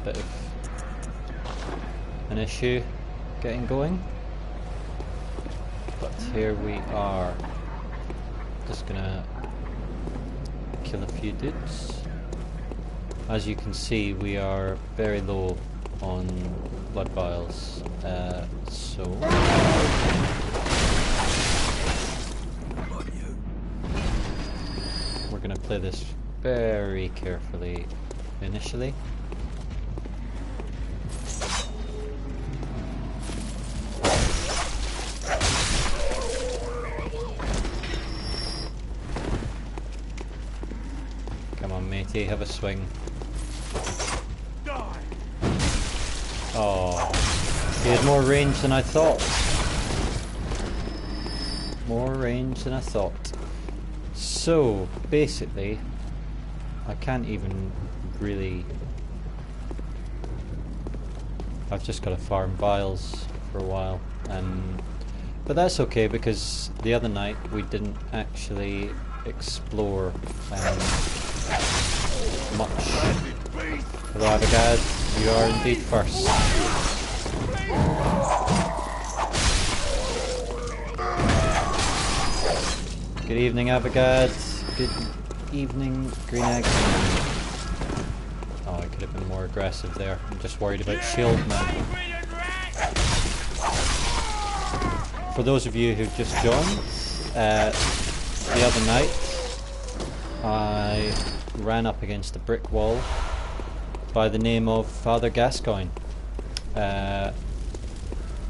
bit of an issue getting going. But here we are. Just gonna kill a few dudes. As you can see, we are very low on blood vials, so we're gonna play this very carefully initially. Come on, matey, have a swing. Oh, he had more range than I thought. More range than I thought. So, basically, I can't even really... I've just got to farm vials for a while. But that's okay, because the other night we didn't actually explore much. Hello, Avogad. You are indeed first. Good evening, Avogad. Good evening, Green Egg. Oh, I could have been more aggressive there. I'm just worried about shield now. For those of you who've just joined, the other night I ran up against a brick wall by the name of Father Gascoigne.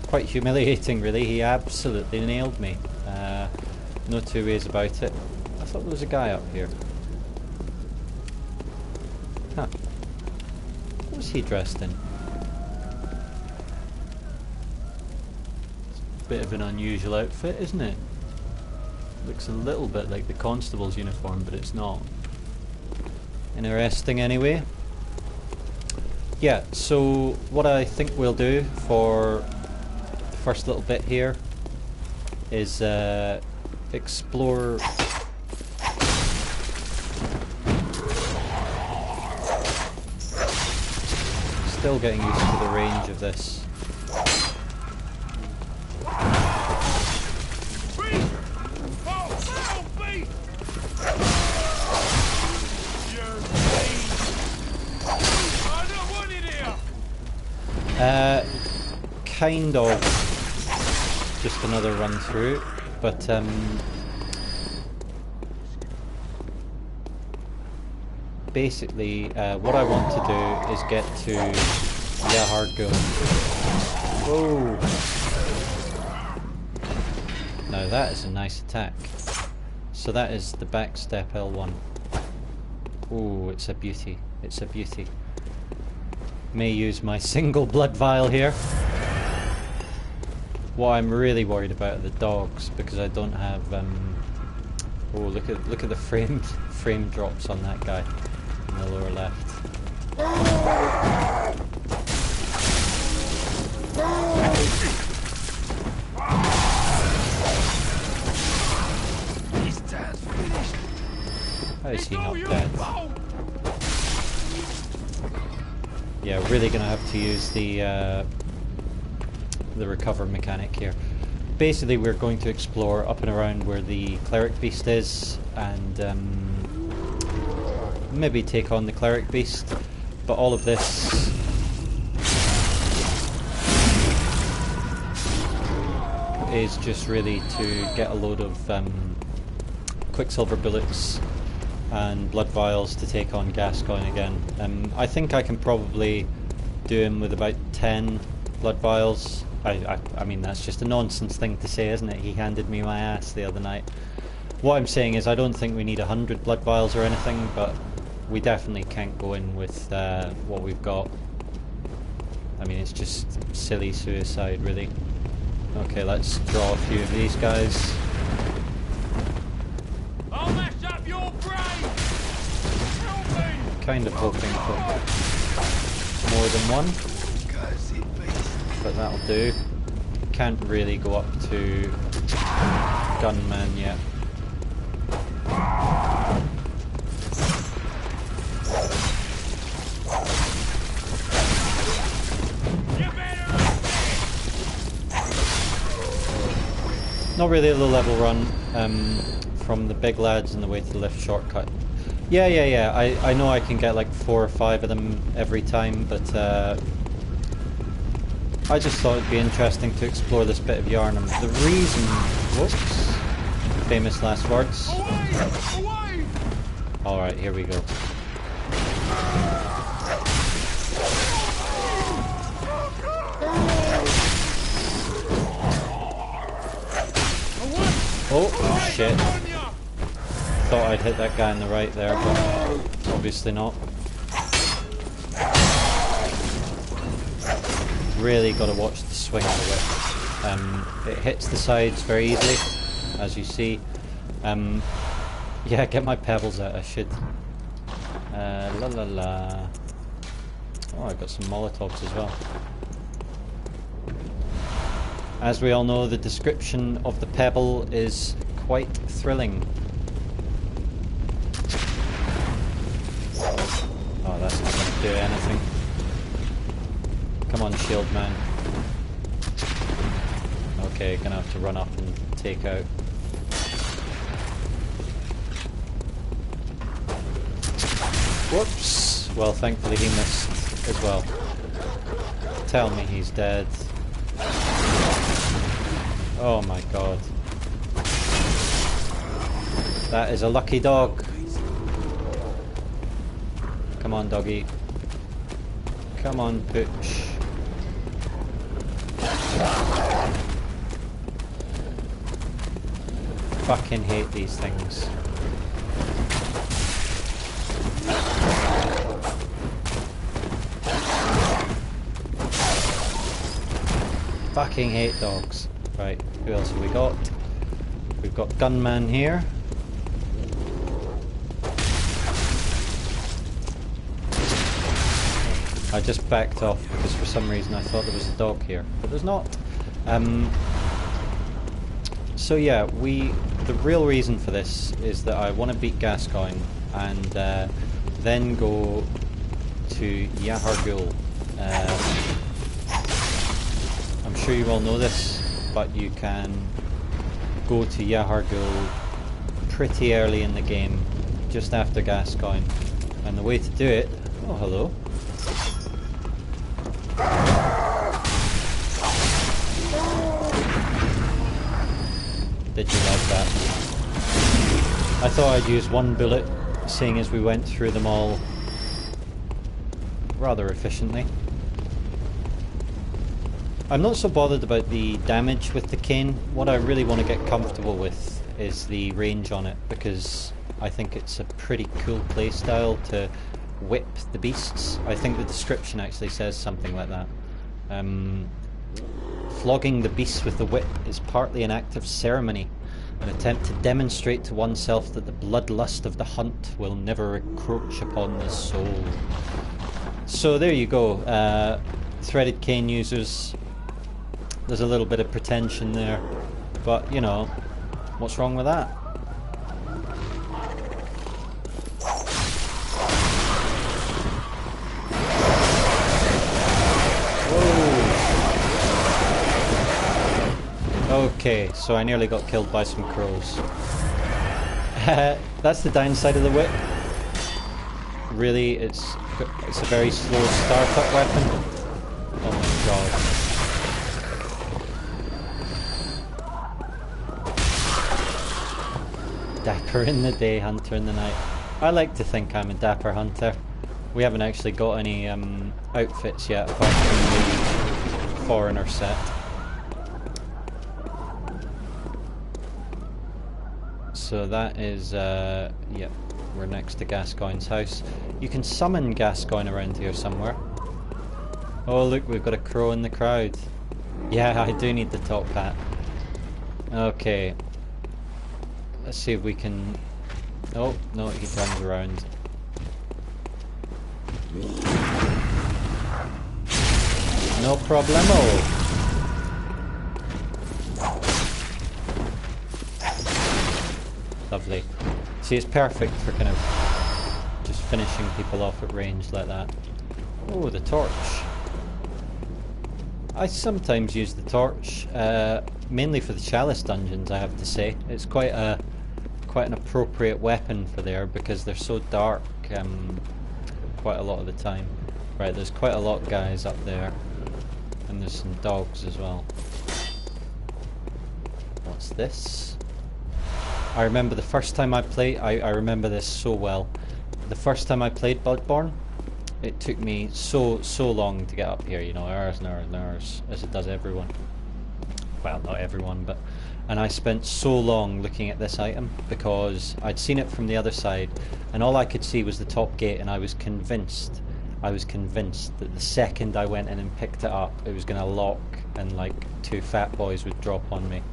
Quite humiliating, really. He absolutely nailed me. No two ways about it. I thought there was a guy up here. Huh. What was he dressed in? It's a bit of an unusual outfit, isn't it? Looks a little bit like the constable's uniform, but it's not. Interesting anyway. Yeah, so what I think we'll do for the first little bit here is explore still getting used to the range of this. Kind of just another run through, but basically what I want to do is get to Yharnam. Whoa! Now that is a nice attack. So that is the backstep L1. Oh, it's a beauty. It's a beauty. May use my single blood vial here. What I'm really worried about are the dogs, because I don't have oh, look at the frame drops on that guy in the lower left. How is he not dead? Yeah, really gonna have to use the recover mechanic here. Basically, we're going to explore up and around where the Cleric Beast is, and maybe take on the Cleric Beast. But all of this is just really to get a load of Quicksilver bullets and blood vials to take on Gascoigne again. I think I can probably do him with about 10 blood vials. I mean, that's just a nonsense thing to say, isn't it? He handed me my ass the other night. What I'm saying is I don't think we need 100 blood vials or anything, but we definitely can't go in with what we've got. I mean, it's just silly suicide, really. Okay, let's draw a few of these guys. I'll mash up your brain! Help me! Kind of hoping for more than one, but that'll do. Can't really go up to Gunman yet. Not really a low level run from the big lads and the way to the lift shortcut. Yeah. I know I can get like 4 or 5 of them every time, but I just thought it'd be interesting to explore this bit of Yharnam. The reason... Whoops. Famous last words. Away! Alright, here we go. Oh, shit. Thought I'd hit that guy on the right there, but obviously not. Really got to watch the swing of the whip. It hits the sides very easily, as you see. Yeah, get my pebbles out, I should. La la la. Oh, I got some Molotovs as well. As we all know, the description of the pebble is quite thrilling. Oh, that's not going to do anything. Come on, shield man. Okay, gonna have to run up and take out. Whoops! Well, thankfully he missed as well. Tell me he's dead. Oh my god. That is a lucky dog. Come on, doggy. Come on, Pooch. Fucking hate these things. Fucking hate dogs. Right, who else have we got? We've got Gunman here. I just backed off because for some reason I thought there was a dog here, but there's not. So yeah, the real reason for this is that I want to beat Gascoigne and then go to Yharnam. I'm sure you all know this, but you can go to Yharnam pretty early in the game, just after Gascoigne. And the way to do it... Oh, hello. Did you like that? I thought I'd use one bullet, seeing as we went through them all rather efficiently. I'm not so bothered about the damage with the cane. What I really want to get comfortable with is the range on it, because I think it's a pretty cool playstyle to whip the beasts. I think the description actually says something like that. Flogging the beasts with the whip is partly an act of ceremony, an attempt to demonstrate to oneself that the bloodlust of the hunt will never encroach upon the soul. So there you go. Threaded cane users. There's a little bit of pretension there, but you know, what's wrong with that? Okay, so I nearly got killed by some crows. That's the downside of the whip. Really, it's a very slow startup weapon. Oh my god. Dapper in the day, hunter in the night. I like to think I'm a dapper hunter. We haven't actually got any outfits yet, apart from the foreigner set. So that is, yep, we're next to Gascoigne's house. You can summon Gascoigne around here somewhere. Oh look, we've got a crow in the crowd. Yeah, I do need the top hat. Okay. Let's see if we can... Oh, no, he turns around. No problemo! Lovely. See, it's perfect for kind of just finishing people off at range like that. Oh, the torch. I sometimes use the torch. mainly for the chalice dungeons, I have to say. It's quite an appropriate weapon for there because they're so dark quite a lot of the time. Right, there's quite a lot of guys up there, and there's some dogs as well. What's this? I remember the first time I played, I remember this so well. The first time I played Bloodborne, it took me so long to get up here, you know, hours and hours and hours, as it does everyone. Well, not everyone, but... And I spent so long looking at this item because I'd seen it from the other side, and all I could see was the top gate, and I was convinced that the second I went in and picked it up, it was going to lock, and like 2 fat boys would drop on me.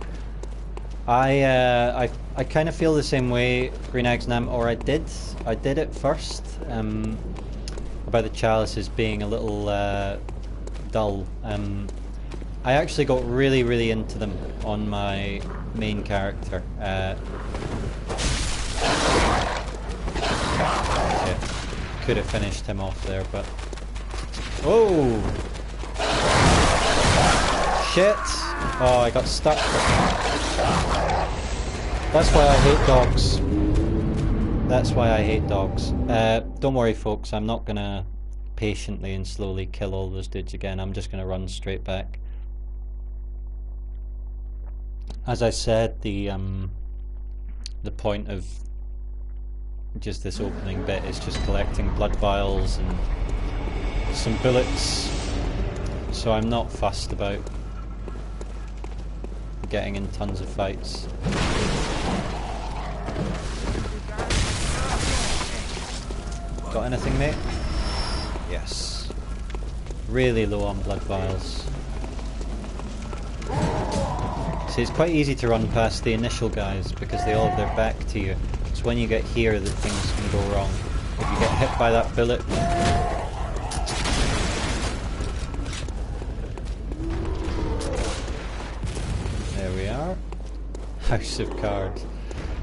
I kind of feel the same way, Green Axe-Nam, or I did at first, about the chalices being a little dull. I actually got really into them on my main character. Could have finished him off there, but... Oh! Shit! Oh, I got stuck. That's why I hate dogs. That's why I hate dogs. Don't worry folks, I'm not gonna patiently and slowly kill all those dudes again. I'm just gonna run straight back. As I said, the point of just this opening bit is just collecting blood vials and some bullets, so I'm not fussed about getting in tons of fights. Got anything, mate? Yes. Really low on blood vials. See, it's quite easy to run past the initial guys because they all have their back to you. It's when you get here that things can go wrong. If you get hit by that bullet... There we are. House of Cards.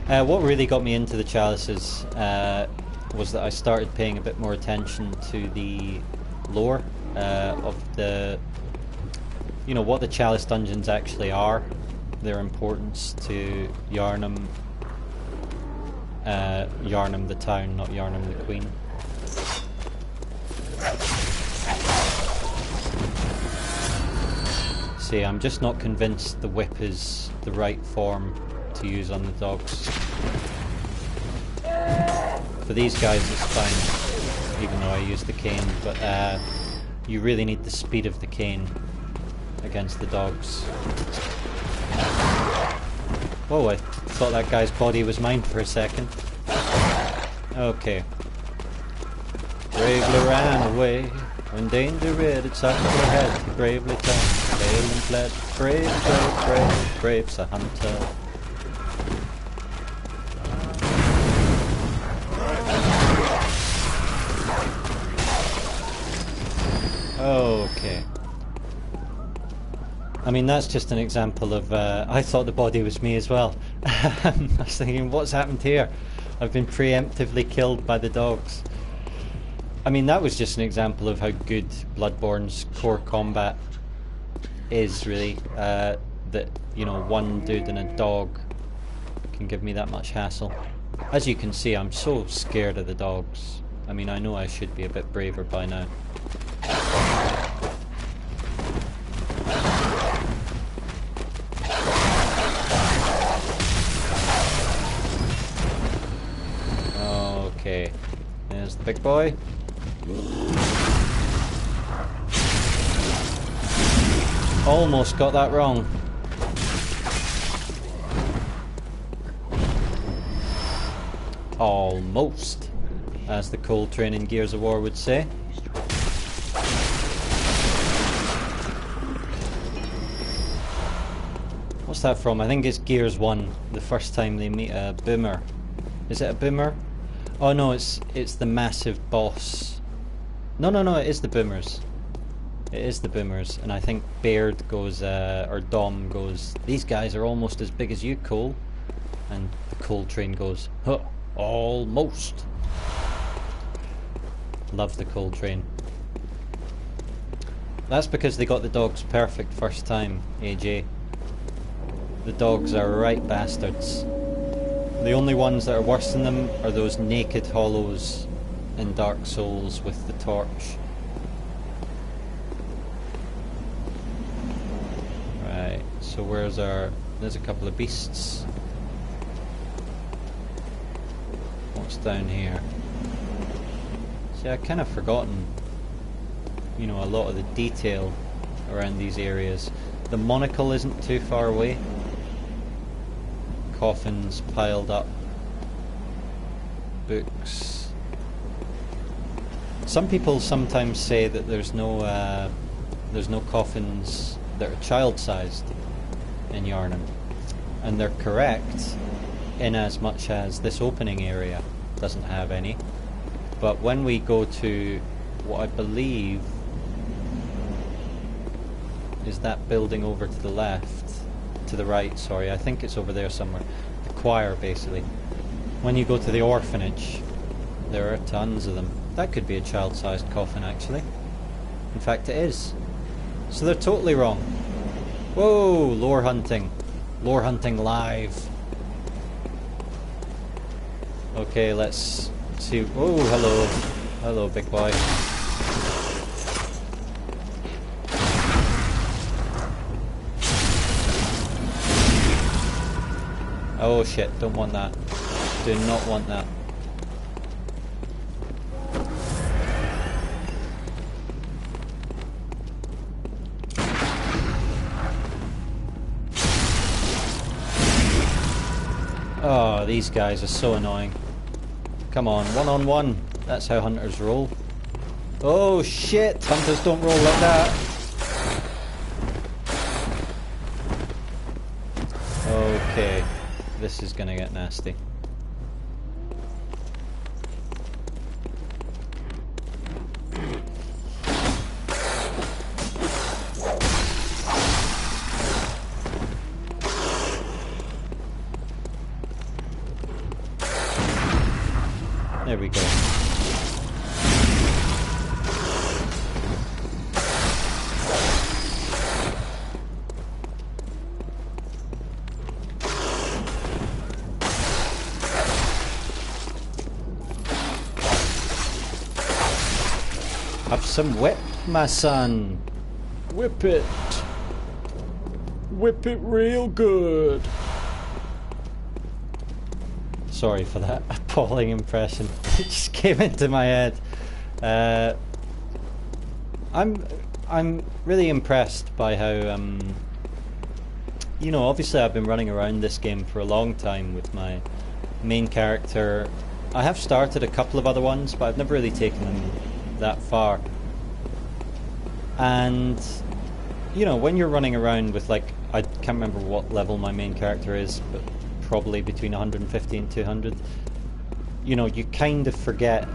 What really got me into the chalices was that I started paying a bit more attention to the lore of the... You know, what the chalice dungeons actually are. Their importance to Yharnam. Yharnam the town, not Yharnam the queen. See, I'm just not convinced the whip is the right form to use on the dogs. For these guys it's fine, even though I use the cane, but you really need the speed of the cane against the dogs. Whoa, I thought that guy's body was mine for a second. Okay. Bravely ran away when danger reared its ugly head. He bravely turned, pale and fled. Brave, brave, brave, brave's a hunter. Okay. I mean, that's just an example of... I thought the body was me as well. I was thinking, what's happened here? I've been preemptively killed by the dogs. I mean, that was just an example of how good Bloodborne's core combat is, really. That, you know, one dude and a dog can give me that much hassle. As you can see, I'm so scared of the dogs. I mean, I know I should be a bit braver by now. Okay, there's the big boy. Almost got that wrong. Almost, as the Cold Train in Gears of War would say. What's that from? I think it's Gears 1, the first time they meet a boomer. Is it a boomer? Oh no, it's the massive boss. No, it is the boomers. It is the boomers, and I think Baird goes, or Dom goes, these guys are almost as big as you, Cole. And the Cold Train goes, huh, almost. Love the Cold Train. That's because they got the dogs perfect first time, AJ. The dogs are right bastards. The only ones that are worse than them are those naked hollows in Dark Souls with the torch. Right, so where's our... There's a couple of beasts. What's down here? See, I've kind of forgotten, you know, a lot of the detail around these areas. The monocle isn't too far away. Coffins piled up. Books. Some people sometimes say that there's no coffins that are child-sized in Yharnam, and they're correct in as much as this opening area doesn't have any. But when we go to what I believe is that building over to the left, to the right, sorry, I think it's over there somewhere, the choir basically. When you go to the orphanage, there are tons of them. That could be a child-sized coffin actually. In fact it is. So they're totally wrong. Whoa, lore hunting. Lore hunting live. Okay, let's see. Oh, hello. Hello, big boy. Oh shit, don't want that. Do not want that. Oh, these guys are so annoying. Come on, one-on-one. That's how hunters roll. Oh shit, hunters don't roll like that. Okay, this is gonna get nasty. There we go. Have some whip, my son. Whip it. Whip it real good. Sorry for that appalling impression. It just came into my head. I'm really impressed by how you know, obviously I've been running around this game for a long time with my main character. I have started a couple of other ones, but I've never really taken them that far. And you know, when you're running around with, like, I can't remember what level my main character is, but probably between 150 and 200, you know, you kind of forget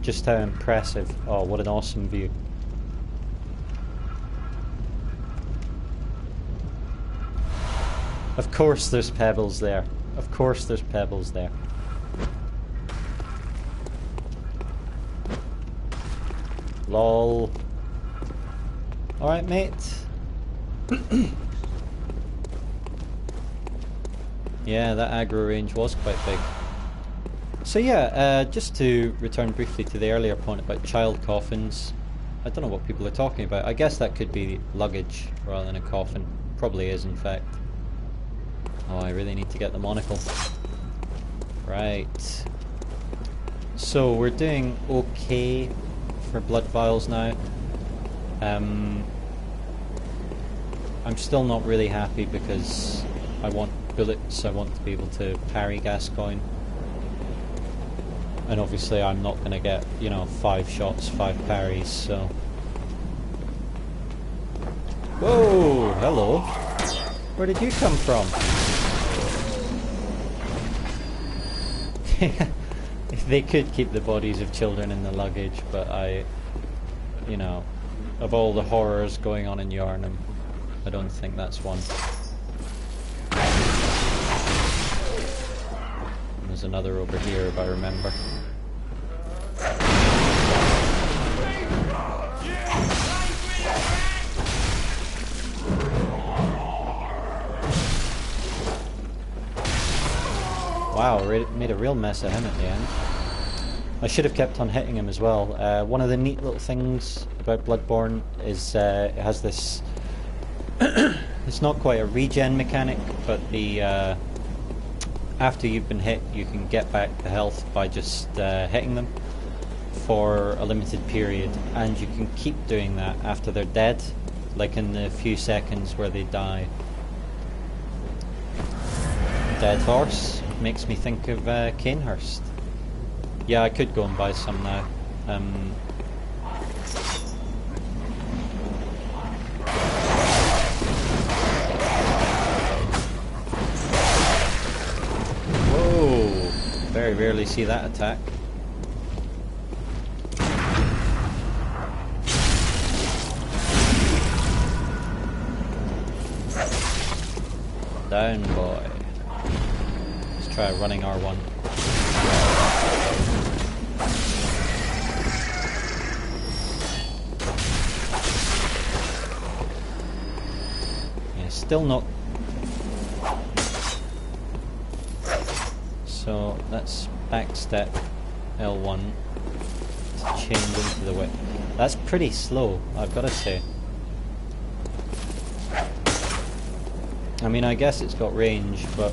just how impressive. Oh, what an awesome view. Of course there's pebbles there. Of course there's pebbles there. Lol. Alright, mate. Yeah, that aggro range was quite big. So yeah, just to return briefly to the earlier point about child coffins. I don't know what people are talking about. I guess that could be luggage rather than a coffin. Probably is, in fact. Oh, I really need to get the monocle. Right. So we're doing okay for blood vials now. I'm still not really happy because I want bullets. I want to be able to parry Gascoigne. And obviously I'm not going to get, you know, 5 shots, 5 parries, so... Whoa! Hello! Where did you come from? They could keep the bodies of children in the luggage, but you know, of all the horrors going on in Yharnam, I don't think that's one. And there's another over here, if I remember. made a real mess of him at the end. I should have kept on hitting him as well. One of the neat little things about Bloodborne is it has this... it's not quite a regen mechanic, but the after you've been hit, you can get back the health by just hitting them for a limited period, and you can keep doing that after they're dead, like in the few seconds where they die. Dead horse makes me think of Canehurst. Yeah, I could go and buy some now. Whoa! Very rarely see that attack. Down, boy. Let's try running R1. Yeah, still not. So let's backstep L1 to change into the whip. That's pretty slow, I've got to say. I mean, I guess it's got range, but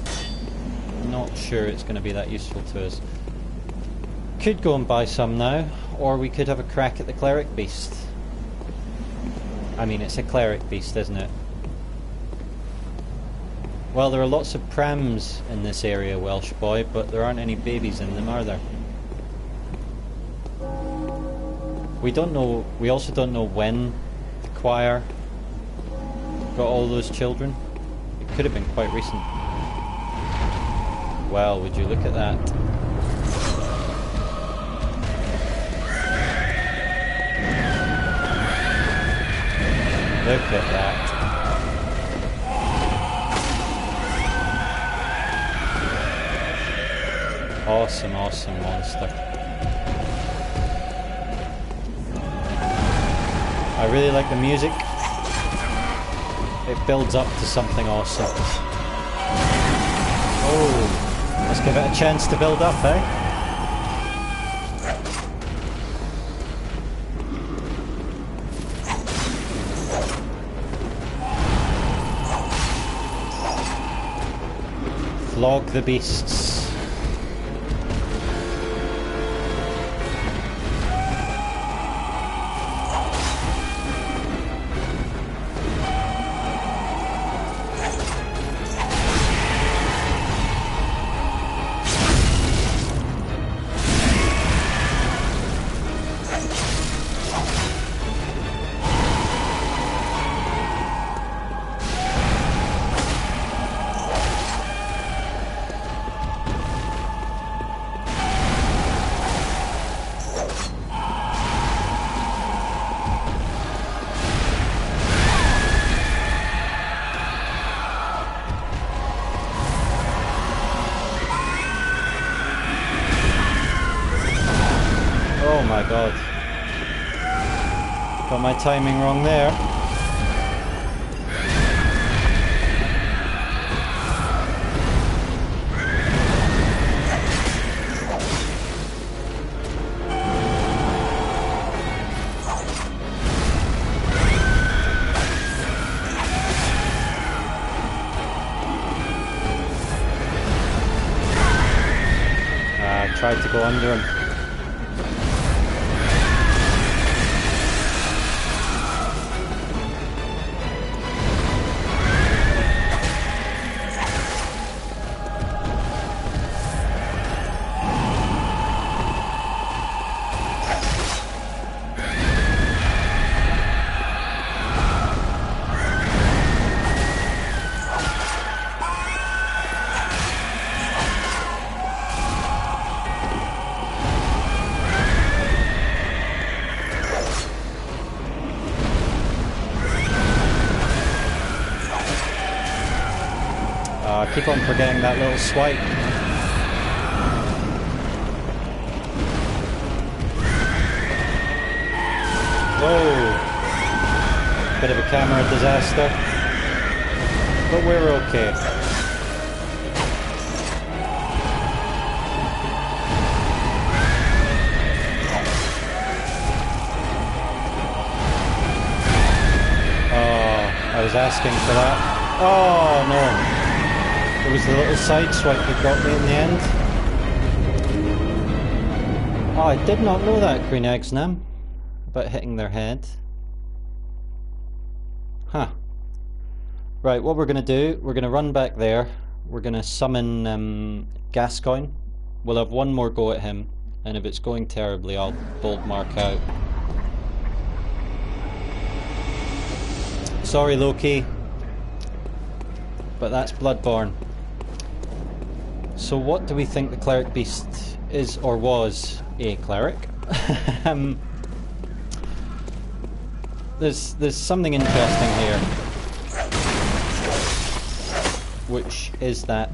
I'm not sure it's going to be that useful to us. Could go and buy some now, or we could have a crack at the Cleric Beast. I mean, it's a Cleric Beast, isn't it? Well, there are lots of prams in this area, Welsh boy, but there aren't any babies in them, are there? We don't know. We also don't know when the choir got all those children. It could have been quite recent. Well, would you look at that? Look at that. Awesome, awesome monster. I really like the music. It builds up to something awesome. Oh, let's give it a chance to build up, eh? Flog the beasts. Oh my god. Got my timing wrong there. I tried to go under him. I keep on forgetting that little swipe. Whoa! Bit of a camera disaster. But we're okay. was asking for that. Oh no! It was the little side swipe that got me in the end. Oh, I did not know that, Green Eggsnam, about hitting their head. Huh. Right, what we're going to do, we're going to run back there. We're going to summon Gascoigne. We'll have one more go at him, and if it's going terribly, I'll bold mark out. Sorry, Loki, but that's Bloodborne. So what do we think the Cleric Beast is, or was, a cleric? There's something interesting here, which is that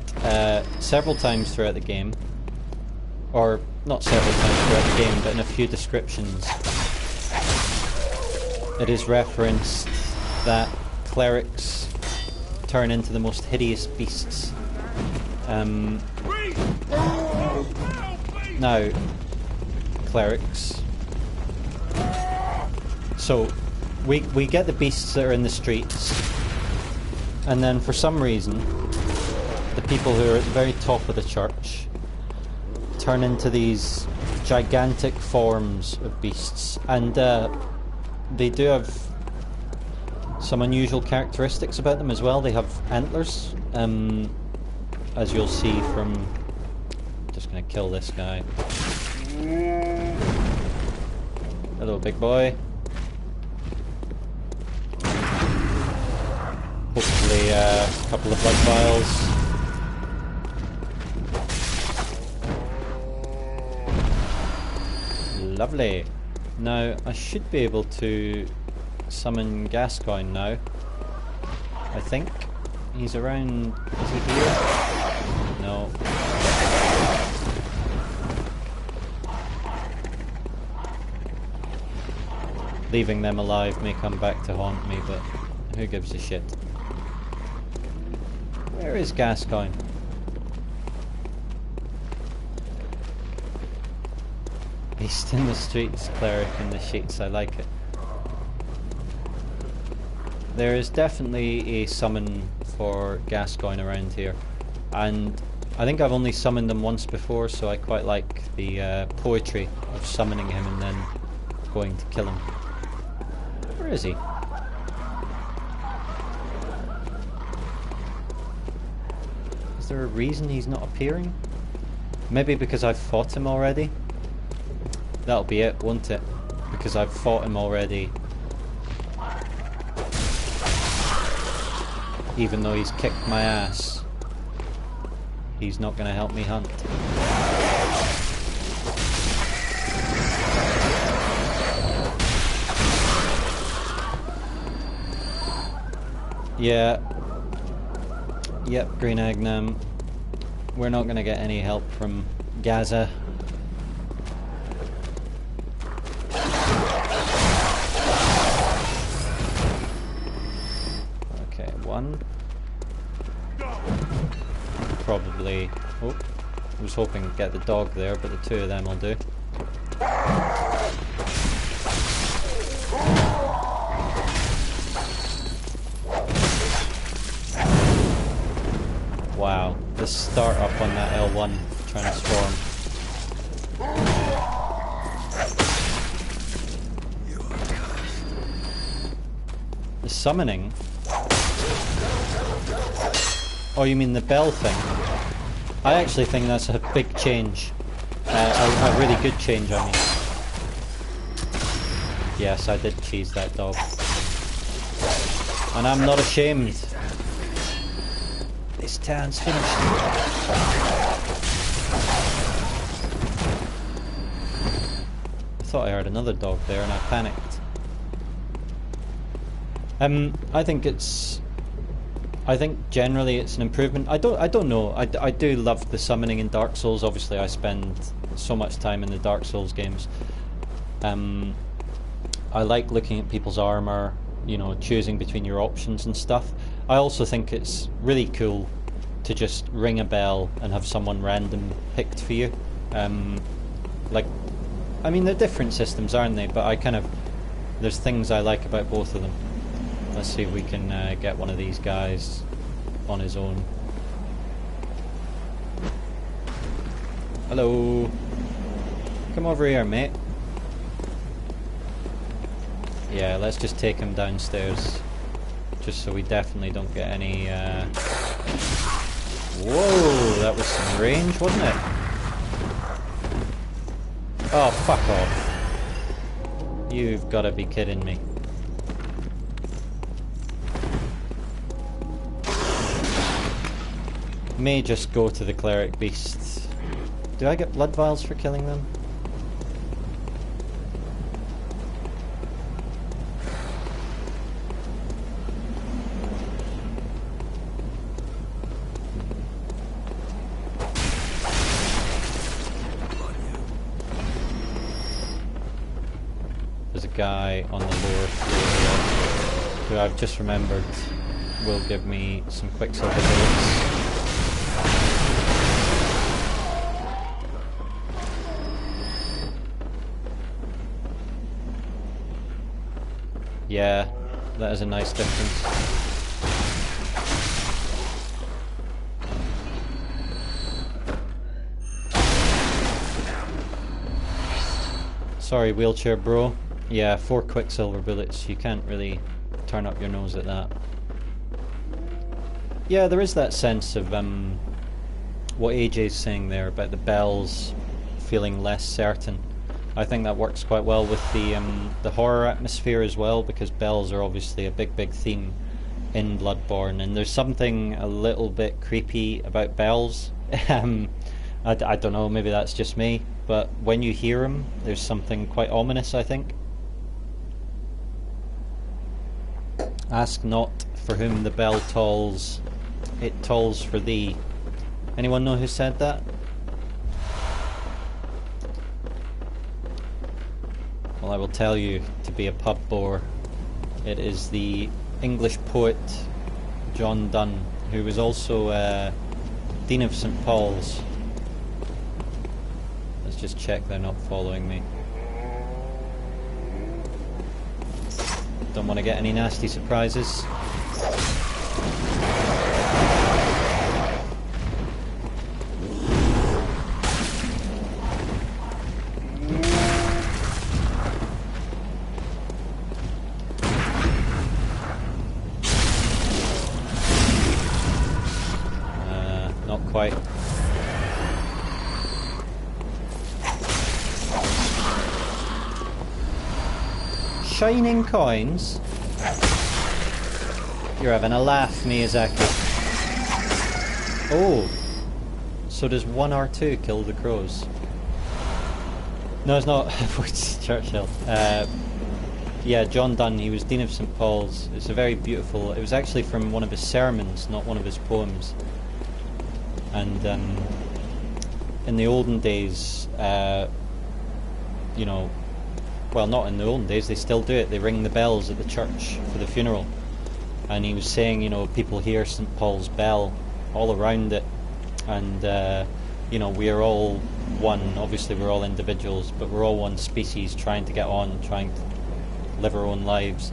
several times throughout the game, or not several times throughout the game, but in a few descriptions, it is referenced that clerics turn into the most hideous beasts. Now, clerics. So, we get the beasts that are in the streets, and then for some reason, the people who are at the very top of the church turn into these gigantic forms of beasts, and they do have some unusual characteristics about them as well. They have antlers, as you'll see from... Just gonna kill this guy. Hello, big boy. Hopefully a couple of blood vials. Lovely. Now, I should be able to summon Gascoigne now. I think. He's around... Is he here? No. Leaving them alive may come back to haunt me, but who gives a shit? Where is Gascoigne? Beast in the streets, cleric in the sheets, I like it. There is definitely a summon for Gascoigne around here, and I think I've only summoned him once before, so I quite like the poetry of summoning him and then going to kill him. Where is he? Is there a reason he's not appearing? Maybe because I've fought him already? That'll be it, won't it? Because I've fought him already. Even though he's kicked my ass, he's not going to help me hunt. Yeah. Yep, Green Yharnam. We're not going to get any help from Gaza. Okay, one. Probably... Oh, I was hoping to get the dog there, but the two of them will do. Wow, the start up on that L1 transform. The summoning? Oh, you mean the bell thing? I actually think that's a big change. A really good change, I mean. Yes, I did cheese that dog. And I'm not ashamed. This town's finished. I thought I heard another dog there and I panicked. I think generally it's an improvement. I don't know. I do love the summoning in Dark Souls. Obviously I spend so much time in the Dark Souls games. I like looking at people's armor, you know, choosing between your options and stuff. I also think it's really cool to just ring a bell and have someone random picked for you. Like, I mean, they're different systems, aren't they? But there's things I like about both of them. Let's see if we can get one of these guys on his own. Hello. Come over here, mate. Yeah, let's just take him downstairs. Just so we definitely don't get any... Whoa, that was some range, wasn't it? Oh, fuck off. You've got to be kidding me. May just go to the Cleric Beast. Do I get blood vials for killing them? There's a guy on the lower floor who I've just remembered will give me some quicksilver bullets. Yeah, that is a nice difference. Sorry, wheelchair bro. Yeah, 4 quicksilver bullets. You can't really turn up your nose at that. Yeah, there is that sense of what AJ's saying there about the bells feeling less certain. I think that works quite well with the horror atmosphere as well, because bells are obviously a big theme in Bloodborne, and there's something a little bit creepy about bells. I don't know, maybe that's just me, but when you hear them, there's something quite ominous, I think. Ask not for whom the bell tolls, it tolls for thee. Anyone know who said that? Well, I will tell you, to be a pub bore, it is the English poet John Donne, who was also Dean of St. Paul's. Let's just check they're not following me. Don't want to get any nasty surprises. Not quite. Shining coins? You're having a laugh, Miyazaki. Oh, so does 1 or 2 kill the crows? No, it's not. It's Churchill. Yeah, John Donne, he was Dean of St. Paul's. It's a very beautiful... It was actually from one of his sermons, not one of his poems. And in the olden days, you know, well, not in the olden days, they still do it. They ring the bells at the church for the funeral. And he was saying, you know, people hear St. Paul's bell all around it. And, you know, we are all one. Obviously, we're all individuals, but we're all one species trying to get on, trying to live our own lives.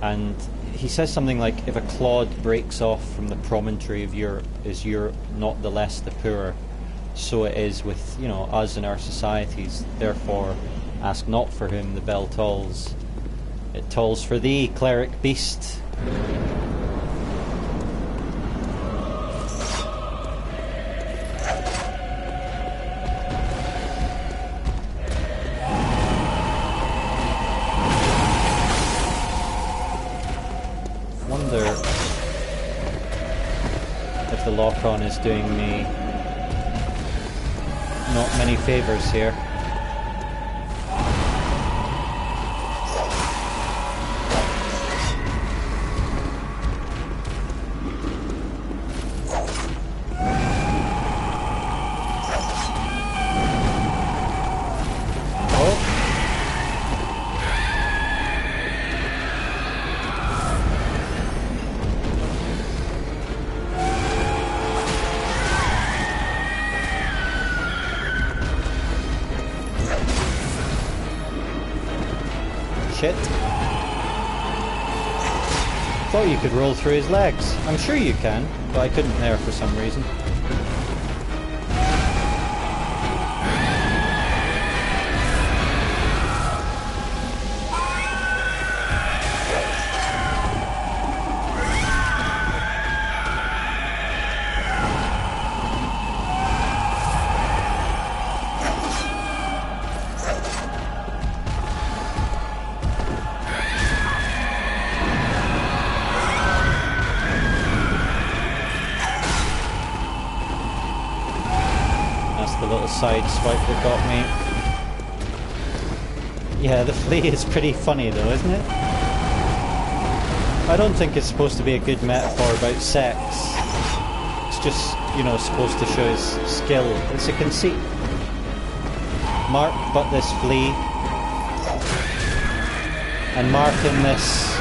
And he says something like, if a clod breaks off from the promontory of Europe, is Europe not the less the poorer? So it is with, you know, us and our societies. Therefore, ask not for whom the bell tolls. It tolls for thee, Cleric Beast. Wonder if the lock-on is doing me not many favours here. Shit. Thought you could roll through his legs. I'm sure you can, but I couldn't there for some reason. Side swipe that got me. Yeah, the flea is pretty funny though, isn't it? I don't think it's supposed to be a good metaphor about sex. It's just, you know, supposed to show his skill. It's a conceit. Mark but this flea, and mark in this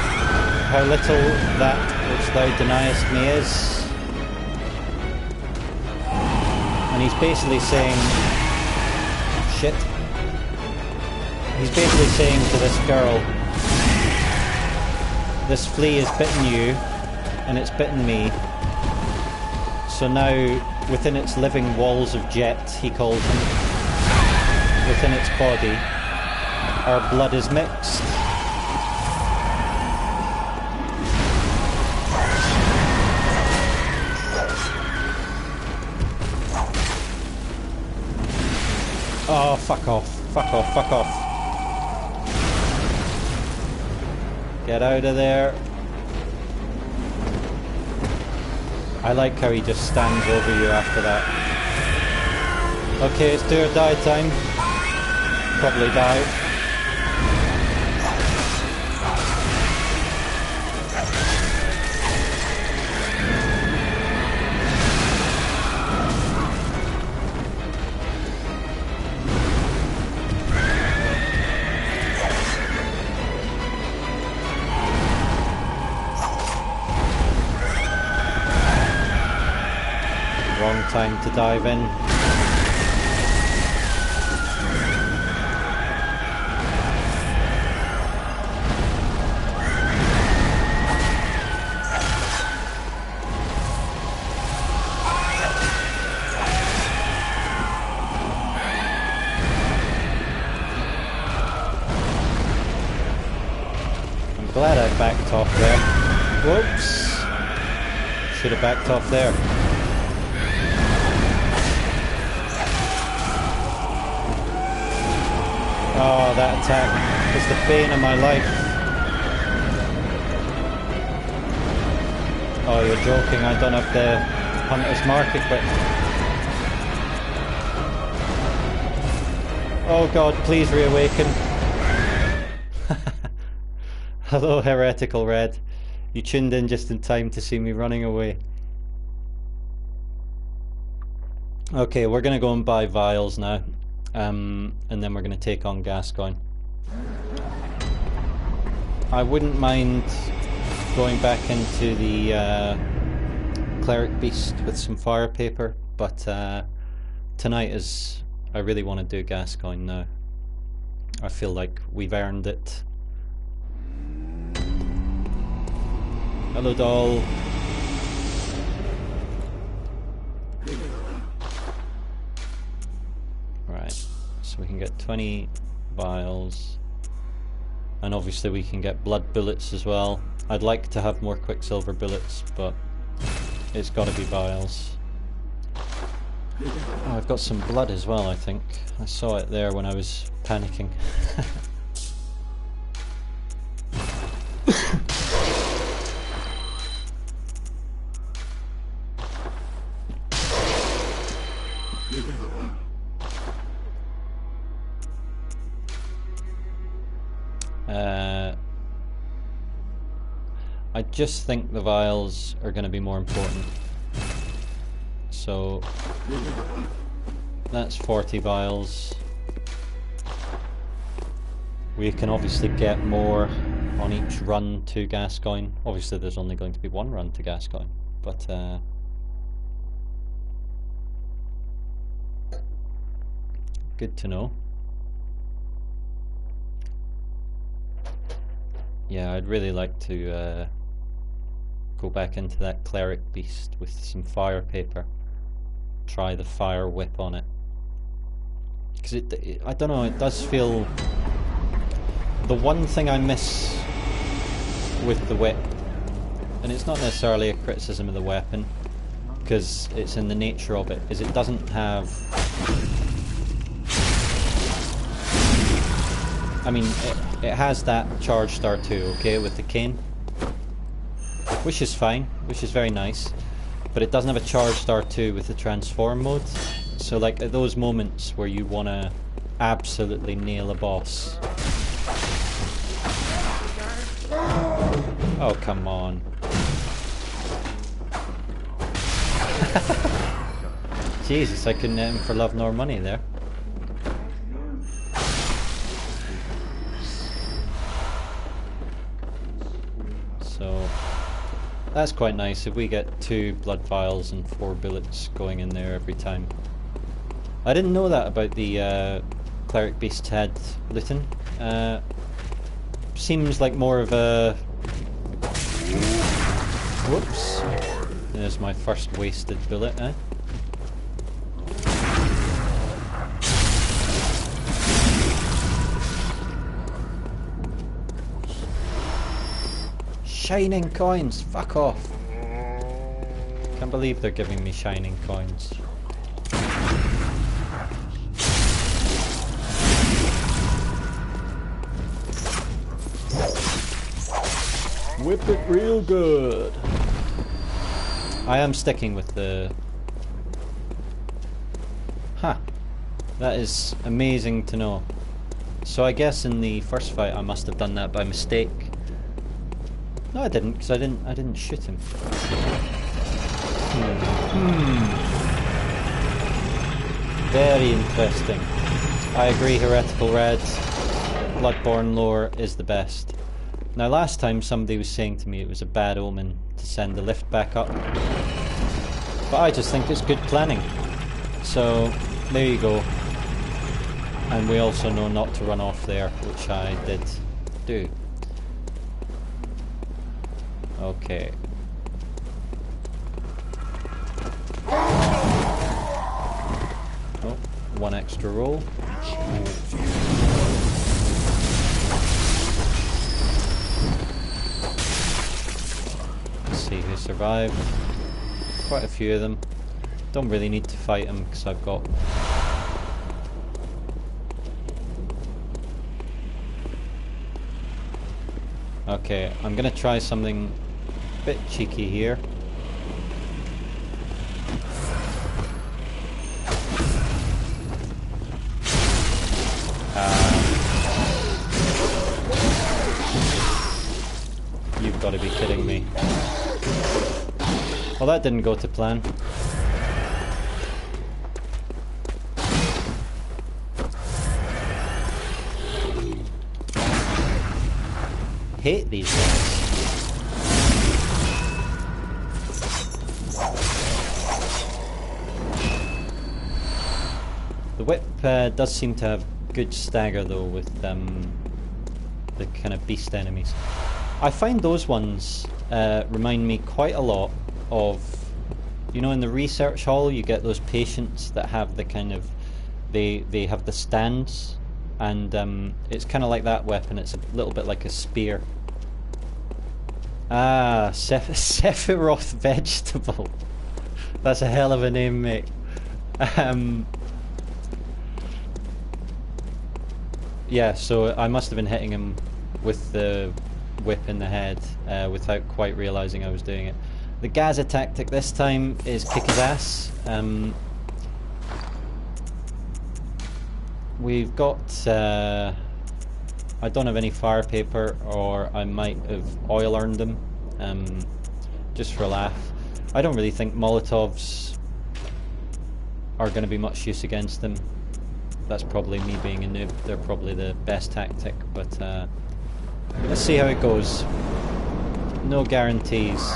how little that which thou deniest me is. And he's basically saying, shit. He's basically saying to this girl, this flea has bitten you, and it's bitten me. So now, within its living walls of jet, he calls them, within its body, our blood is mixed. Oh, fuck off. Fuck off, fuck off. Get out of there. I like how he just stands over you after that. Okay, it's do or die time. Probably die. Time to dive in. I'm glad I backed off there. Whoops. Should have backed off there. Oh, that attack is the bane of my life. Oh, you're joking, I don't have the Hunter's Mark equipped. Oh god, please reawaken. Hello, Heretical Red. You tuned in just in time to see me running away. Okay, we're gonna go and buy vials now. And then we're going to take on Gascoigne. I wouldn't mind going back into the Cleric Beast with some fire paper, but tonight is... I really want to do Gascoigne now. I feel like we've earned it. Hello, doll. Right, so we can get 20 vials, and obviously we can get blood bullets as well. I'd like to have more quicksilver bullets, but it's got to be vials. Oh, I've got some blood as well, I think. I saw it there when I was panicking. I just think the vials are going to be more important. So that's 40 vials. We can obviously get more on each run to Gascoigne. Obviously there's only going to be one run to Gascoigne, but good to know. Yeah, I'd really like to go back into that Cleric Beast with some fire paper. Try the fire whip on it. Because I don't know, it does feel... The one thing I miss with the whip, and it's not necessarily a criticism of the weapon, because it's in the nature of it, is it doesn't have... I mean, it has that charge star too, okay, with the cane, which is fine, which is very nice, but it doesn't have a charge star 2 with the transform mode. So like at those moments where you want to absolutely nail a boss. Oh, come on. Jesus, I couldn't hit him for love nor money there. So that's quite nice if we get 2 blood vials and 4 bullets going in there every time. I didn't know that about the Cleric Beast's head looting. Seems like more of a... Whoops. There's my first wasted bullet, eh? Shining coins! Fuck off! Can't believe they're giving me shining coins. Whip it real good! I am sticking with the... Huh. That is amazing to know. So I guess in the first fight I must have done that by mistake. No, I didn't, because I didn't shoot him. Very interesting. I agree, Heretical Red. Bloodborne lore is the best. Now last time somebody was saying to me it was a bad omen to send the lift back up. But I just think it's good planning. So, there you go. And we also know not to run off there, which I did do. Okay. Oh, 1 extra roll. Let's see who survived. Quite a few of them. Don't really need to fight them because I've got... Okay, I'm gonna try something a bit cheeky here. You've got to be kidding me. Well, that didn't go to plan. Hate these guys. The whip does seem to have good stagger though with the kind of beast enemies. I find those ones remind me quite a lot of, you know, in the research hall you get those patients that have the kind of, they have the stands, and it's kind of like that weapon. It's a little bit like a spear. Ah, Sephiroth Vegetable. That's a hell of a name, mate. Yeah, so I must have been hitting him with the whip in the head without quite realising I was doing it. The Gaza tactic this time is kick his ass. We've got... I don't have any fire paper, or I might have oil earned them, just for a laugh. I don't really think Molotovs are going to be much use against them. That's probably me being a noob. They're probably the best tactic, but let's see how it goes. No guarantees.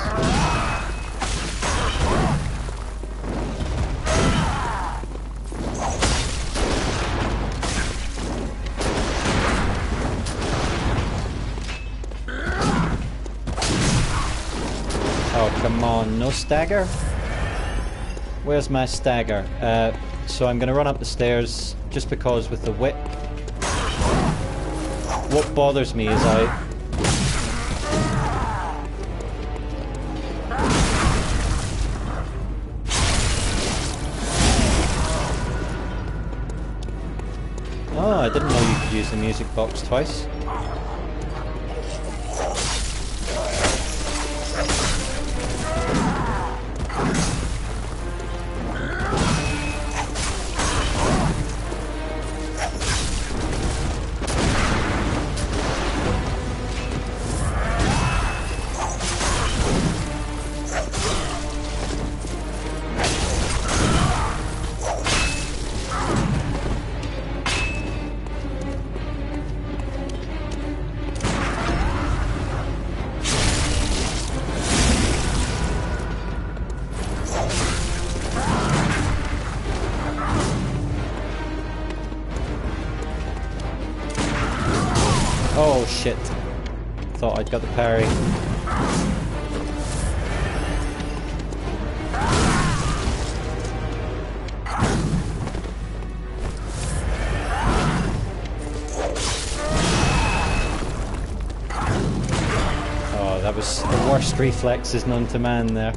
Come on, no stagger? Where's my stagger? So I'm going to run up the stairs just because with the whip. What bothers me is Oh, I didn't know you could use the music box twice. Oh shit. Thought I'd got the parry. Oh, that was the worst reflexes known to man there.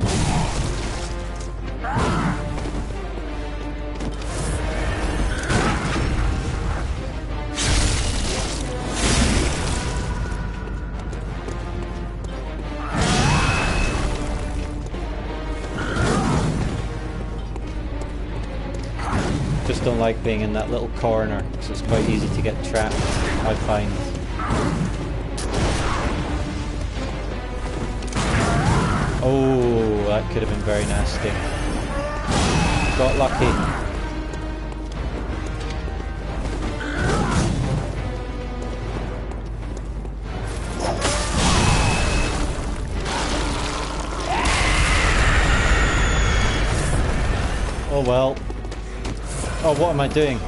Don't like being in that little corner because it's quite easy to get trapped, I find. Oh, that could have been very nasty. Got lucky. Oh well. Oh, what am I doing?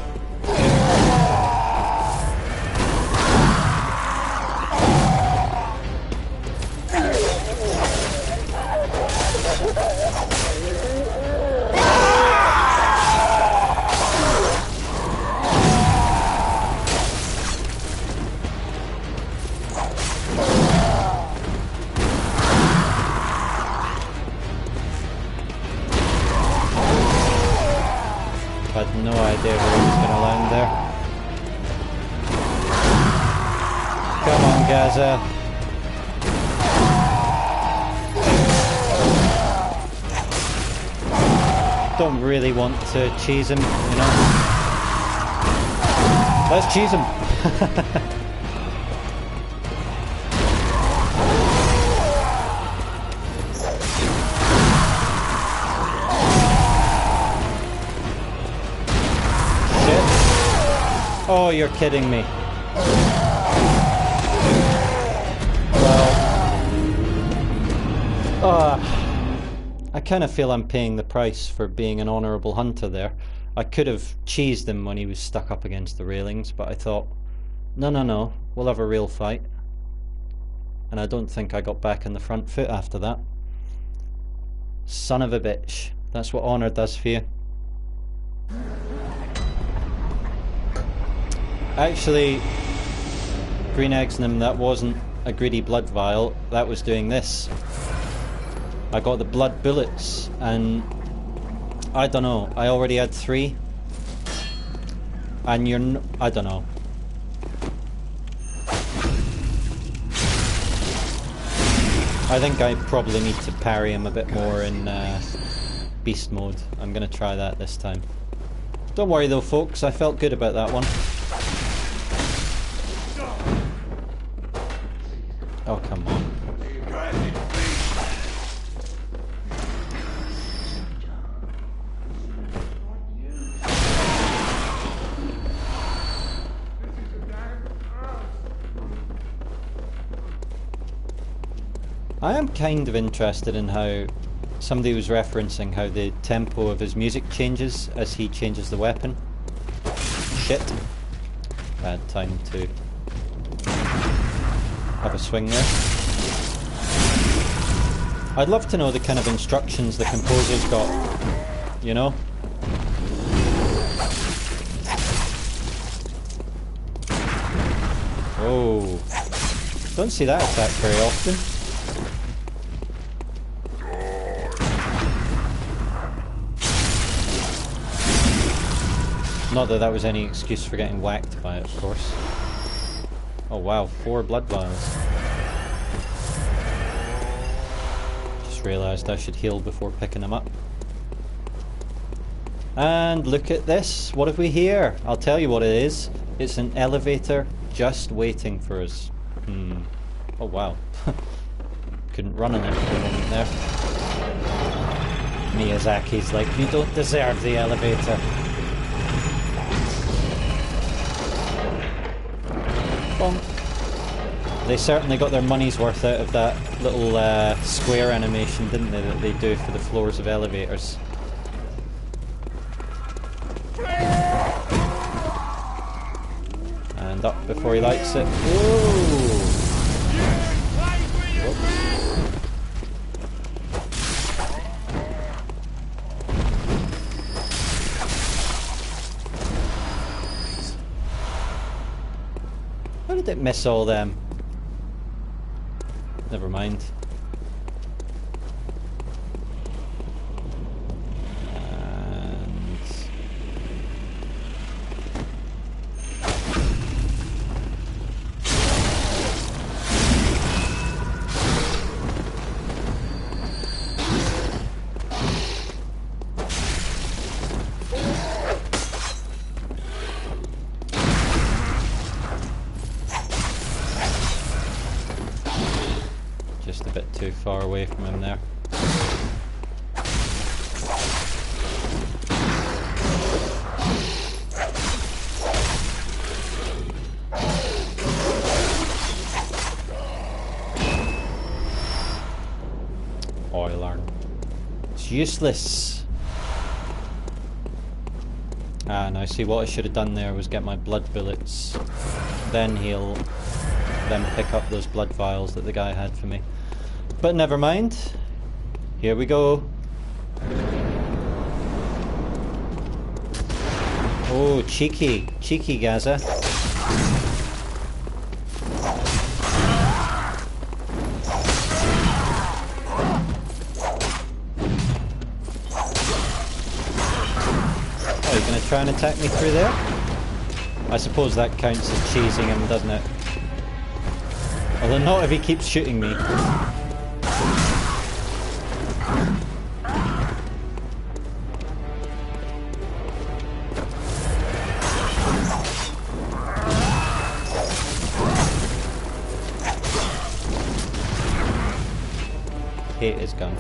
I had no idea where he was going to land there. Come on, Gaza. Don't really want to cheese him, you know. Let's cheese him. Oh, you're kidding me. Well, I kind of feel I'm paying the price for being an honourable hunter there. I could have cheesed him when he was stuck up against the railings, but I thought, no, we'll have a real fight. And I don't think I got back on the front foot after that. Son of a bitch. That's what honour does for you. Actually, Green Exnam, that wasn't a greedy blood vial, that was doing this. I got the blood bullets, and I don't know, I already had 3. And I don't know. I think I probably need to parry him a bit more in beast mode. I'm going to try that this time. Don't worry though, folks, I felt good about that one. Oh, come on. I am kind of interested in how somebody was referencing how the tempo of his music changes as he changes the weapon. Shit. Bad time to have a swing there. I'd love to know the kind of instructions the composer's got, you know? Oh, don't see that attack very often. Not that that was any excuse for getting whacked by it, of course. Oh wow, 4 blood vials. Just realised I should heal before picking them up. And look at this, what have we here? I'll tell you what it is. It's an elevator just waiting for us. Oh wow. Couldn't run on it for a moment there. Miyazaki's like, you don't deserve the elevator. Bonk. They certainly got their money's worth out of that little square animation, didn't they, that they do for the floors of elevators. And up before he likes it. Whoa! How did it miss all them? Never mind. Too far away from him there. Old Yharnam. It's useless. Ah, now see what I should have done there was get my blood bullets, then heal, then pick up those blood vials that the guy had for me. But never mind. Here we go. Oh, cheeky. Cheeky Gaza. Oh, you're going to try and attack me through there? I suppose that counts as cheesing him, doesn't it? Although not if he keeps shooting me. Hate his gun.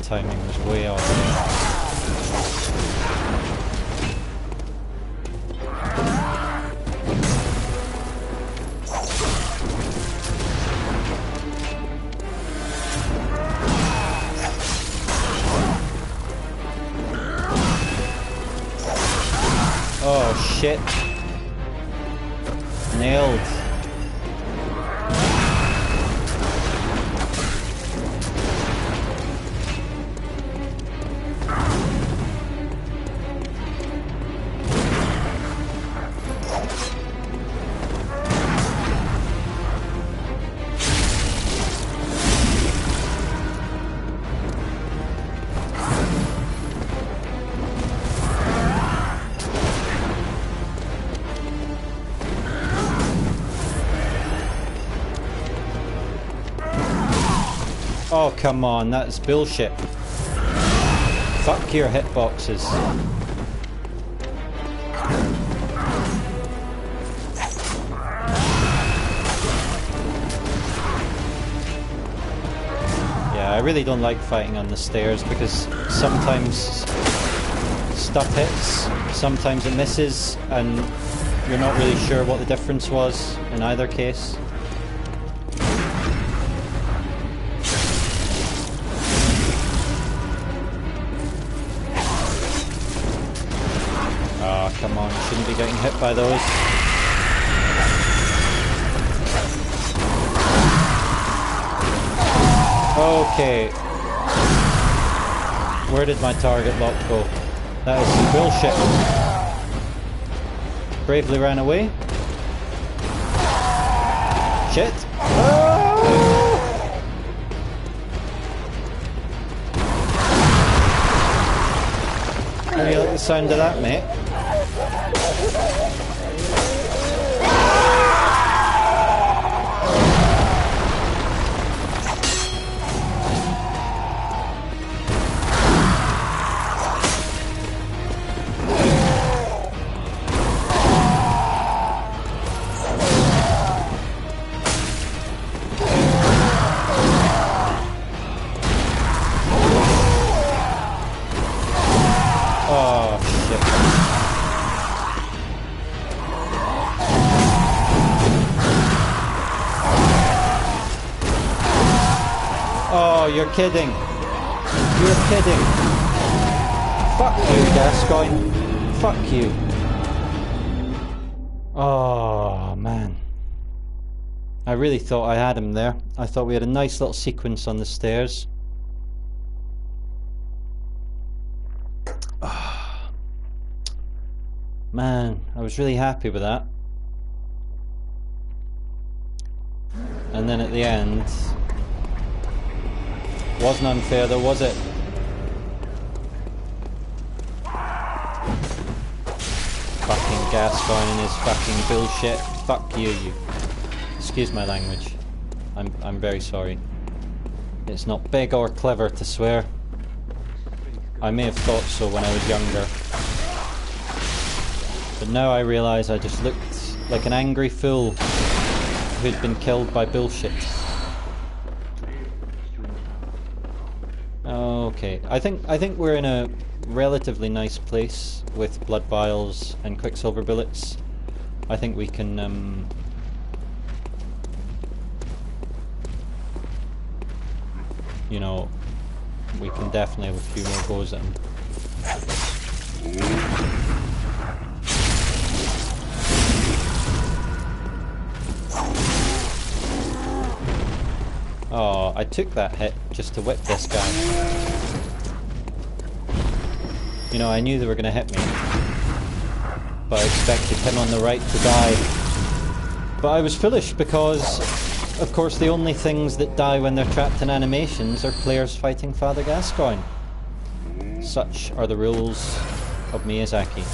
Timing was way off. Oh shit. Nailed. Oh, come on, that's bullshit. Fuck your hitboxes. Yeah, I really don't like fighting on the stairs because sometimes stuff hits, sometimes it misses, and you're not really sure what the difference was in either case. Oh, come on, you shouldn't be getting hit by those. Okay. Where did my target lock go? That is some bullshit. Bravely ran away. Shit. Oh! How do you like the sound of that, mate? You're kidding. You're kidding. Fuck you, Gascoigne. Fuck you. Oh, man. I really thought I had him there. I thought we had a nice little sequence on the stairs. Oh, man, I was really happy with that. And then at the end... wasn't unfair though, was it? Fucking Gascoigne and his fucking bullshit. Fuck you, you. Excuse my language. I'm very sorry. It's not big or clever to swear. I may have thought so when I was younger. But now I realise I just looked like an angry fool who'd been killed by bullshit. Okay, I think we're in a relatively nice place with blood vials and quicksilver bullets. I think we can you know, we can definitely have a few more goes at him. Oh, I took that hit just to whip this guy. You know, I knew they were going to hit me, but I expected him on the right to die. But I was foolish because, of course, the only things that die when they're trapped in animations are players fighting Father Gascoigne. Such are the rules of Miyazaki.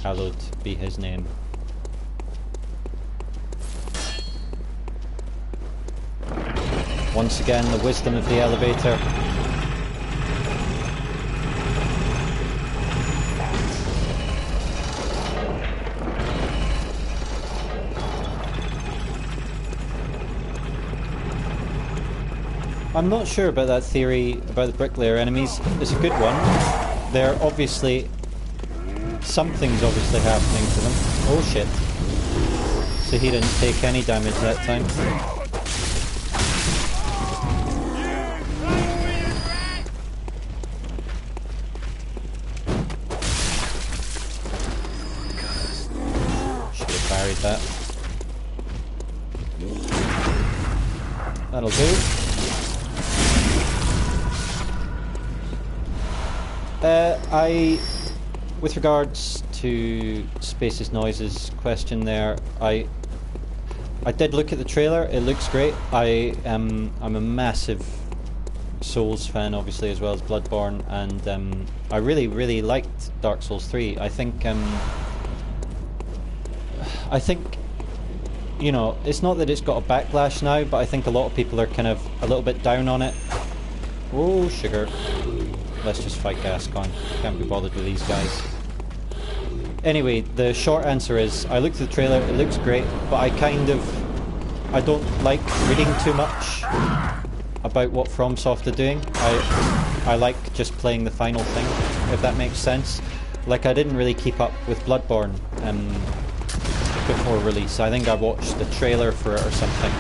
Hallowed be his name. Once again, the wisdom of the elevator. I'm not sure about that theory about the bricklayer enemies. It's a good one. They're obviously... something's obviously happening to them. Oh shit. So he didn't take any damage that time. That. That'll do. With regards to Space's Noises question there, I did look at the trailer. It looks great. I'm a massive Souls fan, obviously, as well as Bloodborne, and I really liked Dark Souls 3. I think you know, it's not that it's got a backlash now, but I think a lot of people are kind of a little bit down on it. Oh, sugar. Let's just fight Gascoigne. Can't be bothered with these guys. Anyway, the short answer is, I looked at the trailer, it looks great, but I don't like reading too much about what FromSoft are doing. I like just playing the final thing, if that makes sense. Like, I didn't really keep up with Bloodborne before release. I think I watched the trailer for it or something.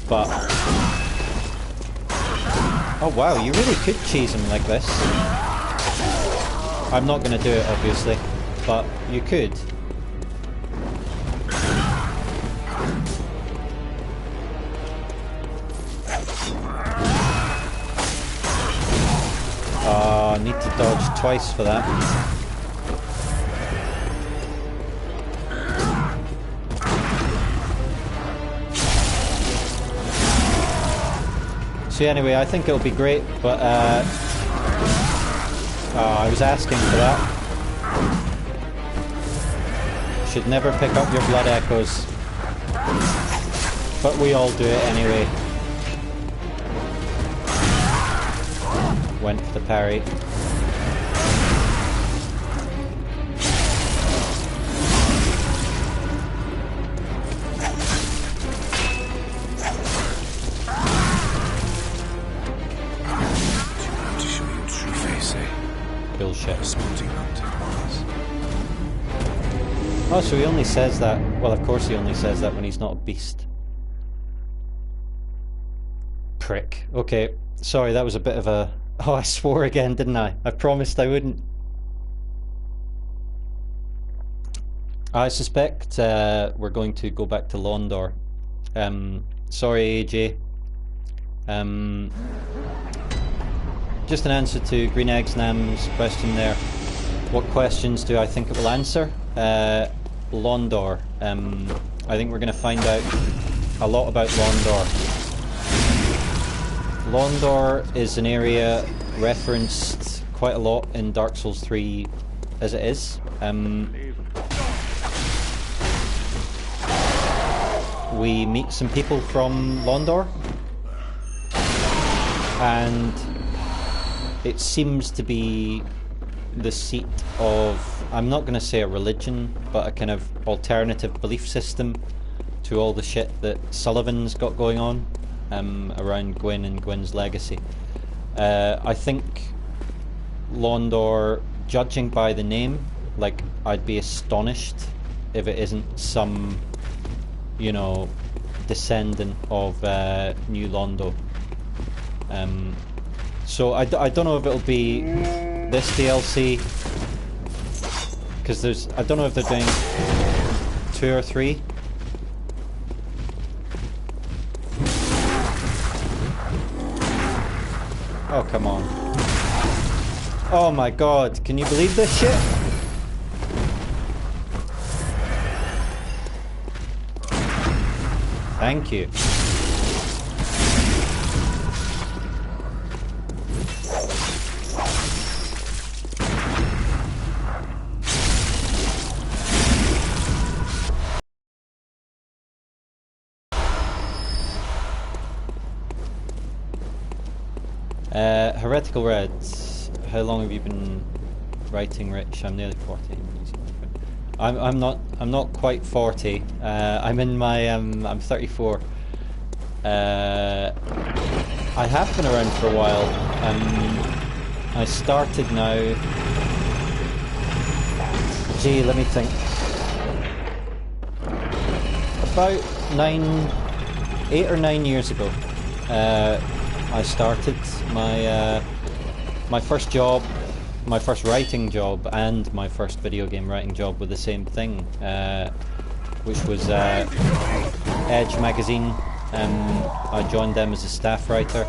But... oh wow, you really could cheese him like this. I'm not going to do it, obviously, but you could. I need to dodge twice for that. So anyway, I think it'll be great, but I was asking for that. Should never pick up your blood echoes. But we all do it anyway. Went for the parry. Bullshit. Oh, so he only says that. Well, of course he only says that when he's not a beast. Prick. Okay, sorry, that was a bit of a... oh, I swore again, didn't I? I promised I wouldn't. I suspect we're going to go back to Londor. Sorry, AJ. Just an answer to Green Eggs Nam's question there. What questions do I think it will answer? Londor. I think we're going to find out a lot about Londor. Londor is an area referenced quite a lot in Dark Souls 3 as it is. We meet some people from Londor, and it seems to be the seat of, I'm not going to say a religion, but a kind of alternative belief system to all the shit that Sullivan's got going on around Gwyn and Gwyn's legacy. I think Londor, judging by the name, like, I'd be astonished if it isn't some, you know, descendant of New Londo. So I don't know if it'll be this DLC, because there's, I don't know if they're doing 2 or 3. Oh, come on. Oh my god, can you believe this shit? Thank you. Heretical Reds. How long have you been writing, Rich? I'm nearly 40. I'm not quite 40. I'm in my I'm 34. I have been around for a while. I started now. Gee, let me think. About 8 or 9 years ago. I started my first job, my first writing job, and my first video game writing job with the same thing, which was Edge magazine. I joined them as a staff writer.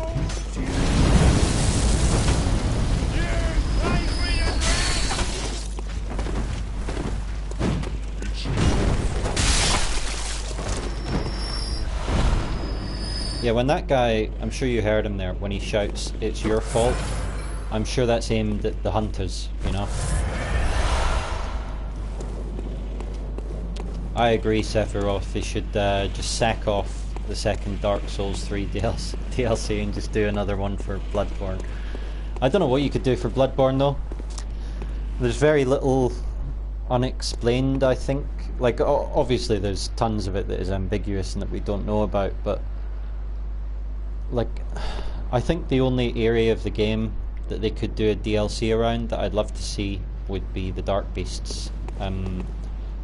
Yeah, when that guy, I'm sure you heard him there, when he shouts, "It's your fault," I'm sure that's aimed at the hunters, you know? I agree, Sephiroth. They should just sack off the second Dark Souls 3 DLC and just do another one for Bloodborne. I don't know what you could do for Bloodborne though. There's very little unexplained, I think. Like, obviously there's tons of it that is ambiguous and that we don't know about, but like, I think the only area of the game that they could do a DLC around that I'd love to see would be the Dark Beasts.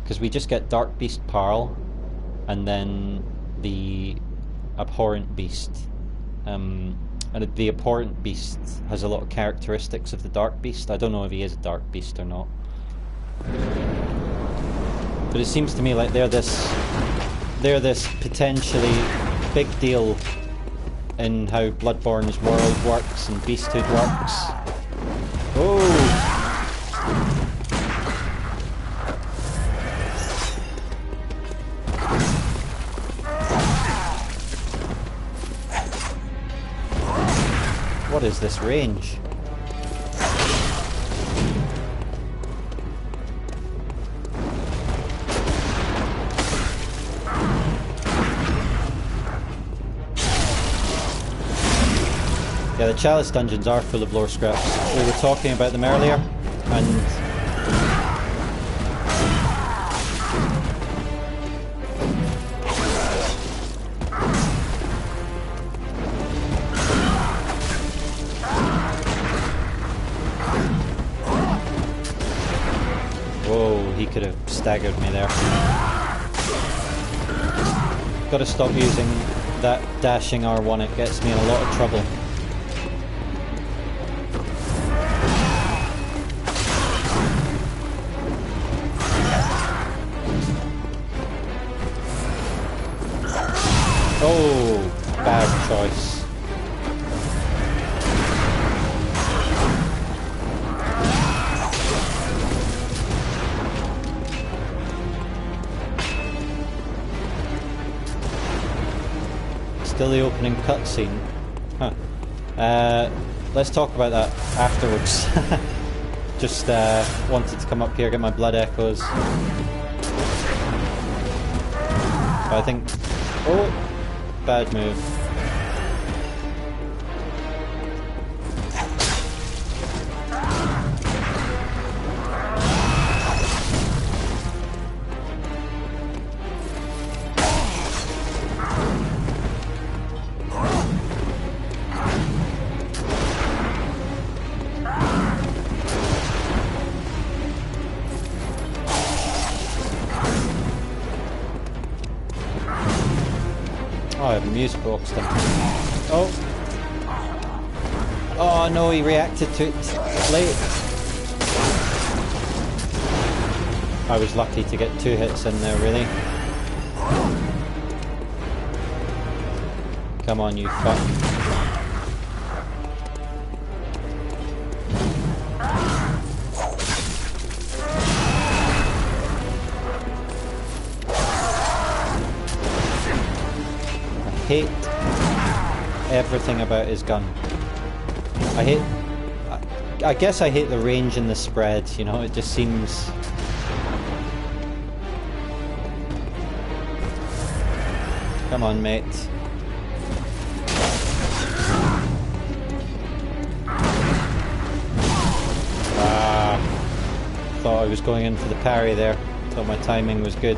Because we just get Dark Beast Parl and then the Abhorrent Beast. And the Abhorrent Beast has a lot of characteristics of the Dark Beast. I don't know if he is a Dark Beast or not. But it seems to me like they're this potentially big deal in how Bloodborne's world works and beasthood works. Oh! What is this range? Yeah, the Chalice dungeons are full of lore scraps. We were talking about them earlier, and whoa, he could have staggered me there. Gotta stop using that dashing R1, it gets me in a lot of trouble. Oh, bad choice. Still the opening cutscene. Huh. Let's talk about that afterwards. Just wanted to come up here, get my blood echoes. I think... Oh! Bad move. Oh, I have a music box then. Oh. Oh no, he reacted to it late. I was lucky to get 2 hits in there, really. Come on, you fuck. I hate everything about his gun. I guess I hate the range and the spread, you know, it just seems... Come on, mate. Thought I was going in for the parry there. Thought my timing was good.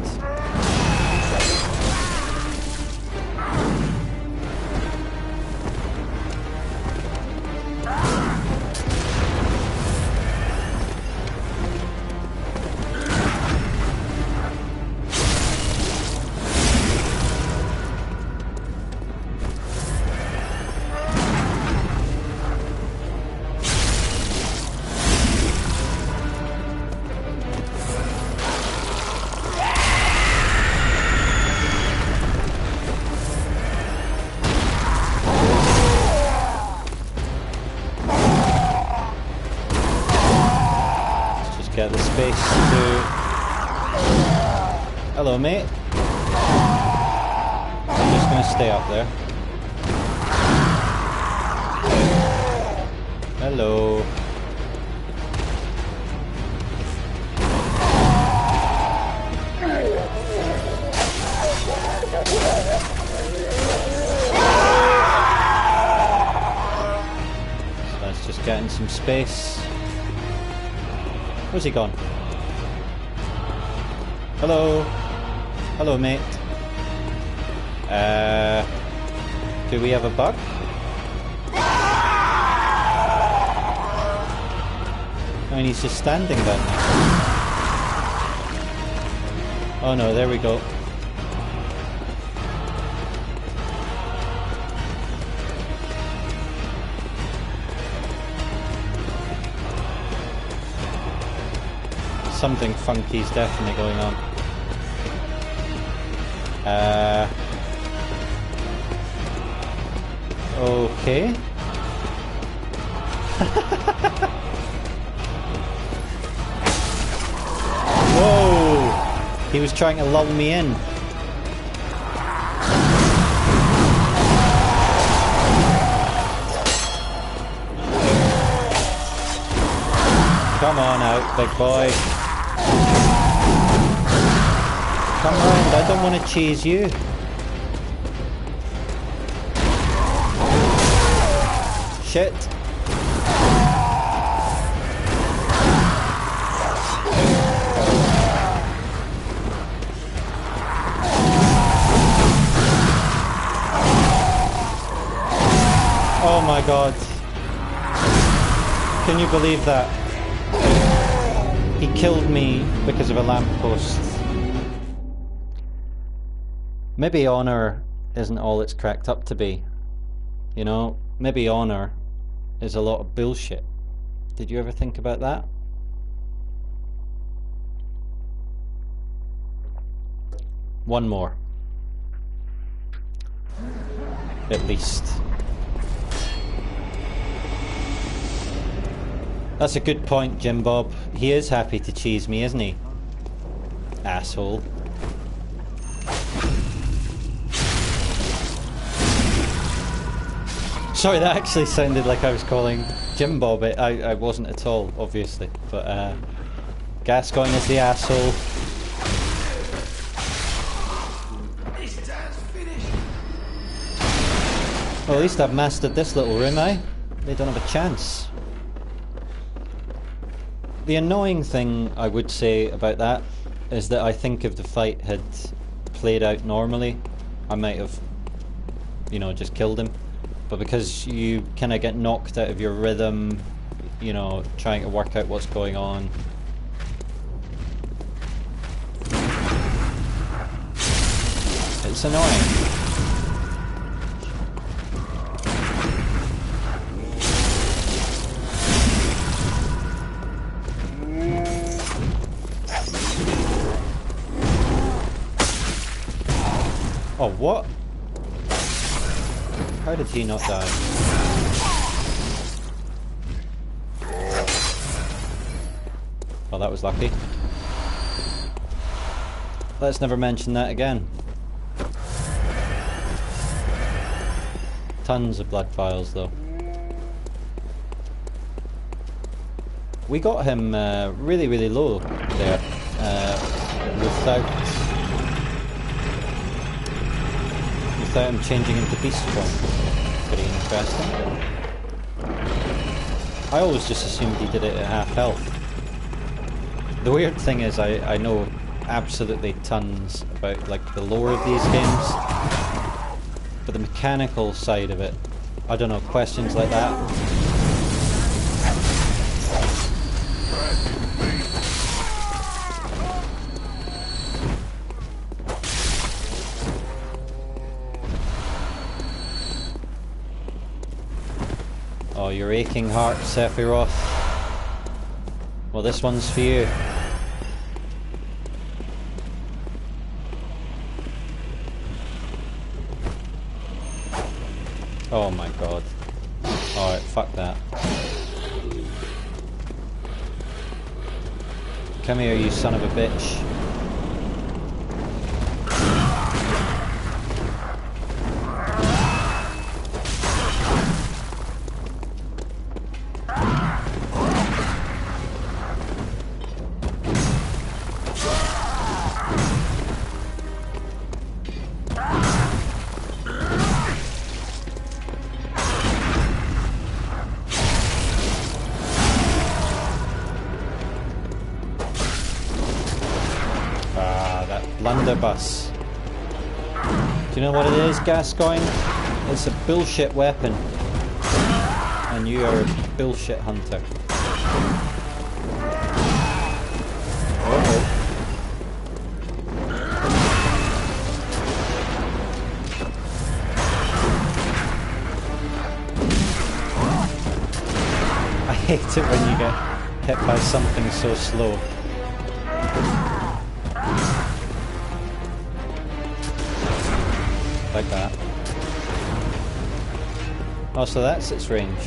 Get the space to... Hello, mate. I'm just going to stay up there. Hello. Just getting some space. Where's he gone? Hello? Hello, mate. Do we have a bug? I mean, he's just standing down there. Oh no, there we go. Something funky's definitely going on. Okay. Whoa! He was trying to lull me in. Come on out, big boy. Come round, I don't want to cheese you. Shit. Oh my god. Can you believe that? He killed me because of a lamppost. Maybe honor isn't all it's cracked up to be. You know, maybe honor is a lot of bullshit. Did you ever think about that? One more. At least. That's a good point, Jim Bob. He is happy to cheese me, isn't he? Asshole. Sorry, that actually sounded like I was calling Jim Bob. I wasn't at all, obviously. But Gascoigne is the asshole. Well, at least I've mastered this little room, eh? They don't have a chance. The annoying thing I would say about that is that I think if the fight had played out normally, I might have, you know, just killed him. But because you kind of get knocked out of your rhythm, you know, trying to work out what's going on. It's annoying. Oh, what? How did he not die? Well, that was lucky. Let's never mention that again. Tons of blood vials, though. We got him really, really low there, without him changing into beast form. Pretty interesting. I always just assumed he did it at half health. The weird thing is I know absolutely tons about like the lore of these games, but the mechanical side of it, I don't know, questions like that. Oh, your aching heart, Sephiroth. Well, this one's for you. Oh my god. Alright, fuck that. Come here, you son of a bitch. blunderbuss. Do you know what it is, Gascoigne? It's a bullshit weapon. And you are a bullshit hunter. Uh-oh. I hate it when you get hit by something so slow. Like that. Oh, so that's its range.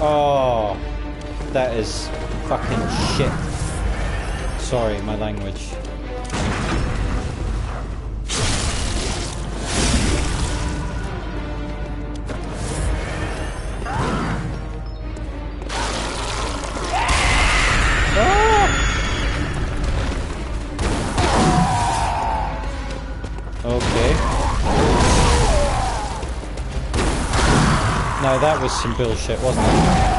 Oh, that is fucking shit. Sorry, my language. Okay. No, that was some bullshit, wasn't it?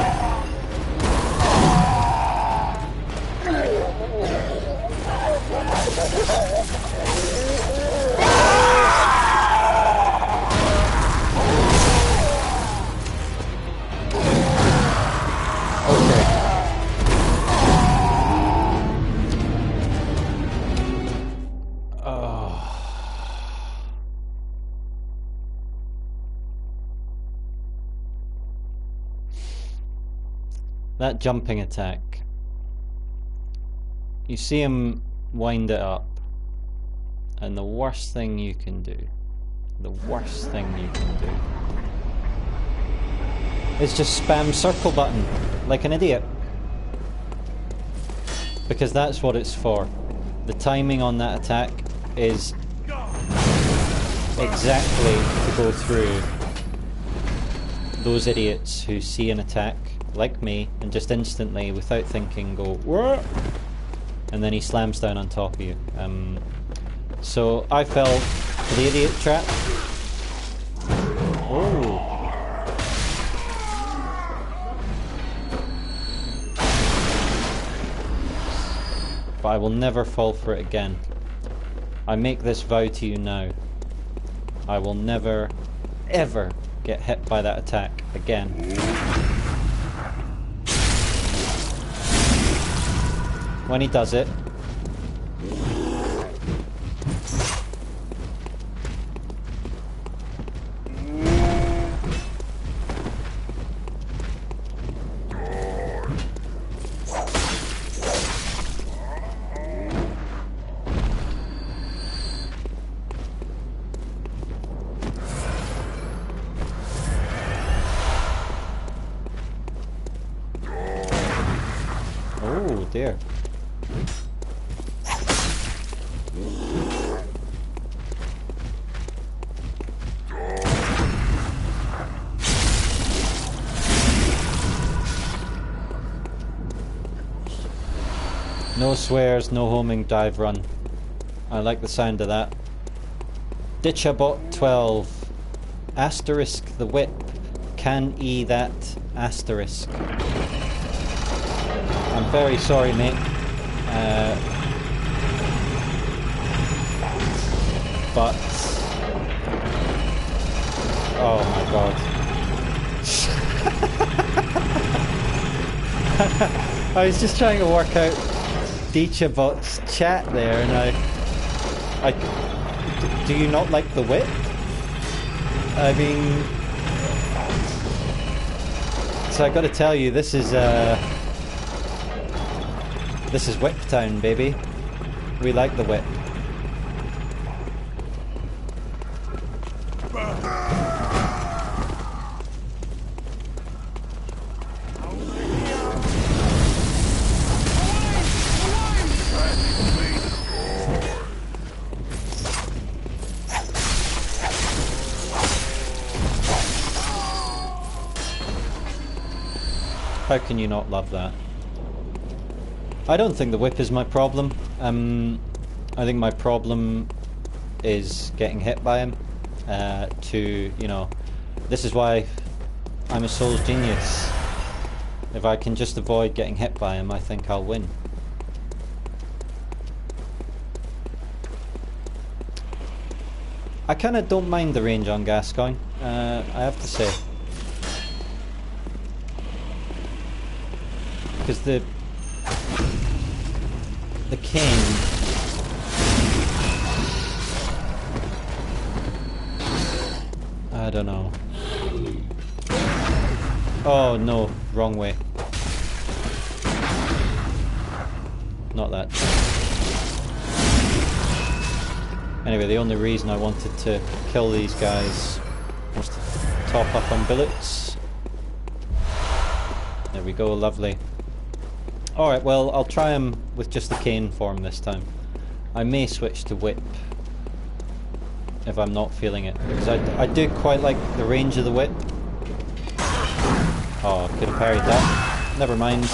That jumping attack. You see him wind it up, and the worst thing you can do, is just spam circle button like an idiot. Because that's what it's for. The timing on that attack is exactly to go through those idiots who see an attack like me and just instantly, without thinking, go what? And then he slams down on top of you. So I fell for the idiot trap. Oh. But I will never fall for it again. I make this vow to you now. I will never, ever get hit by that attack again. When he does it, oh dear. No swears, no homing, dive, run. I like the sound of that. Ditchabot 12. Asterisk the whip. Can E that asterisk. I'm very sorry, mate. But... oh my god. I was just trying to work out Ditchabot's chat there, and I do you not like the whip? I mean, so I got to tell you, this is Whip Town, baby. We like the whip. How can you not love that? I don't think the whip is my problem. I think my problem is getting hit by him. You know, this is why I'm a Souls genius. If I can just avoid getting hit by him, I think I'll win. I kind of don't mind the range on Gascoigne, I have to say. Because the cane... I don't know. Oh no, wrong way. Not that. Anyway, the only reason I wanted to kill these guys was to top up on billets. There we go, lovely. Alright, well, I'll try him with just the cane form this time. I may switch to whip if I'm not feeling it, because I do quite like the range of the whip. Oh, could have parried that. Never mind.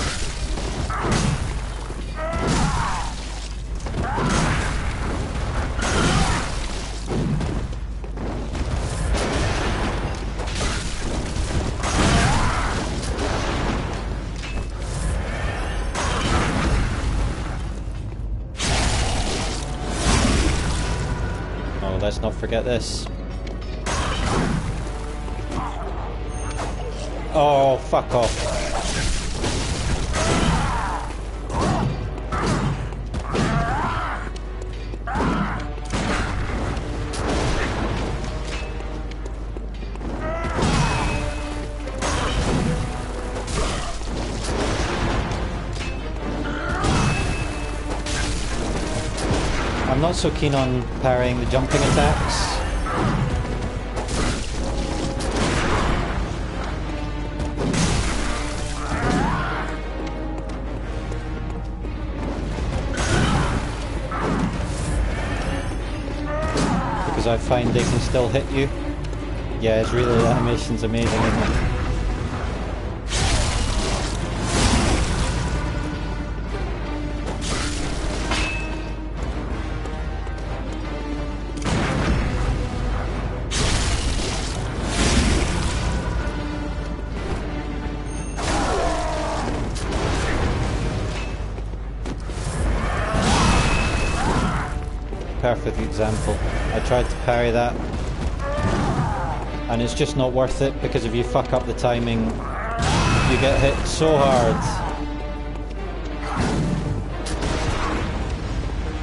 Let's not forget this. Oh, fuck off. I'm not so keen on parrying the jumping attacks. Because I find they can still hit you. Yeah, it's really, the animation's amazing, isn't it? Perfect example. I tried to parry that and it's just not worth it, because if you fuck up the timing you get hit so hard.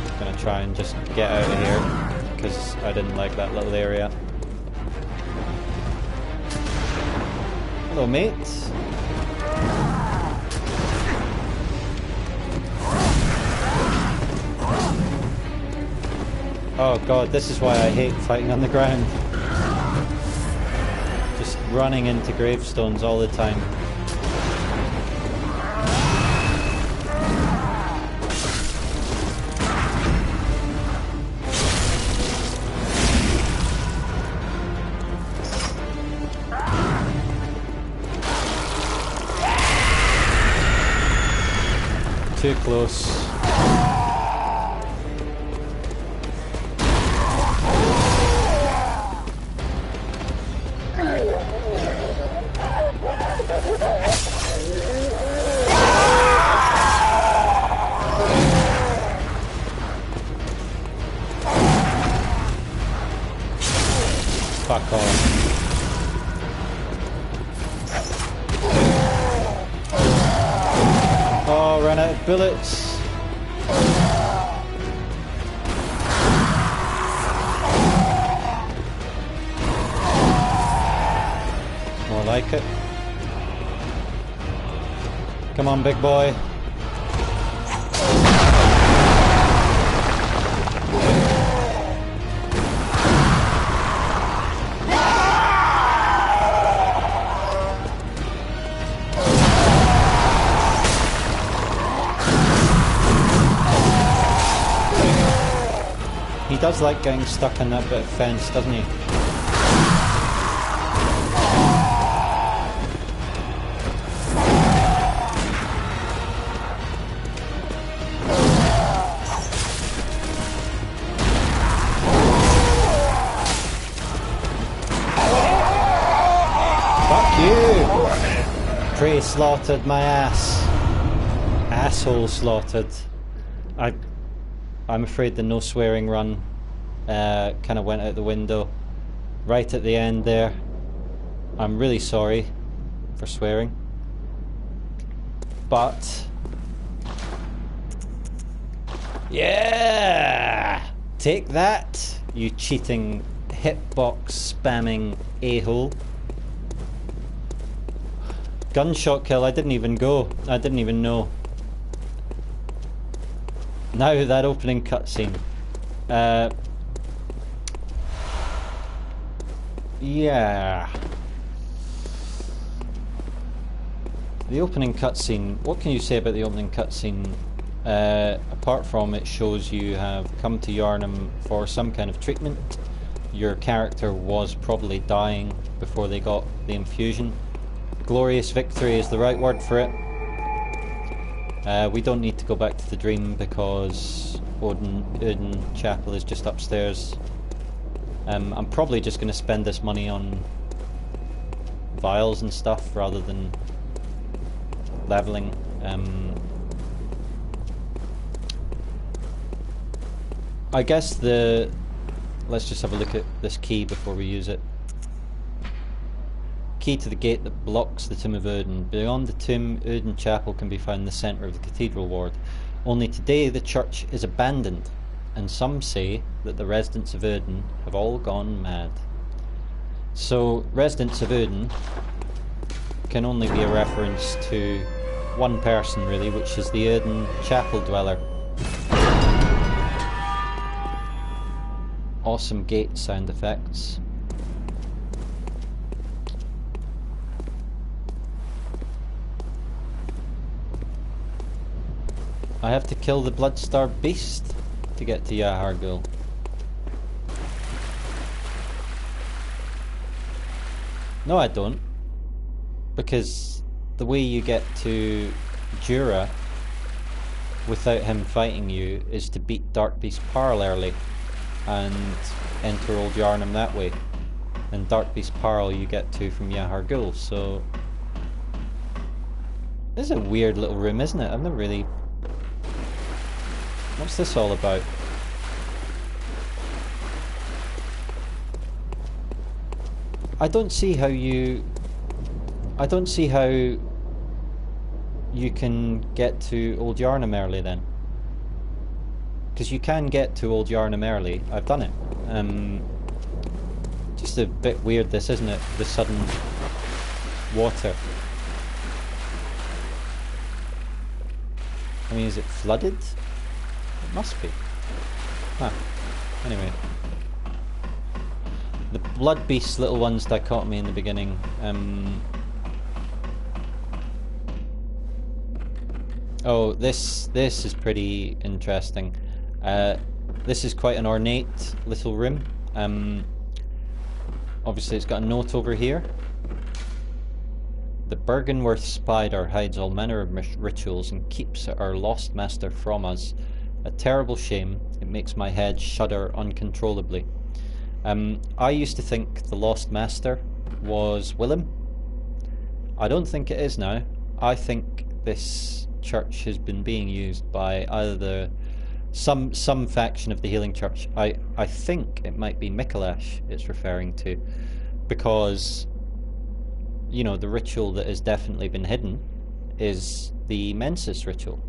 I'm gonna try and just get out of here because I didn't like that little area. Hello mate. Oh god, this is why I hate fighting on the ground. Just running into gravestones all the time. Too close. Fuck off. Oh, ran out of bullets. More like it. Come on, big boy. He does like getting stuck in that bit of fence, doesn't he? slaughtered my ass. Asshole slaughtered. I'm afraid the no swearing run kind of went out the window right at the end there. I'm really sorry for swearing, but yeah, take that, you cheating hitbox spamming a-hole. Gunshot kill. I didn't even go. I didn't even know. Now that opening cutscene. Yeah. The opening cutscene. What can you say about the opening cutscene? Apart from it shows you have come to Yharnam for some kind of treatment. Your character was probably dying before they got the infusion. Glorious victory is the right word for it. We don't need to go back to the dream because Oden Chapel is just upstairs. I'm probably just going to spend this money on vials and stuff rather than leveling. I guess let's just have a look at this key before we use it. Key to the gate that blocks the tomb of Oden. Beyond the tomb, Oden Chapel can be found in the centre of the cathedral ward. Only today the church is abandoned, and some say that the residents of Oden have all gone mad. So, residents of Oden can only be a reference to one person really, which is the Oden Chapel dweller. Awesome gate sound effects. I have to kill the Blood-starved beast to get to Yharnam. No, I don't. Because the way you get to Jura without him fighting you is to beat Dark Beast Parl early and enter Old Yharnam that way. And Dark Beast Parl you get to from Yharnam, so... This is a weird little room, isn't it? I've never really... What's this all about? I don't see how you can get to Old Yharnam early then. Because you can get to Old Yharnam early. I've done it. Just a bit weird this, isn't it? The sudden water. I mean, is it flooded? It must be. Huh. Anyway. The blood beast little ones dichotomy in the beginning. Oh, this is pretty interesting. This is quite an ornate little room. Obviously it's got a note over here. The Bergenworth spider hides all manner of rituals and keeps our lost master from us. A terrible shame. It makes my head shudder uncontrollably. I used to think the lost master was Willem. I don't think it is now. I think this church has been being used by either some faction of the healing church. I think it might be Mikolash it's referring to, because you know the ritual that has definitely been hidden is the Mensis ritual.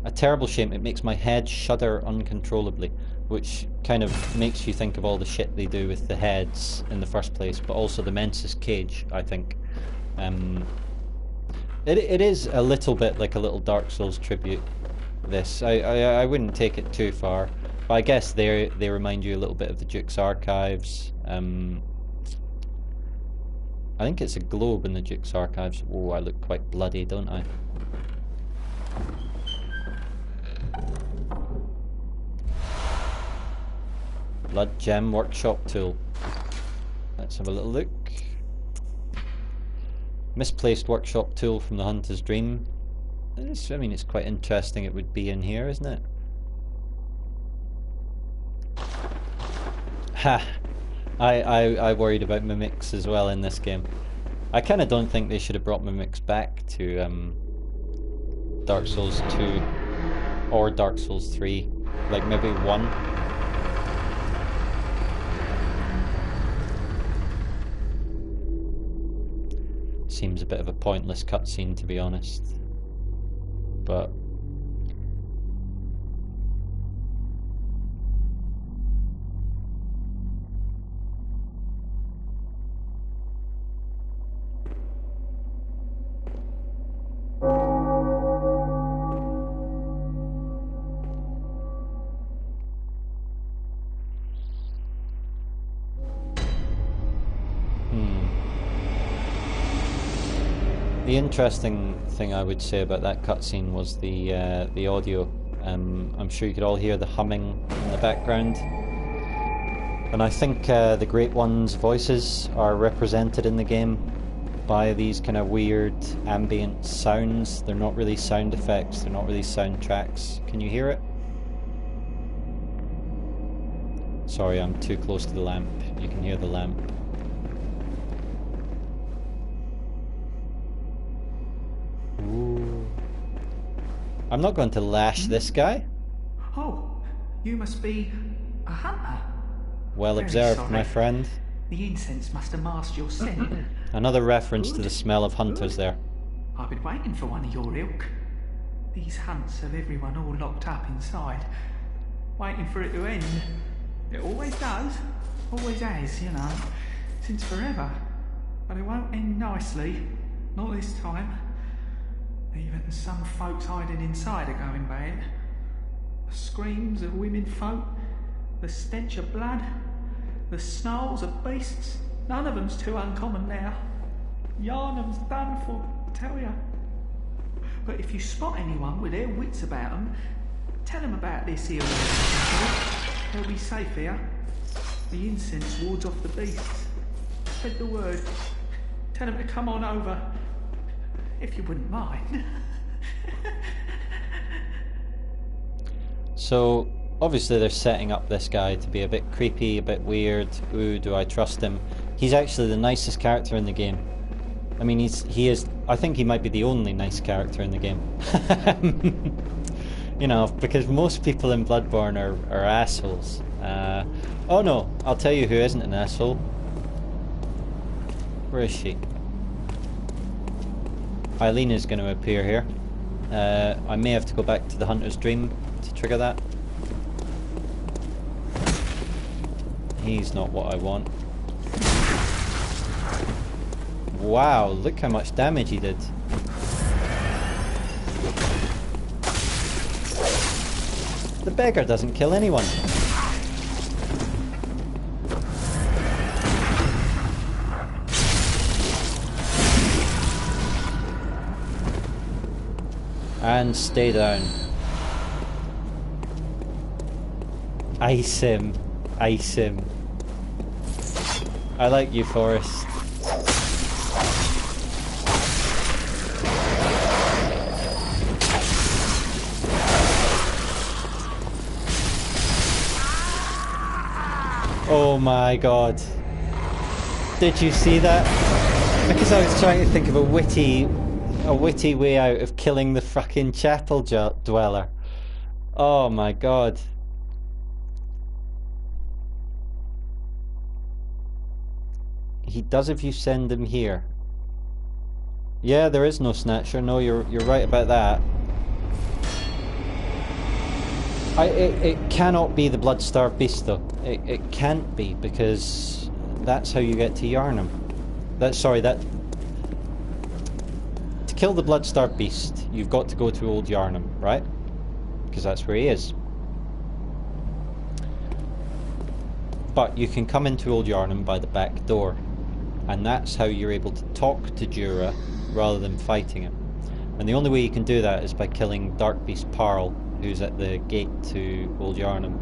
A terrible shame. It makes my head shudder uncontrollably, which kind of makes you think of all the shit they do with the heads in the first place, but also the Mensis cage, I think. It is a little bit like a little Dark Souls tribute, this. I wouldn't take it too far, but I guess they remind you a little bit of the Duke's Archives. I think it's a globe in the Duke's Archives. Oh, I look quite bloody, don't I? Blood Gem Workshop Tool. Let's have a little look. Misplaced workshop tool from the Hunter's Dream. I mean, it's quite interesting it would be in here, isn't it? Ha! I worried about mimics as well in this game. I kind of don't think they should have brought mimics back to Dark Souls 2 or Dark Souls 3. Like maybe 1. Seems a bit of a pointless cutscene, to be honest. But the interesting thing I would say about that cutscene was the audio. I'm sure you could all hear the humming in the background, and I think the Great One's voices are represented in the game by these kind of weird ambient sounds. They're not really sound effects, they're not really soundtracks. Can you hear it? Sorry, I'm too close to the lamp. You can hear the lamp. Ooh. I'm not going to lash this guy. Oh, you must be a hunter. Well Very observed, sorry. my friend. The incense must have masked your scent. Another reference to Good. the smell of hunters there. I've been waiting for one of your ilk. These hunts have everyone all locked up inside, waiting for it to end. It always does, always has, you know, since forever. But it won't end nicely, not this time. Even some folks hiding inside are going bad. The screams of women folk, the stench of blood, the snarls of beasts, none of them's too uncommon now. Yharnam's done for, I tell ya. But if you spot anyone with their wits about them, tell them about this here. They'll be safe here. The incense wards off the beasts. Spread the word. Tell them to come on over. If you wouldn't mind. So, obviously they're setting up this guy to be a bit creepy, a bit weird. Ooh, do I trust him? He's actually the nicest character in the game. I mean, he is, I think he might be the only nice character in the game. You know, because most people in Bloodborne are assholes. Oh no, I'll tell you who isn't an asshole. Where is she? Eileen is going to appear here. I may have to go back to the Hunter's Dream to trigger that. He's not what I want. Wow, look how much damage he did. The beggar doesn't kill anyone. And stay down. Ice him. Ice him. I like you, Forrest. Oh my god. Did you see that? Because I was trying to think of a witty way out of killing the fucking chapel dweller. Oh my god. He does if you send him here. Yeah, there is no snatcher. No, you're right about that. It cannot be the blood-starved beast though. It can't be, because that's how you get to Yharnam. To kill the blood-starved beast, you've got to go to Old Yharnam, right? Because that's where he is. But you can come into Old Yharnam by the back door, and that's how you're able to talk to Jura rather than fighting him. And the only way you can do that is by killing Dark Beast Parl, who's at the gate to Old Yharnam,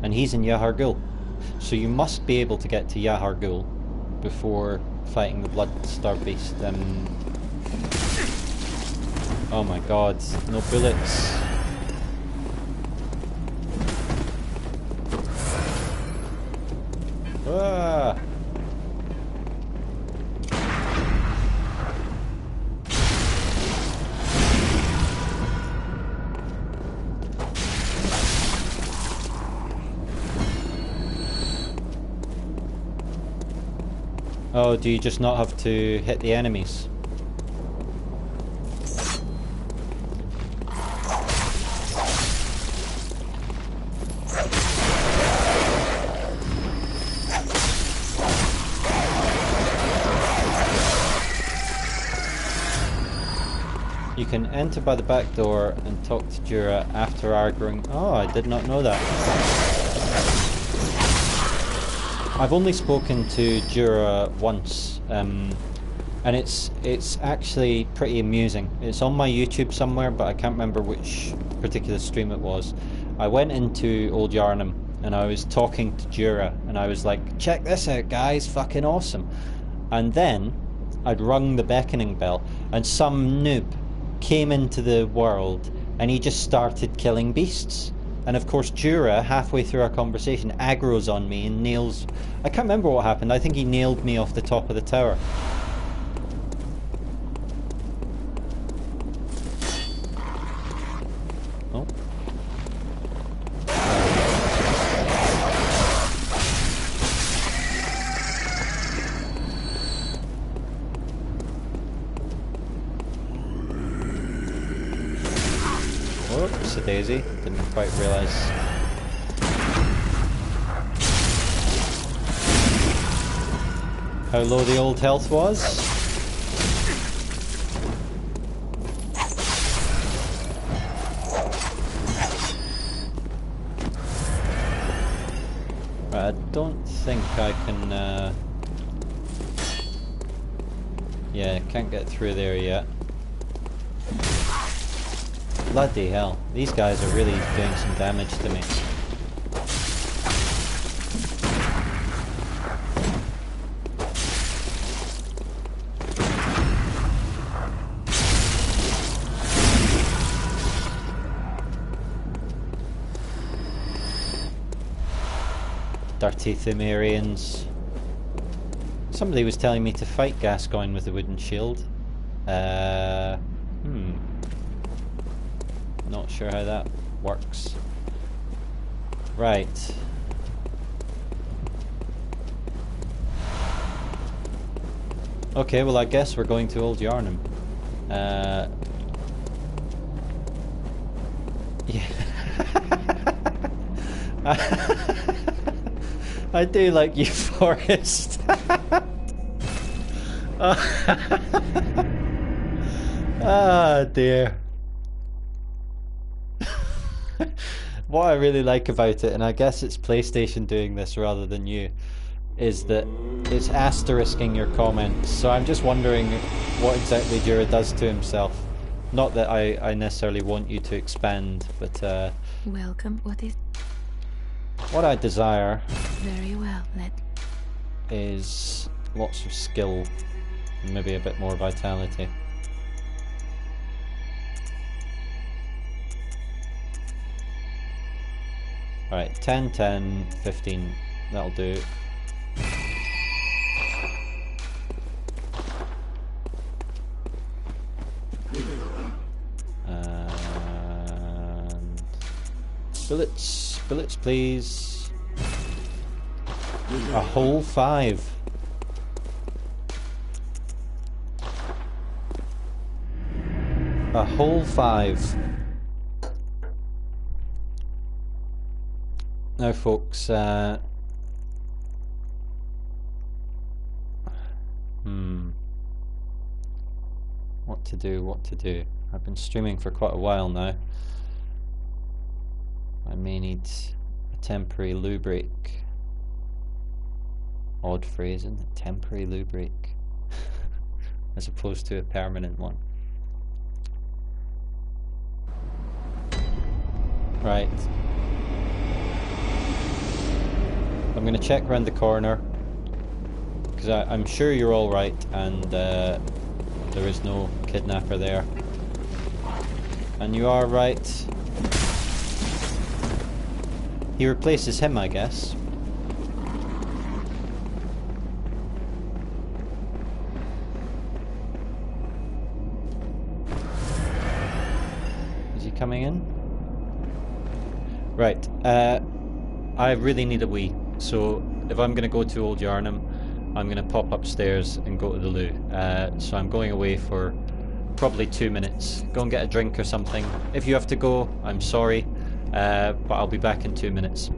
and he's in Yahar Ghul. So you must be able to get to Yahar Ghul before fighting the blood-starved beast. Oh my god, no bullets. Ah. Oh, do you just not have to hit the enemies? You can enter by the back door and talk to Jura after arguing. Oh, I did not know that. I've only spoken to Jura once, and it's actually pretty amusing. It's on my YouTube somewhere, but I can't remember which particular stream it was. I went into Old Yharnam and I was talking to Jura, and I was like, "Check this out, guys! Fucking awesome!" And then I'd rung the beckoning bell, and some noob came into the world and he just started killing beasts. And of course Jura, halfway through our conversation, aggroes on me and nails... I can't remember what happened. I think he nailed me off the top of the tower. Oh. Oops, a daisy. Didn't quite realise. How low the old health was. Right, I don't think I can... Yeah, can't get through there yet. Bloody hell, these guys are really doing some damage to me. Dirty Thumerians. Somebody was telling me to fight Gascoigne with a wooden shield. Not sure how that works. Right. Okay, well I guess we're going to Old Yharnam. Yeah. I do like you, Forrest. Ah, dear. What I really like about it, and I guess it's PlayStation doing this rather than you, is that it's asterisking your comments. So I'm just wondering what exactly Jura does to himself. Not that I necessarily want you to expand, but Welcome. what I desire Very well. is lots of skill and maybe a bit more vitality. Right, 10, 10, 15, that'll do. And bullets, bullets please. A whole 5. A whole 5. Now folks, what to do. I've been streaming for quite a while now. I may need a temporary loo break. Odd phrase, isn't it? Temporary loo break. As opposed to a permanent one. Right. I'm going to check around the corner, because I'm sure you're all right and there is no kidnapper there. And you are right. He replaces him, I guess. Is he coming in? Right. I really need a wee. So if I'm going to go to Old Yharnam, I'm going to pop upstairs and go to the loo. So I'm going away for probably 2 minutes. Go and get a drink or something. If you have to go, I'm sorry, but I'll be back in 2 minutes.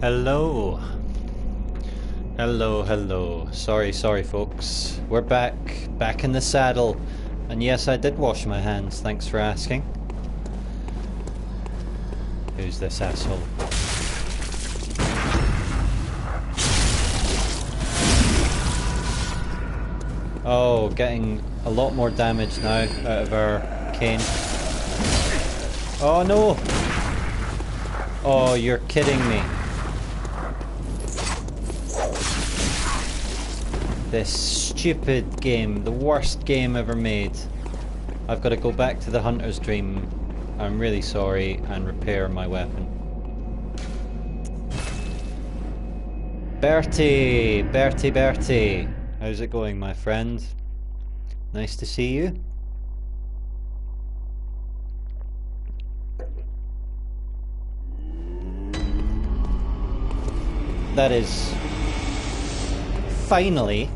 Hello. Hello. Sorry folks. We're back in the saddle. And yes, I did wash my hands, thanks for asking. Who's this asshole? Oh, getting a lot more damage now out of our cane. Oh no! Oh, you're kidding me. This stupid game, the worst game ever made. I've got to go back to the hunter's dream. I'm really sorry, and repair my weapon. Bertie! How's it going, my friend? Nice to see you. That is finally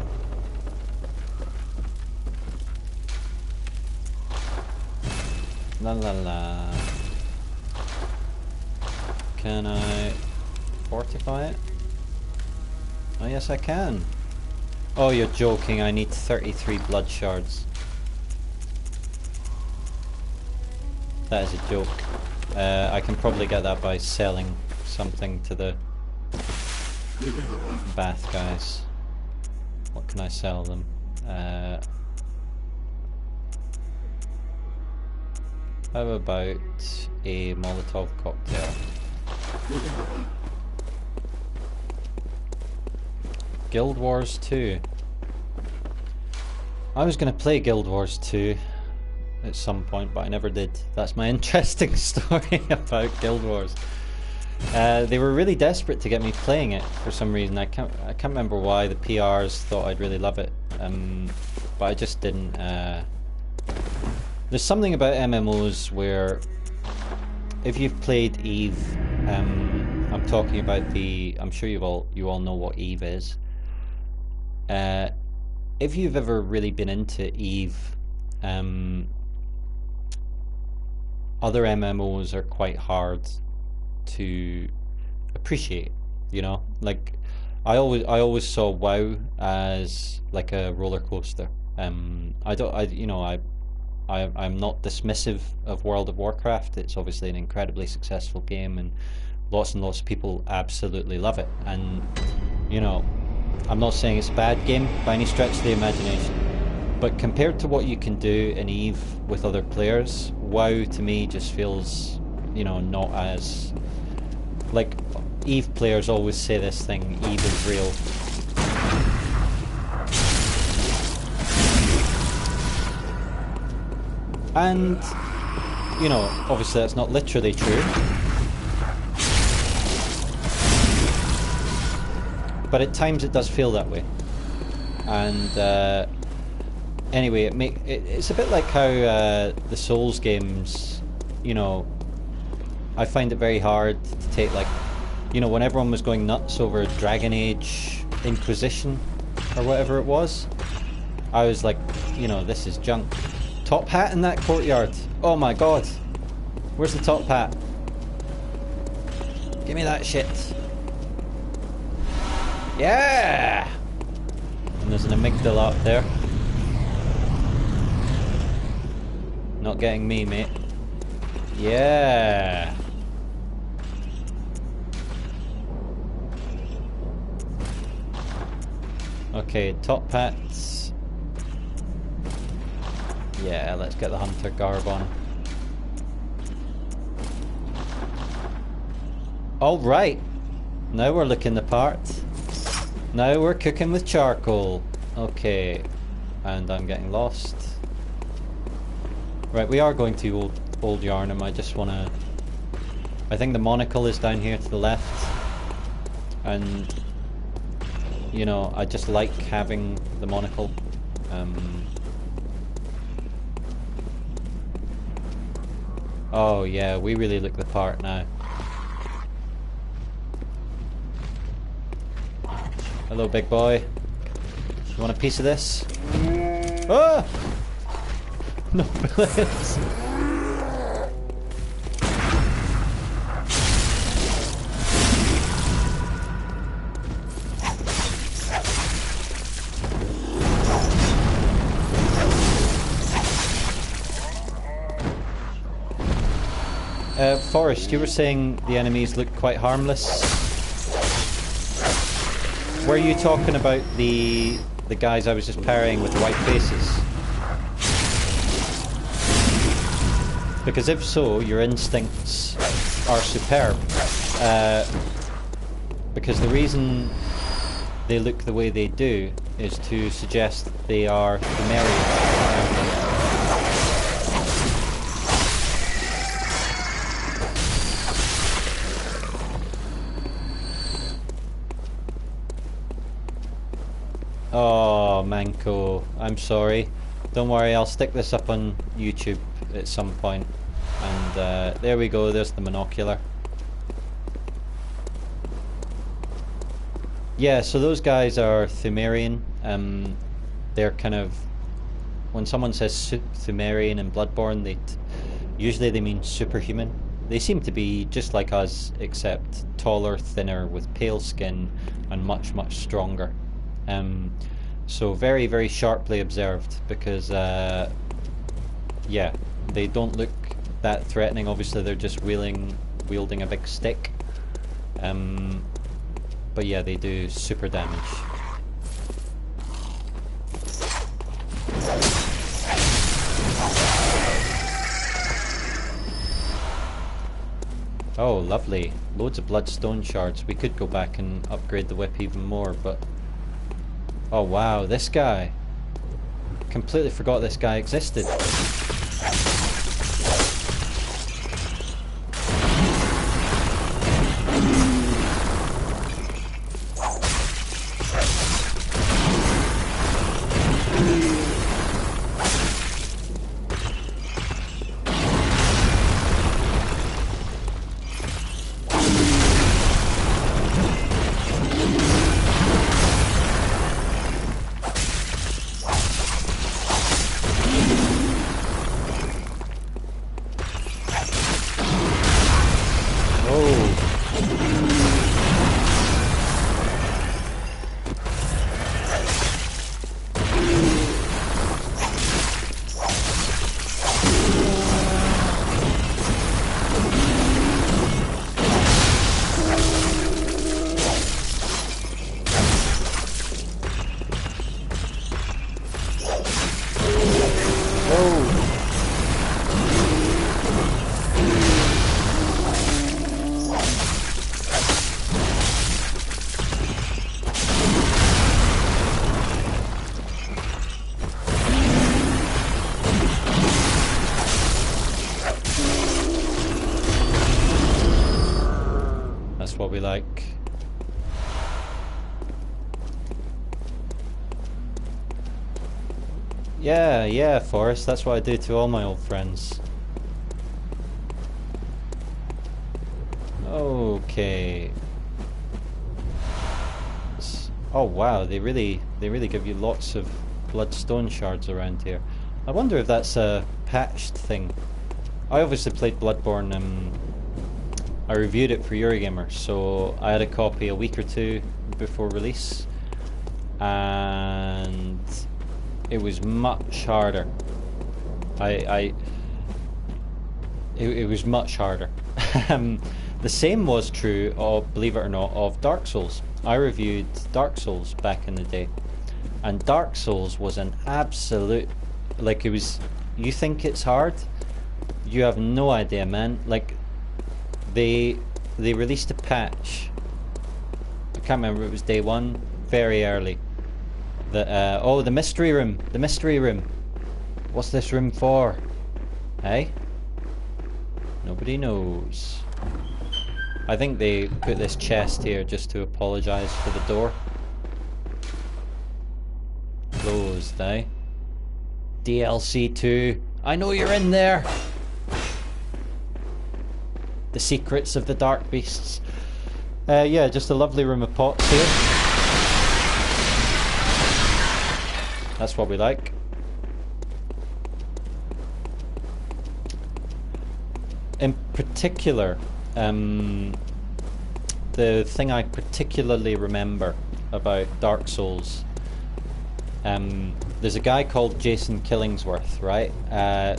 la. Can I fortify it? Oh yes, I can. Oh, you're joking, I need 33 blood shards. That is a joke. I can probably get that by selling something to the bath guys. What can I sell them? How about a Molotov cocktail? Guild Wars 2. I was going to play Guild Wars 2 at some point, but I never did. That's my interesting story about Guild Wars. They were really desperate to get me playing it for some reason. I can't remember why. The PRs thought I'd really love it, but I just didn't. There's something about MMOs where, if you've played Eve, I'm talking about the. I'm sure you all know what Eve is. If you've ever really been into Eve, other MMOs are quite hard to appreciate, you know. Like I always saw WoW as like a roller coaster. I'm not dismissive of World of Warcraft. It's obviously an incredibly successful game, and lots of people absolutely love it. And you know, I'm not saying it's a bad game by any stretch of the imagination, but compared to what you can do in Eve with other players, WoW to me just feels, you know, not as. Like, Eve players always say this thing, Eve is real. And, you know, obviously that's not literally true. But at times it does feel that way. And, anyway, it's a bit like how the Souls games, you know, I find it very hard to take, like, you know, when everyone was going nuts over Dragon Age Inquisition or whatever it was, I was like, you know, this is junk. Top hat in that courtyard. Oh my god. Where's the top hat? Give me that shit. Yeah! And there's an amygdala up there. Not getting me, mate. Yeah! Okay, top hats. Yeah, let's get the hunter garb on. Alright! Now we're looking the part. Now we're cooking with charcoal. Okay. And I'm getting lost. Right, we are going to Old Yharnam. I just want to... I think the monocle is down here to the left. And... you know, I just like having the monocle. Oh yeah, we really look the part now. Hello, big boy. You want a piece of this? Ah! No bullets. Forrest, you were saying the enemies look quite harmless. Were you talking about the guys I was just parrying with white faces? Because if so, your instincts are superb. Because the reason they look the way they do is to suggest they are Sumerian. Oh, Manco, I'm sorry. Don't worry, I'll stick this up on YouTube at some point. And there we go, there's the monocular. Yeah, so those guys are Sumerian. They're kind of... when someone says Sumerian in Bloodborne, usually they mean superhuman. They seem to be just like us, except taller, thinner, with pale skin, and much, much stronger. So very, very sharply observed, because yeah, they don't look that threatening. Obviously they're just wielding a big stick, but yeah, they do super damage. Oh, lovely. Loads of bloodstone shards. We could go back and upgrade the whip even more, but... oh wow, this guy. Completely forgot this guy existed. What we like. Yeah, Forrest, that's what I do to all my old friends. Okay. Oh wow, they really give you lots of bloodstone shards around here. I wonder if that's a patched thing. I obviously played Bloodborne. I reviewed it for Eurogamer, so I had a copy a week or two before release, and it was much harder. It was much harder. The same was true of, believe it or not, of Dark Souls. I reviewed Dark Souls back in the day, and Dark Souls was an absolute, like, it was, you think it's hard, you have no idea, man. Like, they released a patch, I can't remember, it was day one, very early, that oh, the mystery room, what's this room for? Hey, nobody knows. I think they put this chest here just to apologise for the door. Closed, eh? DLC 2. I know you're in there! The secrets of the Dark Beasts. Yeah, just a lovely room of pots here. That's what we like. In particular, the thing I particularly remember about Dark Souls, there's a guy called Jason Killingsworth, right?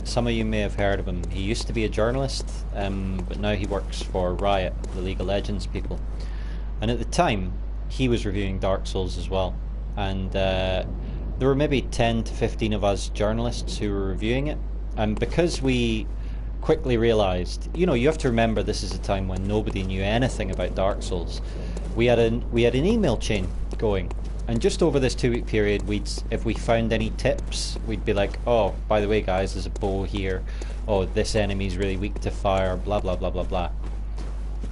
Some of you may have heard of him. He used to be a journalist, but now he works for Riot, the League of Legends people. And at the time, he was reviewing Dark Souls as well. And there were maybe 10 to 15 of us journalists who were reviewing it. And because we quickly realised, you know, you have to remember this is a time when nobody knew anything about Dark Souls. We had an email chain going, and just over this 2-week period, if we found any tips, we'd be like, oh, by the way guys, there's a bow here, oh, this enemy's really weak to fire, blah blah blah blah blah.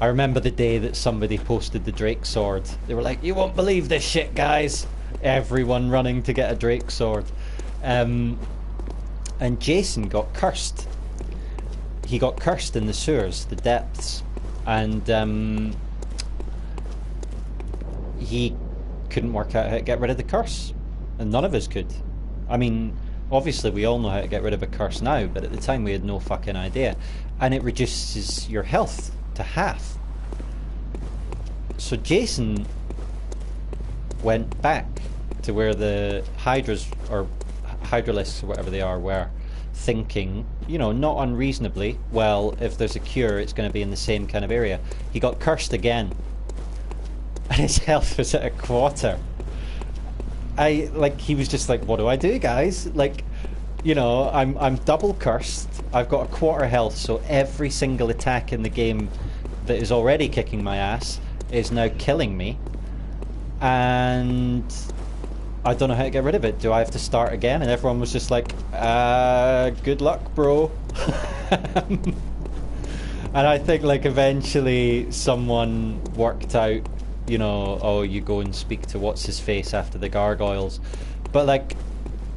I remember the day that somebody posted the Drake sword. They were like, you won't believe this shit, guys. Everyone running to get a Drake sword. And Jason got cursed. He got cursed in the sewers, the depths, and he couldn't work out how to get rid of the curse, and none of us could. I mean, obviously we all know how to get rid of a curse now, but at the time we had no fucking idea, and it reduces your health to half. So Jason went back to where the Hydras, or Hydralisks or whatever they are, were, thinking, you know, not unreasonably, well, if there's a cure, it's going to be in the same kind of area. He got cursed again, and his health was at a quarter. He was just like, what do I do, guys? Like, you know, I'm double cursed. I've got a quarter health, so every single attack in the game that is already kicking my ass is now killing me, and I don't know how to get rid of it. Do I have to start again? And everyone was just like, good luck, bro. And I think, like, eventually someone worked out, you know, oh, you go and speak to what's-his-face after the gargoyles. But, like,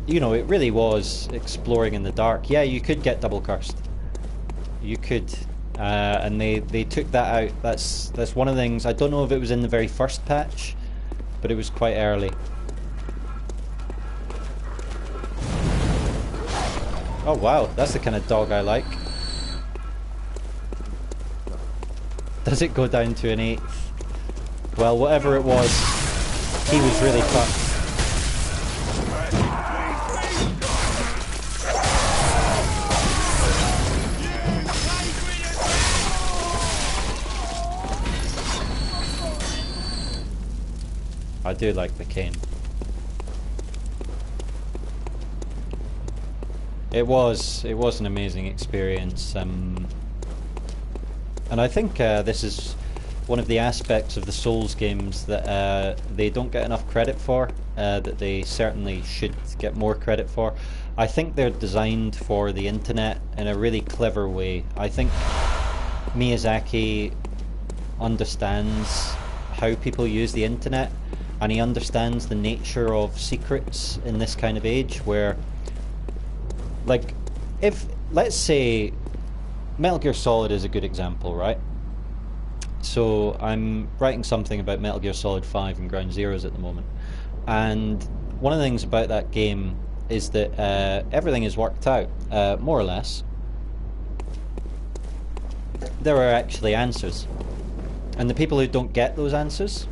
you know, it really was exploring in the dark. Yeah, you could get double cursed. You could. And they took that out. That's one of the things. I don't know if it was in the very first patch, but it was quite early. Oh wow, that's the kind of dog I like. Does it go down to an 8th? Well, whatever it was, he was really fucked. I do like the cane. It was an amazing experience, and I think this is one of the aspects of the Souls games that they don't get enough credit for, that they certainly should get more credit for. I think they're designed for the internet in a really clever way. I think Miyazaki understands how people use the internet, and he understands the nature of secrets in this kind of age where, like, if, let's say, Metal Gear Solid is a good example, right? So I'm writing something about Metal Gear Solid 5 and Ground Zeroes at the moment, and one of the things about that game is that everything is worked out, more or less. There are actually answers, and the people who don't get those answers,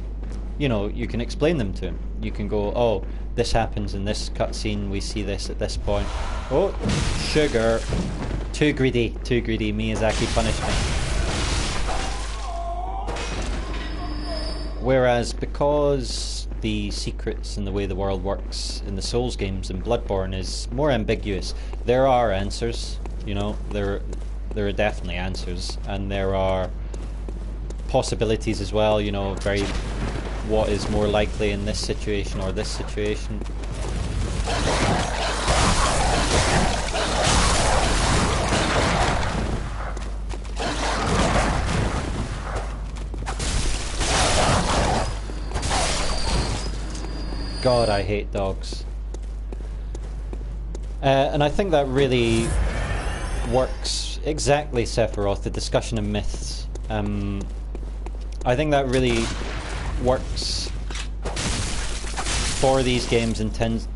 you know, you can explain them to them. You can go, oh, this happens in this cutscene, we see this at this point. Oh, sugar. Too greedy, Miyazaki punished me. Whereas, because the secrets and the way the world works in the Souls games and Bloodborne is more ambiguous, there are answers, you know, there are definitely answers, and there are possibilities as well, you know, very what is more likely in this situation or this situation. God, I hate dogs. And I think that really works exactly, Sephiroth, the discussion of myths. I think that really works for these games and tends...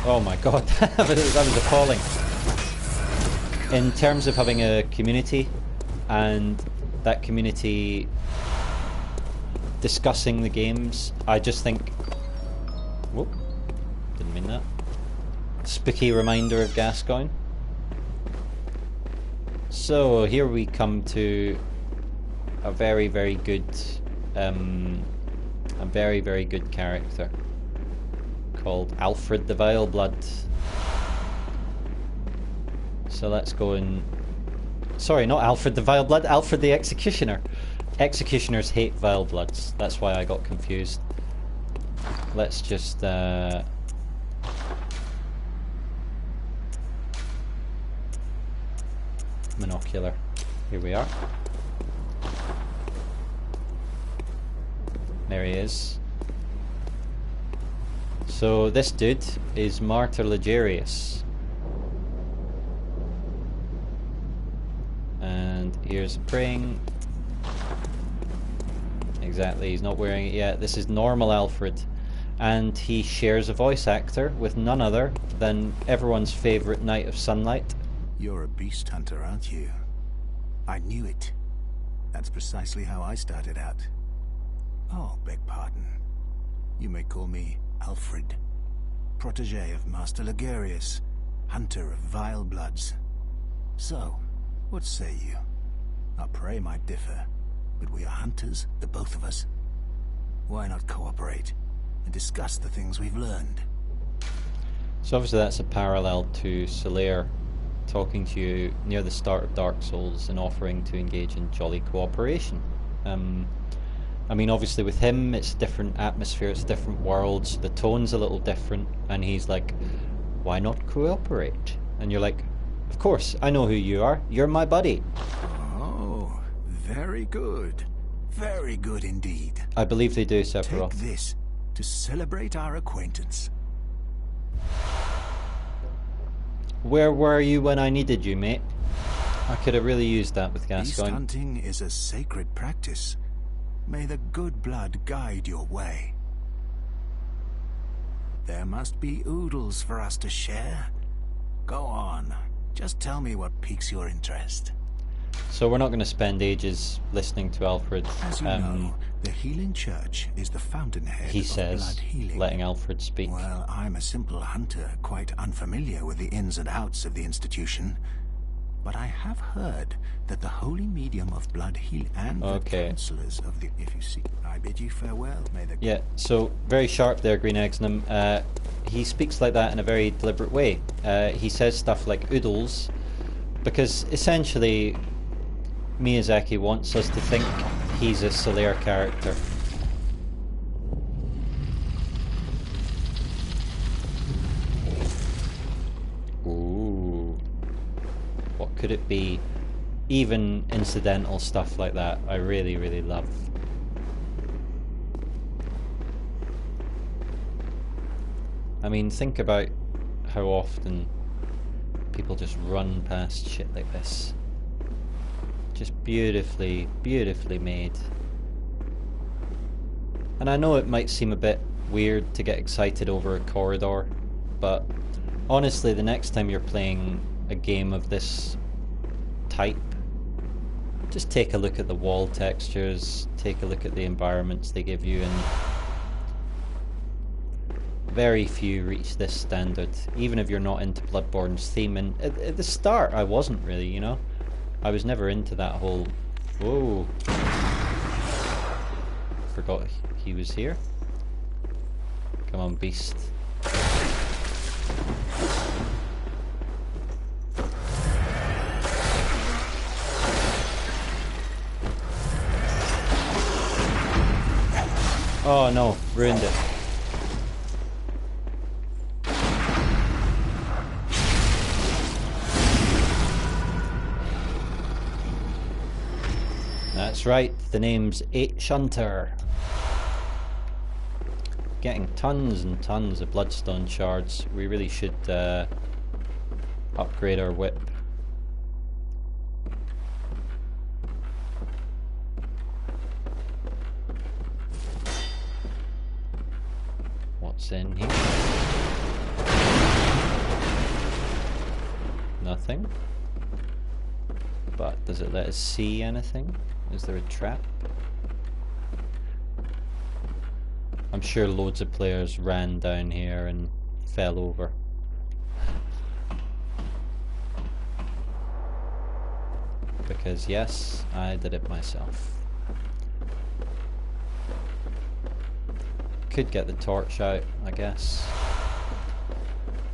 Oh my god, that was appalling. In terms of having a community, and that community discussing the games, I just think... Whoop, didn't mean that. Spooky reminder of Gascoigne. So here we come to a very, very good character called Alfred the Vile Blood. So let's go and... Sorry, not Alfred the Vile Blood, Alfred the Executioner. Executioners hate Vile Bloods, that's why I got confused. Let's just monocular. Here we are. There he is. So this dude is Martyr Ligerius. And here's praying. Exactly, he's not wearing it yet. This is normal Alfred. And he shares a voice actor with none other than everyone's favourite Knight of Sunlight. You're a beast hunter, aren't you? I knew it. That's precisely how I started out. Oh, beg pardon. You may call me Alfred, protege of Master Ligerius, hunter of vile bloods. So, what say you? Our prey might differ, but we are hunters, the both of us. Why not cooperate and discuss the things we've learned? So obviously that's a parallel to Solaire talking to you near the start of Dark Souls and offering to engage in jolly cooperation. I mean, obviously with him it's a different atmosphere, it's a different world, so the tone's a little different, and he's like, why not cooperate? And you're like, of course, I know who you are, you're my buddy. Oh, very good. Very good indeed. I believe they do, Sephiroth. Take this to celebrate our acquaintance. Where were you when I needed you, mate? I could have really used that with Beast Gascoigne. hunting is a sacred practice. May the good blood guide your way. There must be oodles for us to share. Go on. Just tell me what piques your interest. So we're not going to spend ages listening to Alfred. As you know, the Healing Church is the fountainhead He of says, blood healing. letting Alfred speak. Well, I'm a simple hunter, quite unfamiliar with the ins and outs of the institution. But I have heard that the holy medium of blood healing and the counselors of the... If you see, I bid you farewell. May the... Yeah, so very sharp there, Green Exnum. He speaks like that in a very deliberate way. He says stuff like oodles, because essentially Miyazaki wants us to think he's a Solaire character. Ooh. What could it be? Even incidental stuff like that, I really, really love. I mean, think about how often people just run past shit like this. Just beautifully, beautifully made. And I know it might seem a bit weird to get excited over a corridor, but honestly, the next time you're playing a game of this type, just take a look at the wall textures, take a look at the environments they give you, and very few reach this standard, even if you're not into Bloodborne's theme. And at the start I wasn't really, you know? I was never into that whole... Whoa! Forgot he was here. Come on, beast. Oh no, ruined it. That's right, the name's Shunter. Getting tons and tons of bloodstone shards. We really should upgrade our whip. What's in here? Nothing. But does it let us see anything? Is there a trap? I'm sure loads of players ran down here and fell over. Because yes, I did it myself. Could get the torch out, I guess.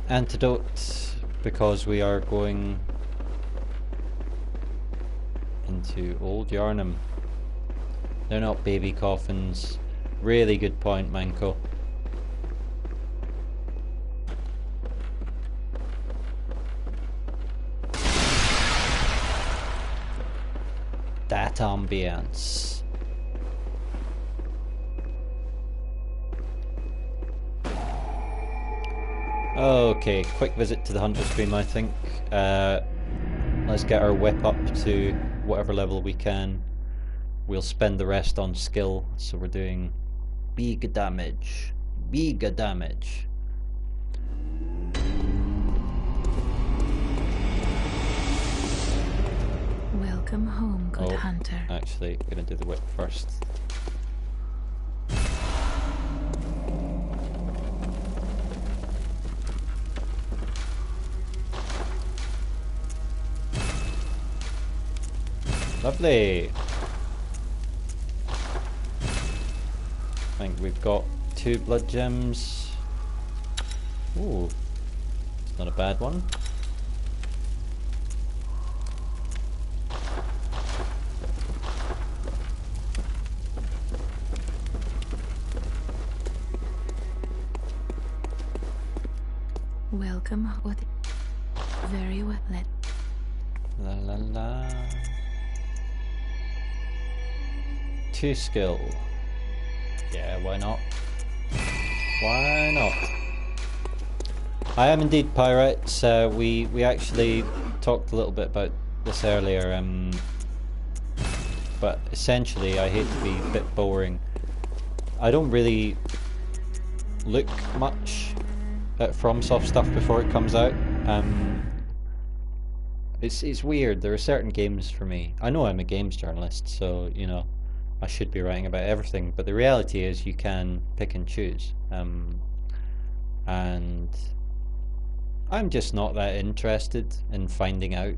Antidote, because we are going into Old Yharnam. They're not baby coffins. Really good point, Manko. That ambience. Okay, quick visit to the hunter stream, I think. Let's get our whip up to whatever level we can. We'll spend the rest on skill, so we're doing big damage. Big damage. Welcome home, good hunter. Actually, I'm gonna do the whip first. Lovely. I think we've got 2 blood gems. Ooh, it's not a bad one. Welcome, what? Very well. La la la. 2 skill. Yeah, why not? Why not? I am indeed pirates. We actually talked a little bit about this earlier. But essentially, I hate to be a bit boring. I don't really look much at FromSoft stuff before it comes out. It's weird. There are certain games for me. I know I'm a games journalist, so you know I should be writing about everything. But the reality is, you can pick and choose. And I'm just not that interested in finding out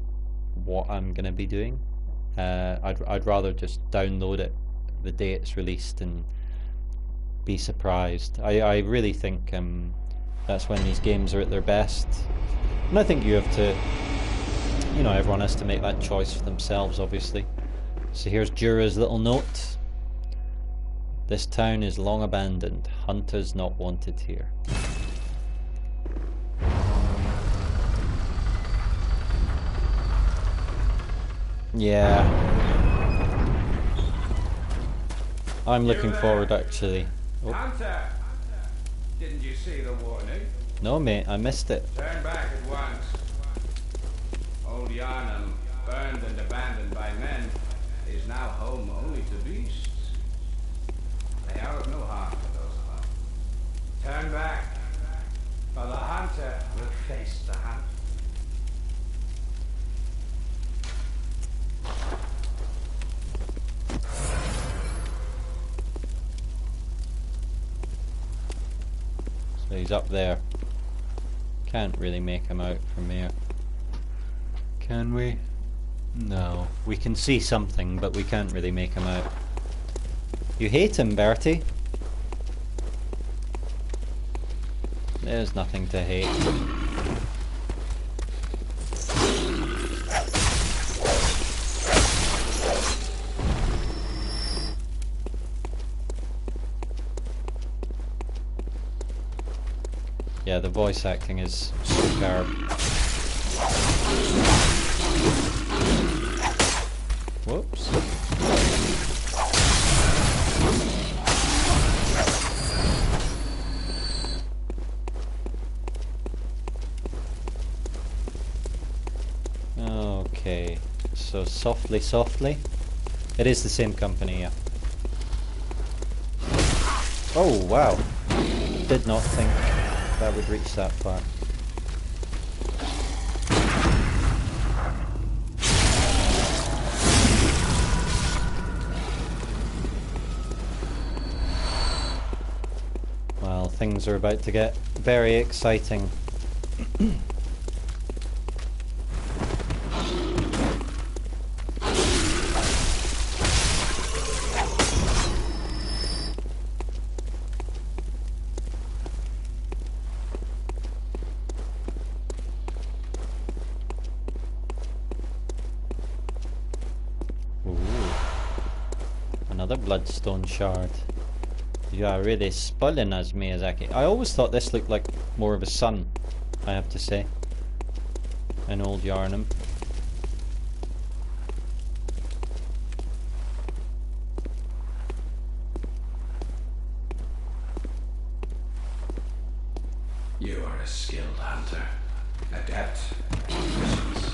what I'm going to be doing. I'd rather just download it the day it's released and be surprised. I really think that's when these games are at their best. And I think you have to, you know, everyone has to make that choice for themselves, obviously. So here's Jura's little note. This town is long abandoned. Hunters not wanted here. Yeah. I'm looking forward, actually. Oh. Hunter! Didn't you see the warning? No, mate, I missed it. Turn back at once. Old Yharnam burned and abandoned by men, is now home only to beasts. They are of no harm to those of us. Turn back, or the hunter will face the hunt. So he's up there. Can't really make him out from here. Can we? No. We can see something, but we can't really make him out. You hate him, Bertie. There's nothing to hate. Yeah, the voice acting is superb. Whoops. Okay, so softly, softly. It is the same company, yeah. Oh, wow. Did not think that would reach that far. Well, things are about to get very exciting. Another bloodstone shard. You are really spoiling us, Miyazaki. I always thought this looked like more of a sun, I have to say. An Old Yharnam. You are a skilled hunter, adept at missions.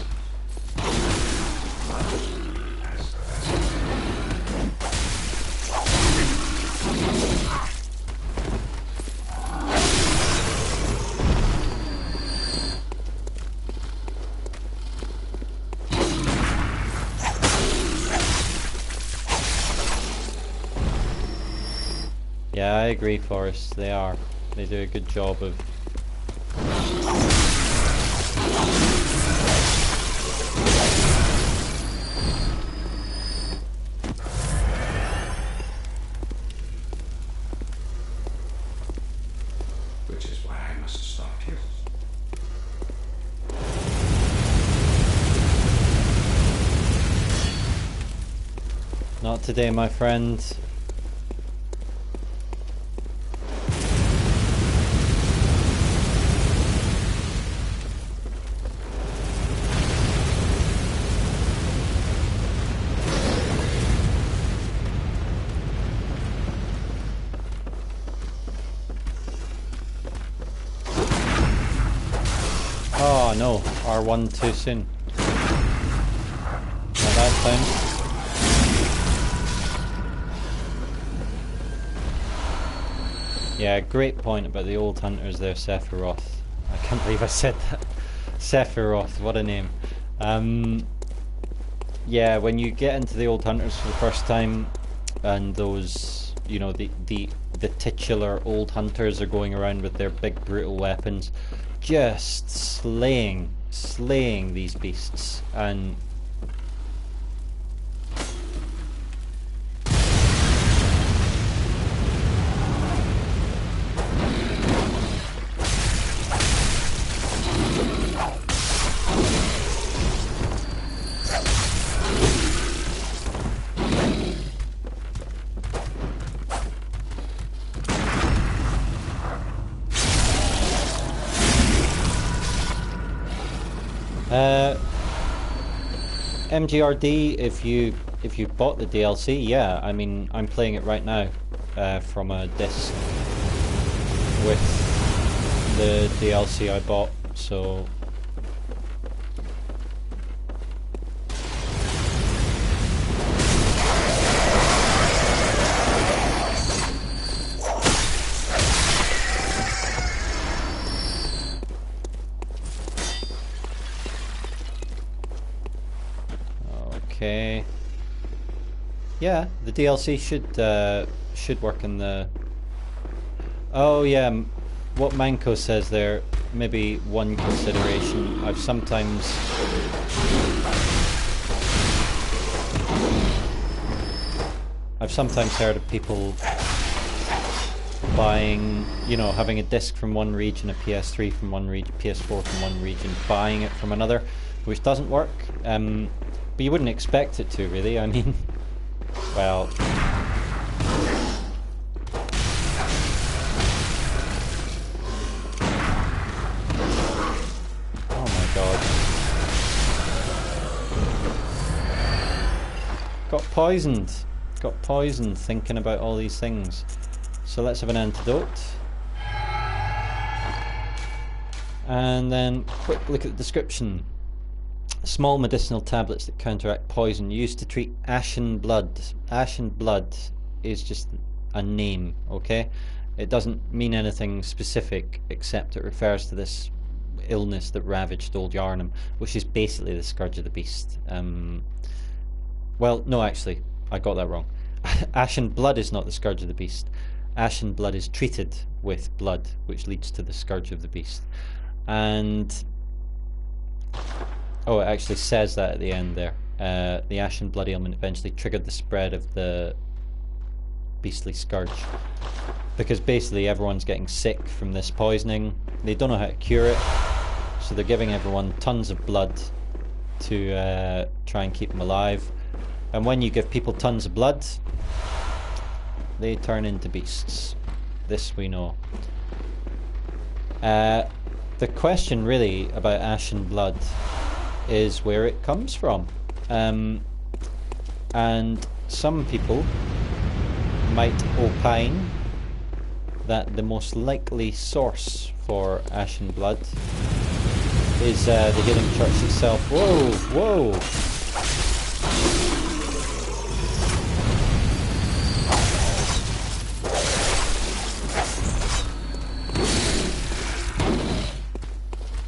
Yeah, I agree, Forrest. They are. They do a good job of... Which is why I must stop you. Not today, my friend. Oh no, R1 too soon. Not that time. Yeah, great point about the old hunters there, Sephiroth. I can't believe I said that. Sephiroth, what a name. Yeah, when you get into the old hunters for the first time, and those, you know, the titular old hunters are going around with their big brutal weapons, just slaying these beasts, and MGRD, if you bought the DLC, yeah, I mean, I'm playing it right now from a disc with the DLC I bought, so Okay. Yeah, the DLC should work in the... Oh yeah, what Manko says there, maybe one consideration. I've sometimes heard of people buying, you know, having a disc from one region, a PS3 from one region, PS4 from one region, buying it from another, which doesn't work. But you wouldn't expect it to, really. I mean, well... Oh my god. Got poisoned. Got poisoned thinking about all these things. So let's have an antidote. And then quick look at the description. Small medicinal tablets that counteract poison used to treat ashen blood. Ashen blood is just a name, okay? It doesn't mean anything specific except it refers to this illness that ravaged Old Yharnam, which is basically the Scourge of the Beast. Well, no, actually, I got that wrong. Ashen blood is not the Scourge of the Beast. Ashen blood is treated with blood, which leads to the Scourge of the Beast. And... oh, it actually says that at the end there. The ashen blood ailment eventually triggered the spread of the beastly scourge. Because basically everyone's getting sick from this poisoning. They don't know how to cure it. So they're giving everyone tons of blood to try and keep them alive. And when you give people tons of blood, they turn into beasts. This we know. The question really about ashen blood is where it comes from. And some people might opine that the most likely source for ashen blood is the Healing Church itself. Whoa, whoa!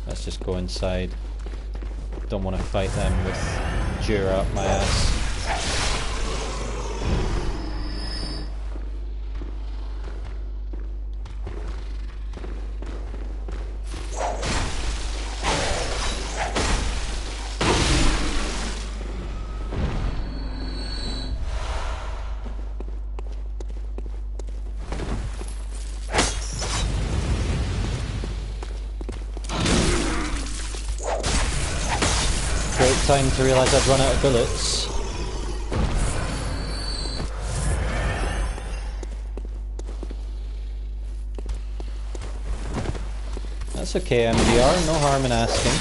Let's just go inside. Don't want to fight them with Jura up my ass. Time to realise I'd run out of bullets. That's okay, MDR, no harm in asking.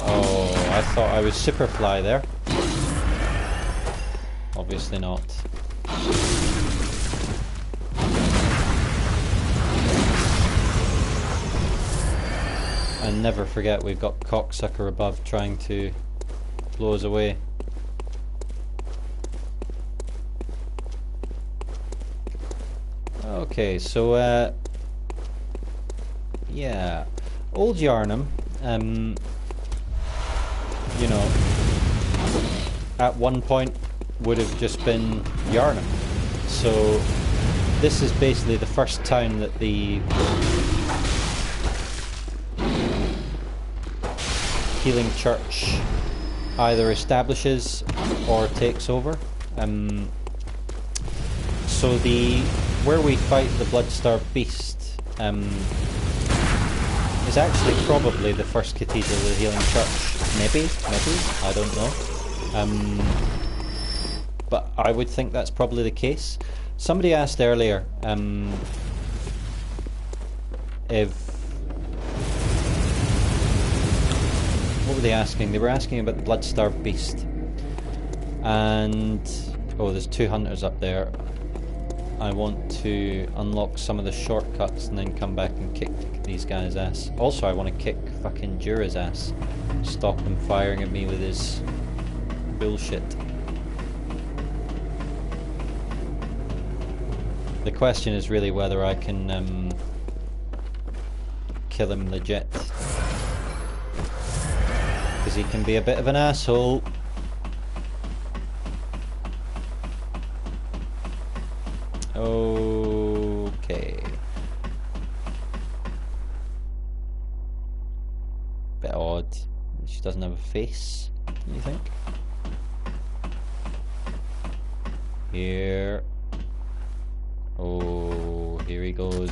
Oh, I thought I was Superfly there. Obviously not. And never forget we've got Cocksucker above trying to blow us away. Okay, so yeah, Old Yharnam, you know, at one point would have just been Yharnam. So this is basically the first town that the Healing Church either establishes or takes over. So where we fight the blood-starved beast is actually probably the first cathedral of the Healing Church. Maybe, I don't know. But I would think that's probably the case. Somebody asked earlier if... what were they asking? They were asking about the blood-starved beast. And... oh, there's 2 hunters up there. I want to unlock some of the shortcuts and then come back and kick these guys' ass. Also, I want to kick fucking Jura's ass. Stop him firing at me with his bullshit. The question is really whether I can kill him legit. Because he can be a bit of an asshole. Okay. Bit odd. She doesn't have a face, you think? Here. Oh, here he goes.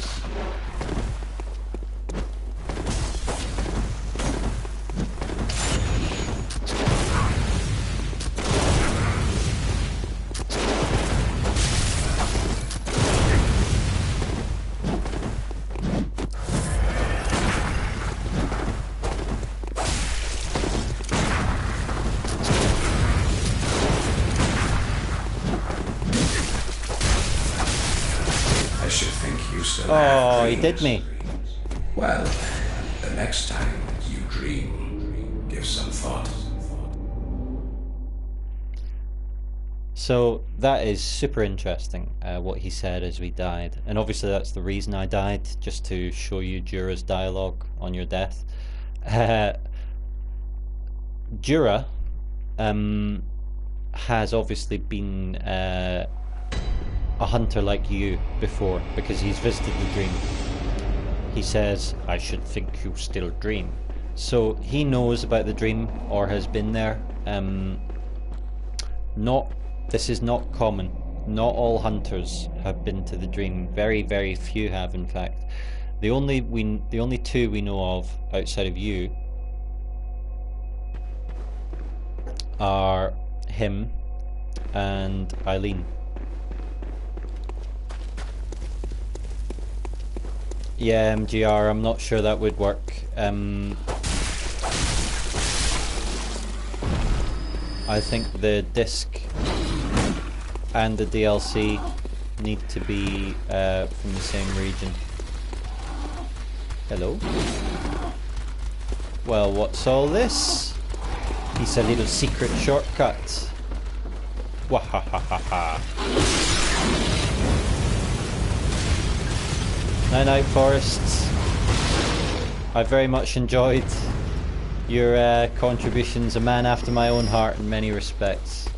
Oh, he did me. Well, the next time you dream, give some thought. So that is super interesting, what he said as we died. And obviously that's the reason I died, just to show you Jura's dialogue on your death. Jura has obviously been a hunter like you before, because he's visited the dream. He says, I should think you still dream. So he knows about the dream, or has been there. This is not common. Not all hunters have been to the dream. Very, very few have, in fact. The only two we know of outside of you are him and Eileen. Yeah, MGR, I'm not sure that would work. I think the disc and the DLC need to be from the same region. Hello? Well, what's all this? It's a little secret shortcut. Wahahaha. Night night, Forests. I very much enjoyed your contributions. A man after my own heart in many respects.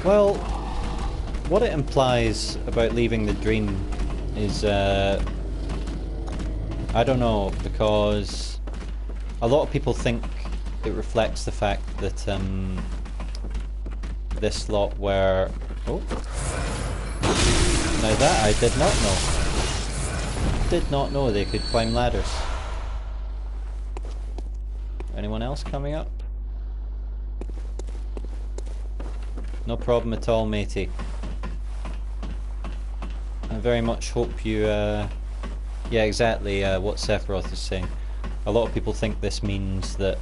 Well, what it implies about leaving the dream is I don't know, because a lot of people think it reflects the fact that this lot were... Oh. Now that I did not know. Did not know they could climb ladders. Anyone else coming up? No problem at all, matey. I very much hope you... Yeah, exactly what Sephiroth is saying. A lot of people think this means that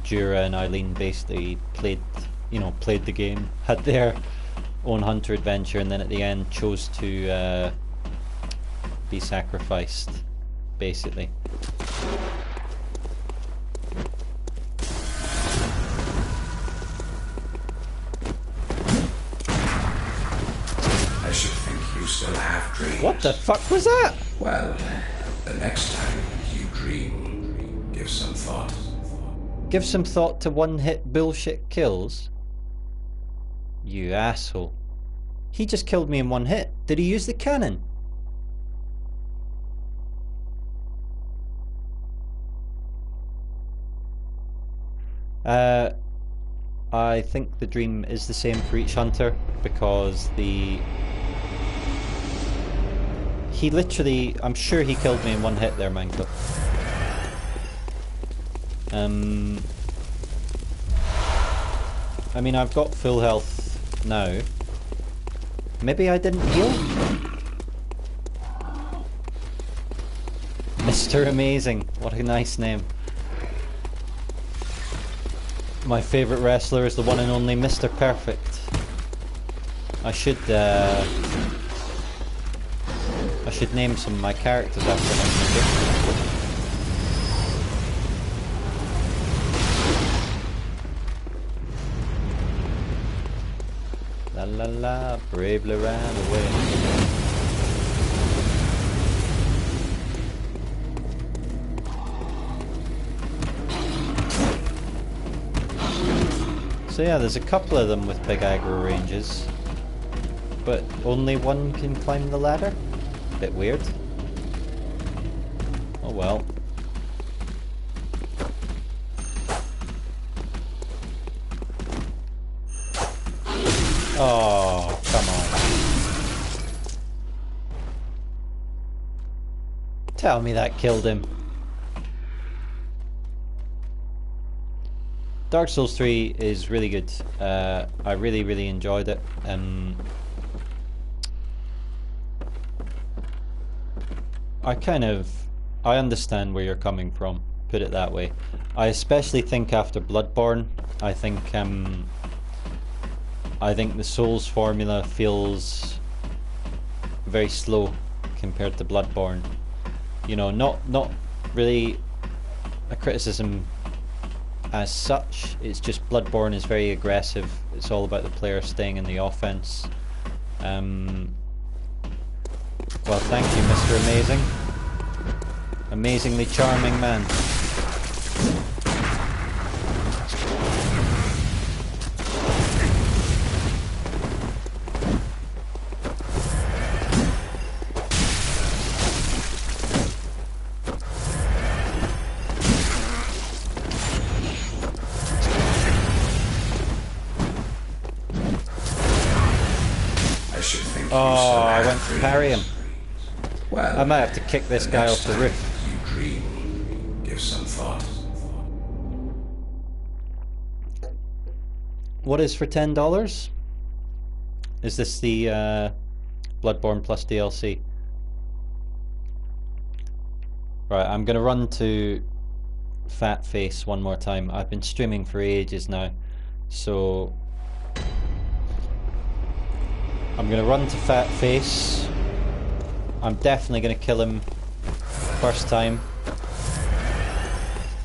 Jura and Eileen basically played the game, had their own hunter adventure, and then at the end chose to be sacrificed, basically. I should think you still have dreams. What the fuck was that? Well, the next time you dream, give some thought. Give some thought to one-hit bullshit kills? You asshole. He just killed me in one hit. Did he use the cannon? I think the dream is the same for each hunter, because he literally, I'm sure he killed me in one hit there, Manko. I mean, I've got full health now. Maybe I didn't heal? Mr. Amazing, what a nice name. My favourite wrestler is the one and only Mr. Perfect. I should I should name some of my characters after him. La la la, bravely ran away. So yeah, there's a couple of them with big aggro ranges, but only one can climb the ladder? Bit weird. Oh well. Oh, come on. Tell me that killed him. Dark Souls 3 is really good. I really enjoyed it. I understand where you're coming from, put it that way. I especially think after Bloodborne, I think the Souls formula feels very slow compared to Bloodborne. You know, not really a criticism as such, it's just Bloodborne is very aggressive. It's all about the player staying in the offense. Well, thank you, Mr. Amazing. Amazingly charming man. Oh, I went to parry him. Well, I might have to kick this guy off the roof. You dream. Give some thought. What is for $10? Is this the Bloodborne plus DLC? Right, I'm gonna run to Fat Face one more time. I've been streaming for ages now, so I'm gonna run to Fat Face. I'm definitely gonna kill him first time.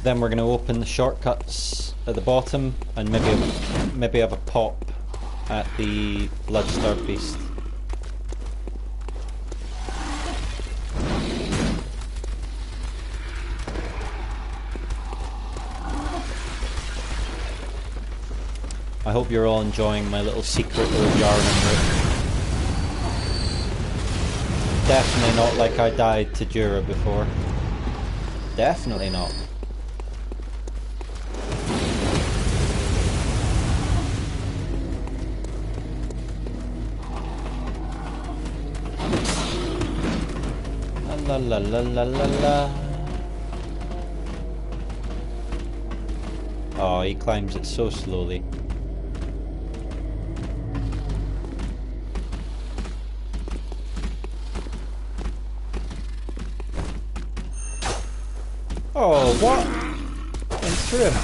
Then we're gonna open the shortcuts at the bottom and maybe have a pop at the Blood-starved Beast. I hope you're all enjoying my little secret Old Yharnam route. Definitely not like I died to Jura before. Definitely not. La la la la la la. Oh, he climbs it so slowly. Oh, what? Went through him.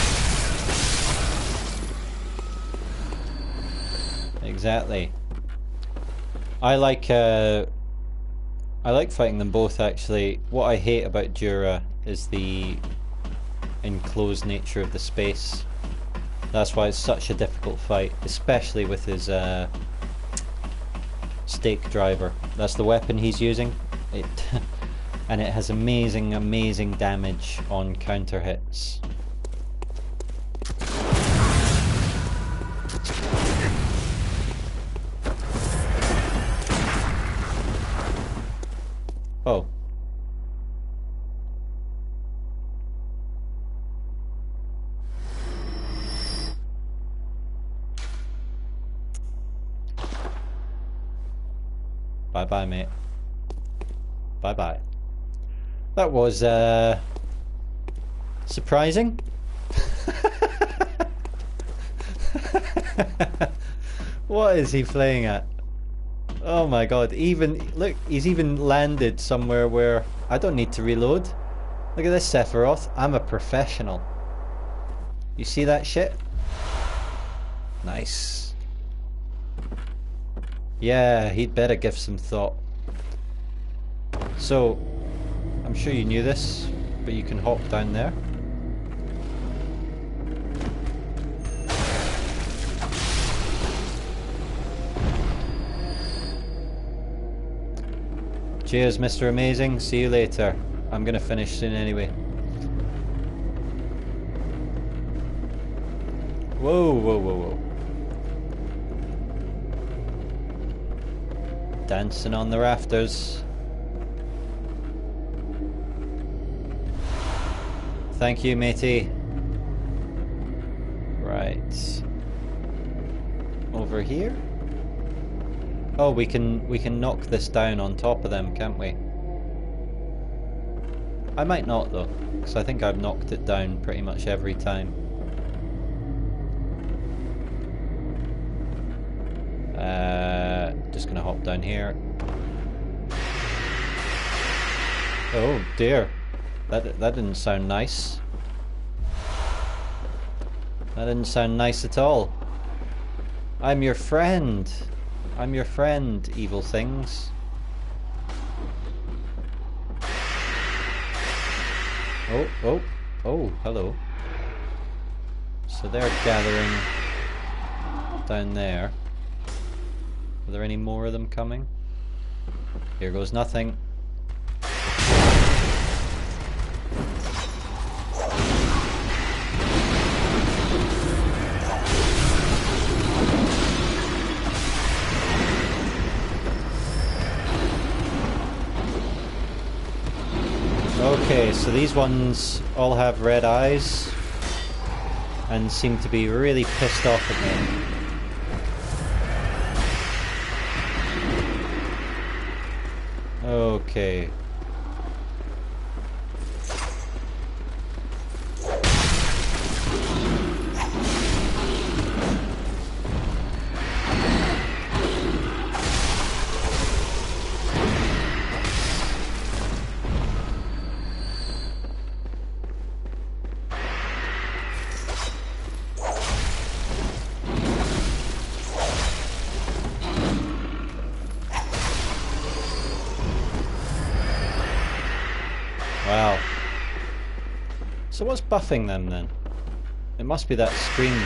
Exactly. I like fighting them both actually. What I hate about Jura is the enclosed nature of the space. That's why it's such a difficult fight, especially with his stake driver. That's the weapon he's using. And it has amazing damage on counter hits. Oh. Bye bye, mate. Bye bye. That was surprising. What is he playing at? Oh my god, look, he's even landed somewhere where I don't need to reload. Look at this Sephiroth, I'm a professional. You see that shit? Nice. Yeah, he'd better give some thought. So, I'm sure you knew this, but you can hop down there. Cheers, Mr. Amazing. See you later. I'm gonna finish soon anyway. Whoa, whoa, whoa, whoa. Dancing on the rafters. Thank you, matey. Right. Over here? Oh, we can knock this down on top of them, can't we? I might not though, because I think I've knocked it down pretty much every time. Just gonna hop down here. Oh dear, that didn't sound nice. That didn't sound nice at all. I'm your friend. I'm your friend, evil things. Oh, oh, oh, hello. So they're gathering down there. Are there any more of them coming? Here goes nothing. Okay, so these ones all have red eyes and seem to be really pissed off at me. Okay. Wow. So what's buffing them then? It must be that screen.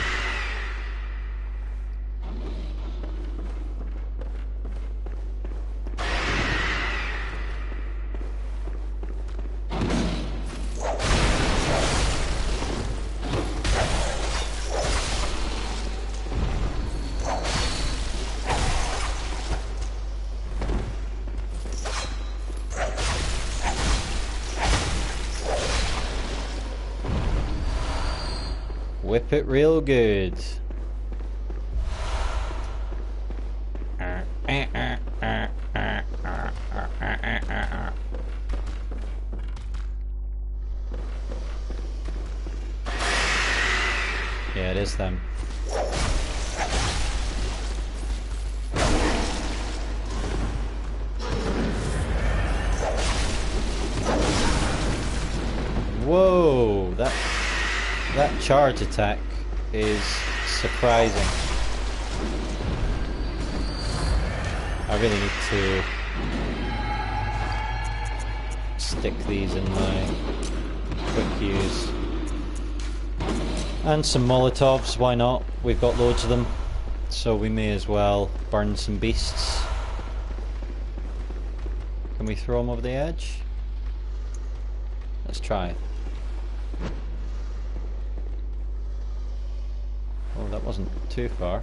Whip it real good. Yeah, it is them. Whoa, that charge attack is surprising. I really need to stick these in my quick use. And some Molotovs, why not? We've got loads of them, so we may as well burn some beasts. Can we throw them over the edge? Let's try. Oh, that wasn't too far.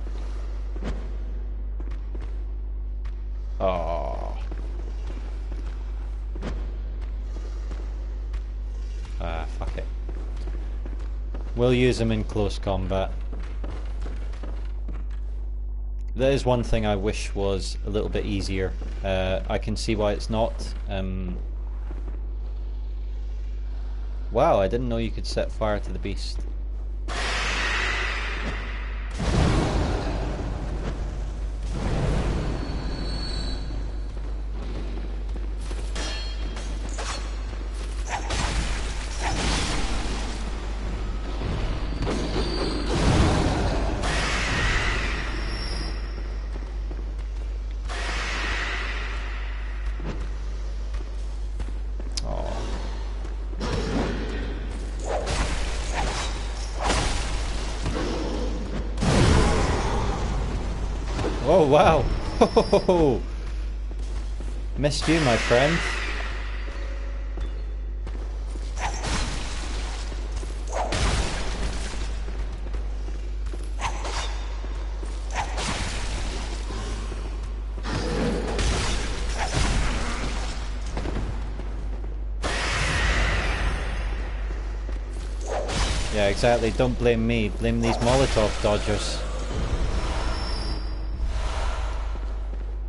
Oh. Ah, fuck it. We'll use them in close combat. That is one thing I wish was a little bit easier. I can see why it's not. Wow, I didn't know you could set fire to the beast. Oh wow! Ho. Missed you, my friend. Yeah, exactly. Don't blame me. Blame these Molotov dodgers.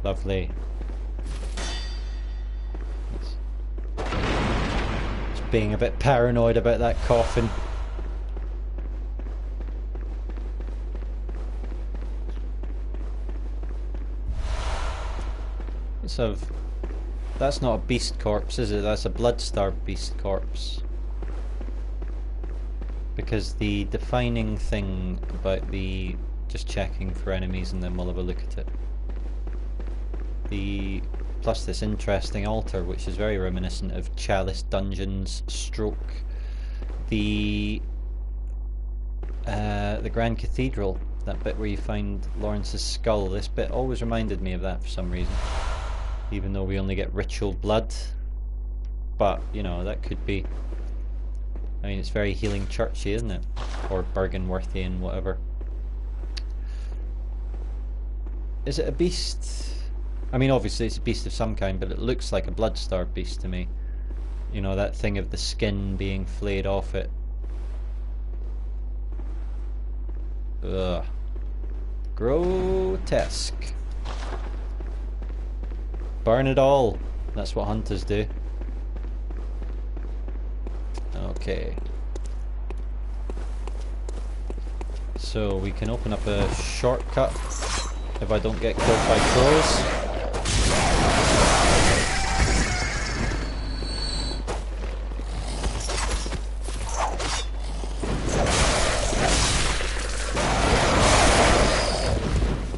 Lovely. Just being a bit paranoid about that coffin. So, that's not a beast corpse, is it? That's a blood-starved beast corpse. Because the defining thing about the just checking for enemies and then we'll have a look at it. Plus this interesting altar which is very reminiscent of Chalice Dungeons stroke the Grand Cathedral, that bit where you find Lawrence's skull. This bit always reminded me of that for some reason, even though we only get ritual blood. But you know, that could be, I mean, it's very healing churchy, isn't it? Or Bergenworthian, whatever. Is it a beast? I mean, obviously it's a beast of some kind, but it looks like a blood-starved beast to me. You know, that thing of the skin being flayed off it. Ugh. Grotesque. Burn it all. That's what hunters do. Okay. So we can open up a shortcut if I don't get killed by crows.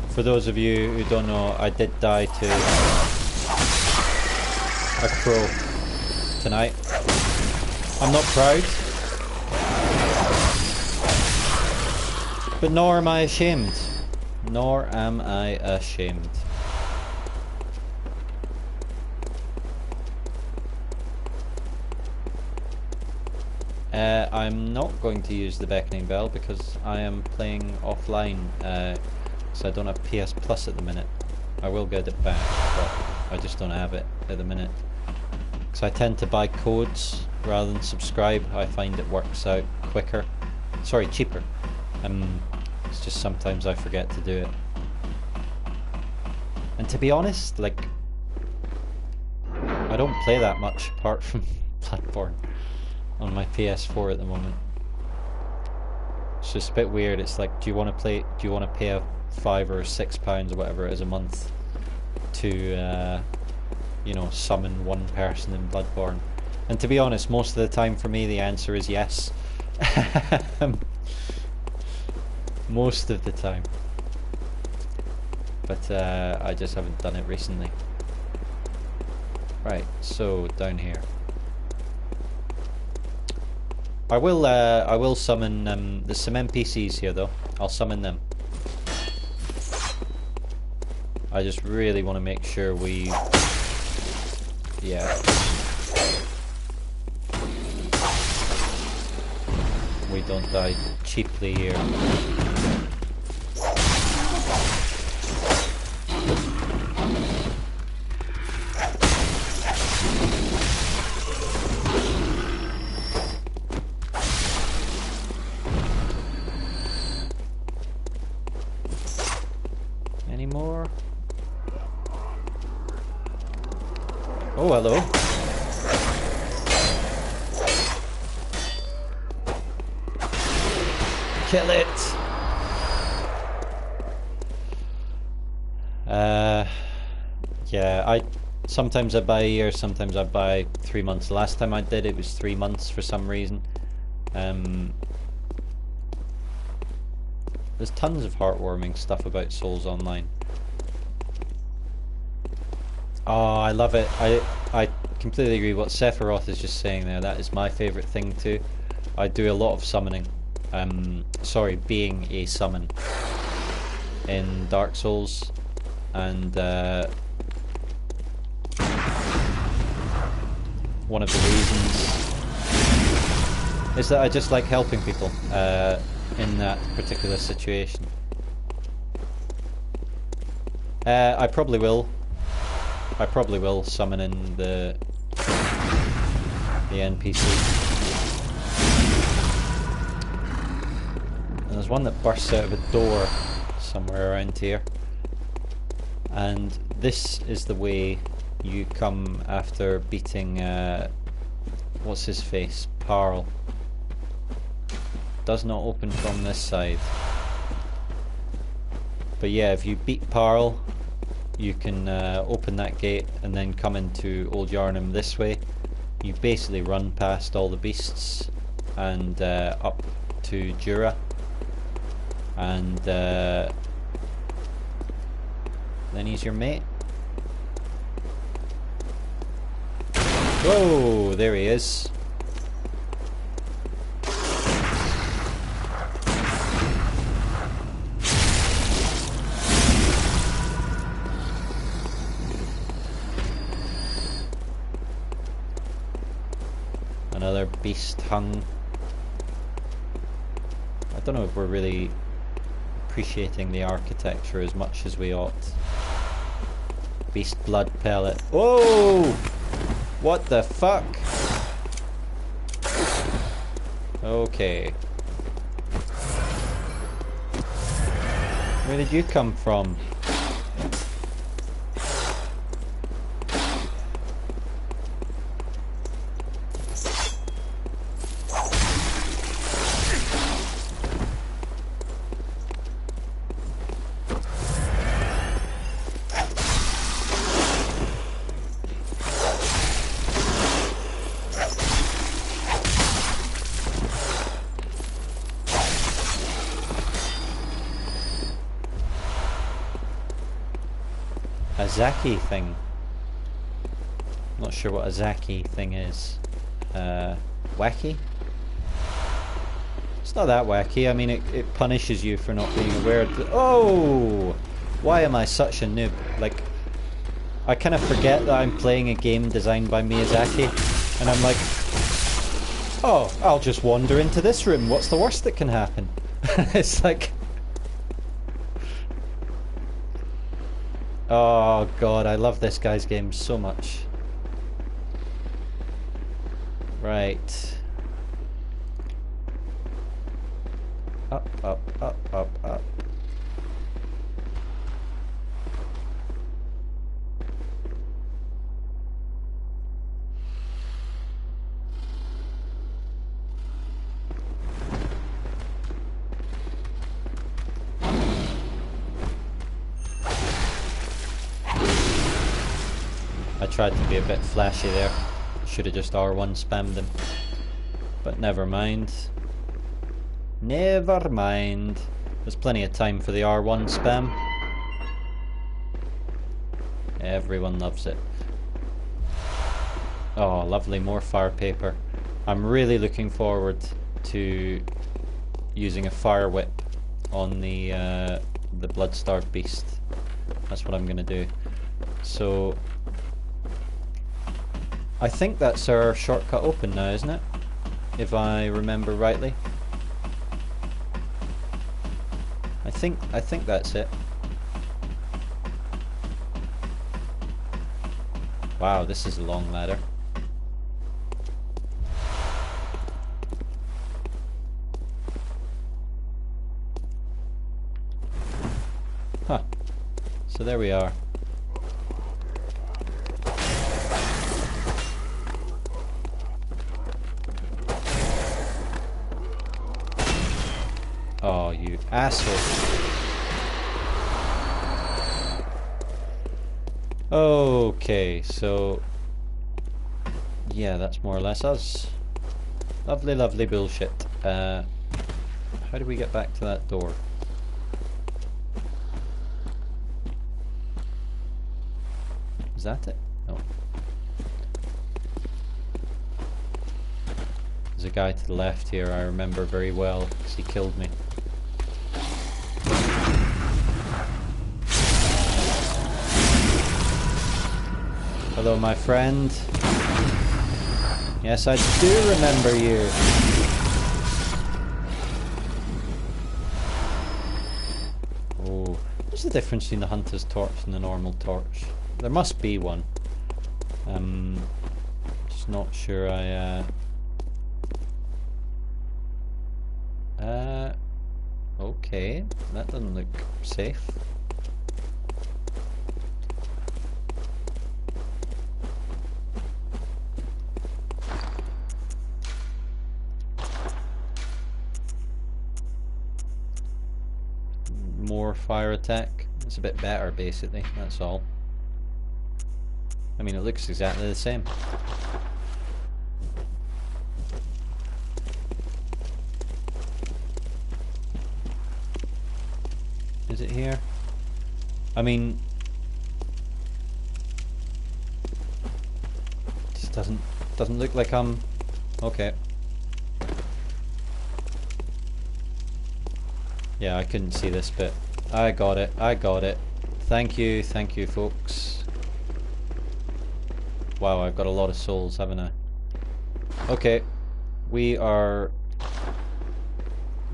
For those of you who don't know, I did die to a crow tonight. I'm not proud, but nor am I ashamed. Nor am I ashamed. I'm not going to use the beckoning bell because I am playing offline, so I don't have PS Plus at the minute. I will get it back, but I just don't have it at the minute. Because I tend to buy codes rather than subscribe. I find it works out quicker. Sorry, cheaper. It's just sometimes I forget to do it. And to be honest, like, I don't play that much apart from Bloodborne on my PS4 at the moment. It's just a bit weird. It's like, do you want to pay a £5 or £6 or whatever it is a month to you know, summon one person in Bloodborne? And to be honest, most of the time for me the answer is yes. Most of the time. But I just haven't done it recently. Right, so down here. I will summon there's some NPCs here though. I'll summon them. I just really want to make sure we, yeah, we don't die cheaply here. Any more? Oh, hello. Kill it! Yeah, sometimes I buy a year, sometimes I buy 3 months. Last time I did it was 3 months for some reason. There's tons of heartwarming stuff about Souls Online. Oh, I love it. I completely agree what Sephiroth is just saying there. That is my favourite thing too. I do a lot of summoning. Sorry, being a summon in Dark Souls. and one of the reasons is that I just like helping people in that particular situation. I probably will summon in the NPC. And there's one that bursts out of a door somewhere around here. And this is the way you come after beating what's his face? Parl. Does not open from this side. But yeah, if you beat Parl, you can open that gate and then come into Old Yharnam this way. You basically run past all the beasts and up to Jura, and then he's your mate. Whoa, there he is. Another beast hung. I don't know if we're really appreciating the architecture as much as we ought. Beast blood pellet. Whoa! What the fuck? Okay. Where did you come from? Zaki thing. Not sure what a Zaki thing is. Wacky? It's not that wacky. I mean, it punishes you for not being aware of the— oh! Why am I such a noob? Like, I kind of forget that I'm playing a game designed by Miyazaki, and I'm like, oh, I'll just wander into this room. What's the worst that can happen? It's like, oh god, I love this guy's game so much. Right. Up, up, up, up, up. I tried to be a bit flashy there. Should have just R1 spammed him. But never mind. Never mind. There's plenty of time for the R1 spam. Everyone loves it. Oh, lovely, more fire paper. I'm really looking forward to using a fire whip on the blood-starved beast. That's what I'm gonna do. So I think that's our shortcut open now, isn't it? If I remember rightly. I think that's it. Wow, this is a long ladder. Huh. So there we are. Oh, you asshole. Okay, so yeah, that's more or less us. Lovely, lovely bullshit. How do we get back to that door? Is that it? No. There's a guy to the left here I remember very well because he killed me. Hello, my friend. Yes, I do remember you. Oh, what's the difference between the hunter's torch and the normal torch? There must be one. Just not sure I, okay, that doesn't look safe. More fire attack. It's a bit better, basically, that's all. I mean, it looks exactly the same. Is it here? I mean, just doesn't look like I'm okay. Yeah, I couldn't see this bit. I got it. I got it. Thank you, folks. Wow, I've got a lot of souls, haven't I? Okay, we are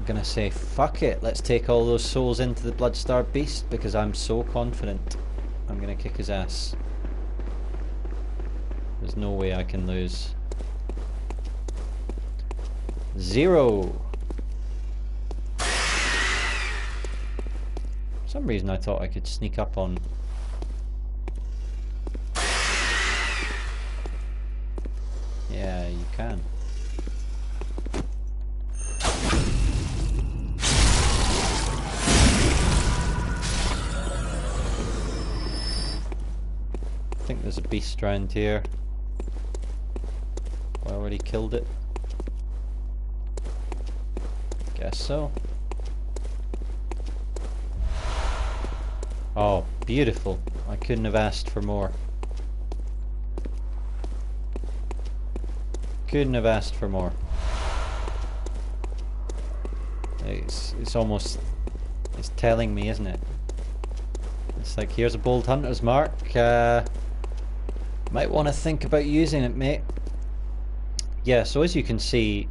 gonna say fuck it. Let's take all those souls into the Blood-starved Beast because I'm so confident I'm gonna kick his ass. There's no way I can lose. 0. For some reason I thought I could sneak up on... Yeah, you can. I think there's a beast around here. I already killed it. Guess so. Oh, beautiful. I couldn't have asked for more. Couldn't have asked for more. It's almost... It's telling me, isn't it? It's like, here's a bold hunter's mark. Might want to think about using it, mate. Yeah, so as you can see,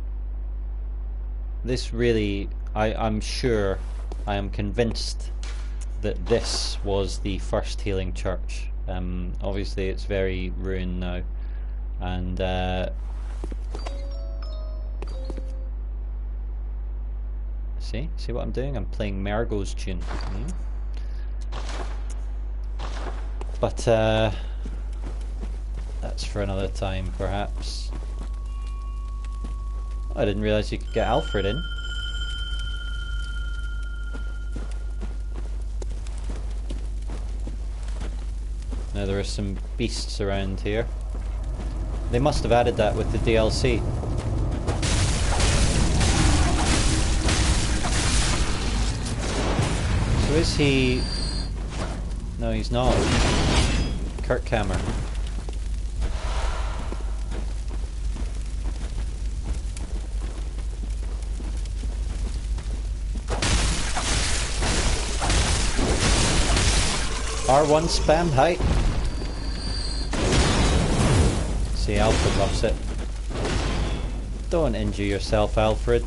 this really... I'm sure, I am convinced that this was the first healing church. Obviously it's very ruined now, and see what I'm doing? I'm playing Mergo's tune. But that's for another time, perhaps. I didn't realise you could get Alfred in. Now there are some beasts around here. They must have added that with the DLC. So is he... No, he's not. Kirkhammer. R1 spam, hi. See, Alfred loves it. Don't injure yourself, Alfred.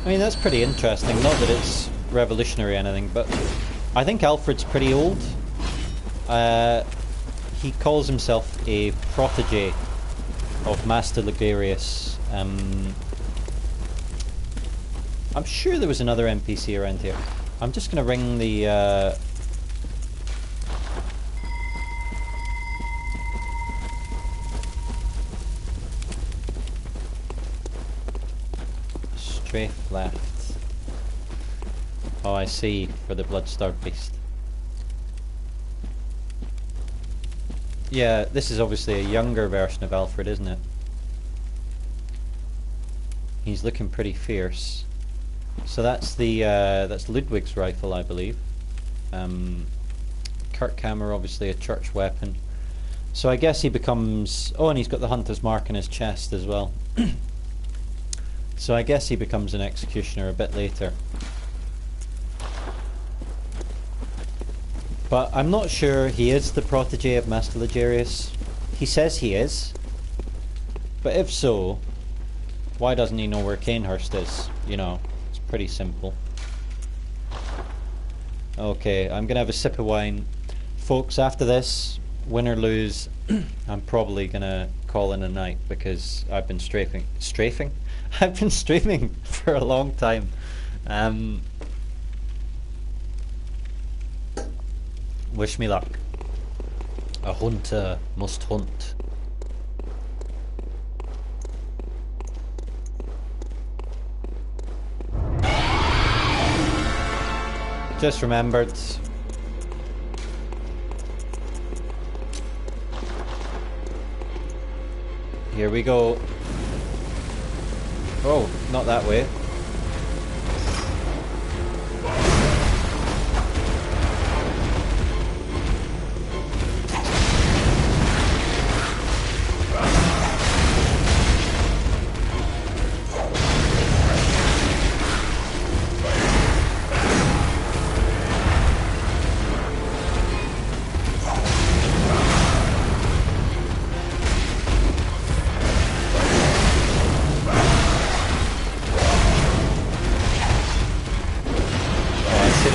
I mean, that's pretty interesting. Not that it's revolutionary or anything, but I think Alfred's pretty old. He calls himself a protege of Master Ligarius. I'm sure there was another NPC around here. I'm just going to ring the... strafe left. Oh, I see, for the Blood-starved Beast. Yeah, this is obviously a younger version of Alfred, isn't it? He's looking pretty fierce. So that's the that's Ludwig's rifle, I believe. Kirkhammer, obviously a church weapon. So I guess he becomes... Oh, and he's got the hunter's mark in his chest as well. So I guess he becomes an executioner a bit later. But I'm not sure he is the protege of Master Legarius. He says he is. But if so, why doesn't he know where Canehurst is? You know, it's pretty simple. Okay, I'm gonna have a sip of wine. Folks, after this, win or lose, I'm probably gonna call in a night because I've been strafing? I've been streaming for a long time. Wish me luck. A hunter must hunt. Just remembered. Here we go. Oh, not that way.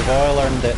I learned it.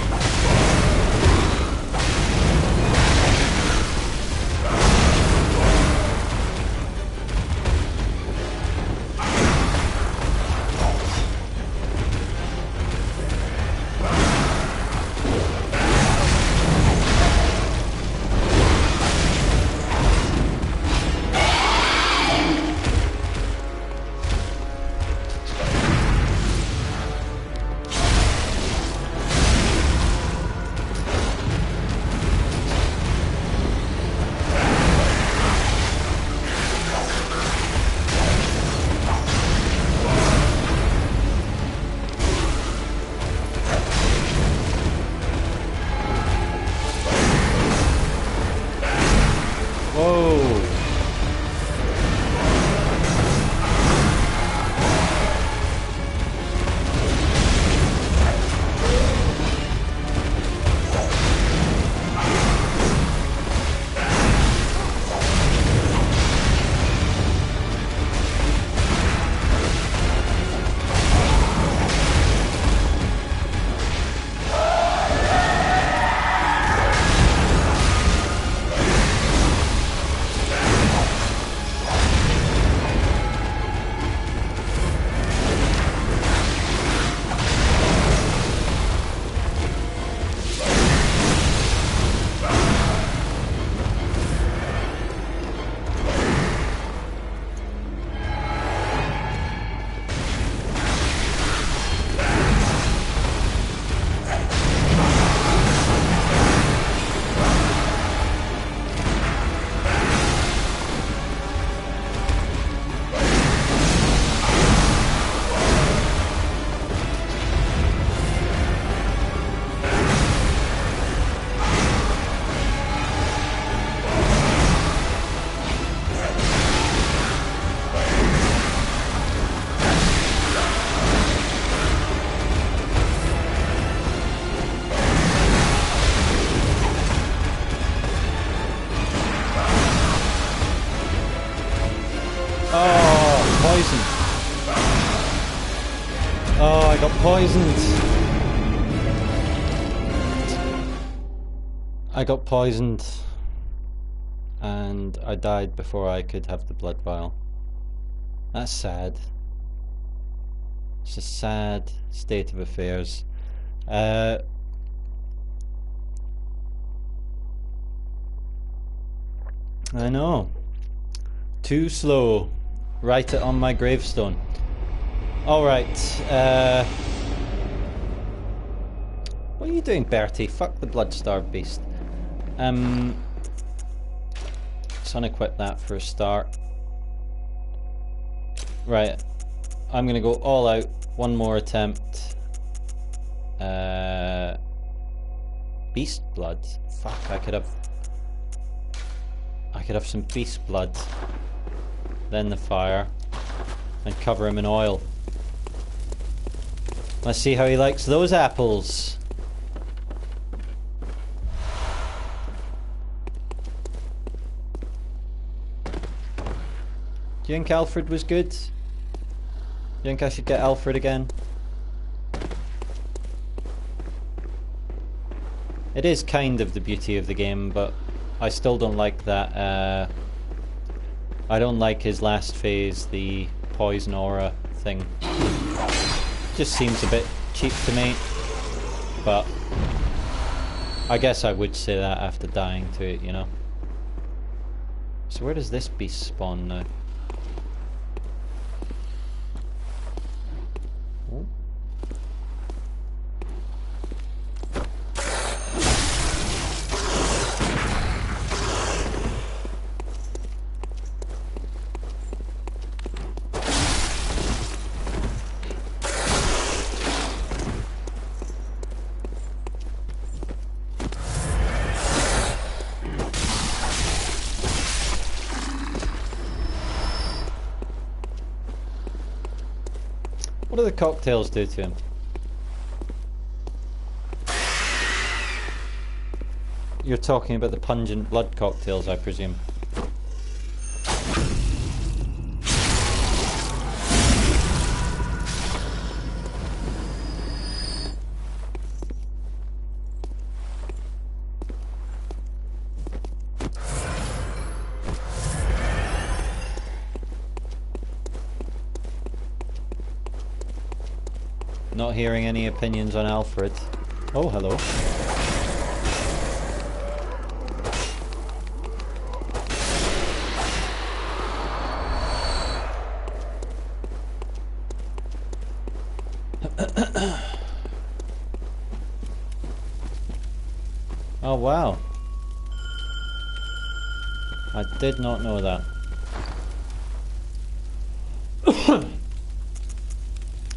Oh, I got poisoned. I got poisoned. And I died before I could have the blood vial. That's sad. It's a sad state of affairs. I know. Too slow. Write it on my gravestone. Alright. What are you doing, Bertie? Fuck the blood-starved beast. Let's unequip that for a start. Right. I'm gonna go all out. One more attempt. beast blood. Fuck, I could have some beast blood. Then the fire. And cover him in oil. Let's see how he likes those apples. Do you think Alfred was good? Do you think I should get Alfred again? It is kind of the beauty of the game, but I still don't like that. I don't like his last phase, the poison aura thing. Just seems a bit cheap to me, but I guess I would say that after dying to it, you know. So where does this beast spawn now? Oh. What do the cocktails do to him? You're talking about the pungent blood cocktails, I presume. Not hearing any opinions on Alfred. Oh, hello. Oh, wow. I did not know that.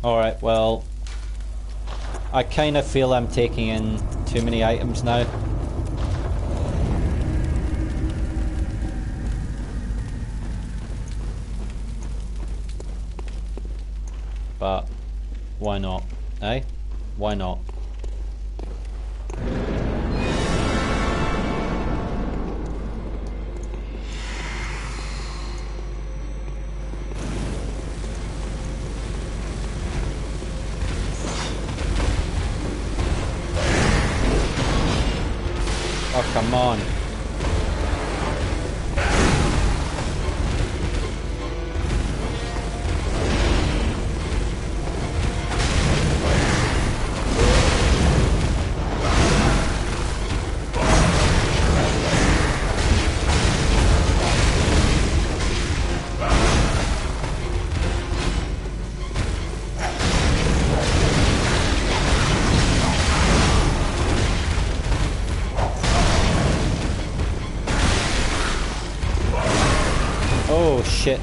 Alright, well, I kind of feel I'm taking in too many items now. But why not, eh? Why not? Oh, come on. Oh, shit.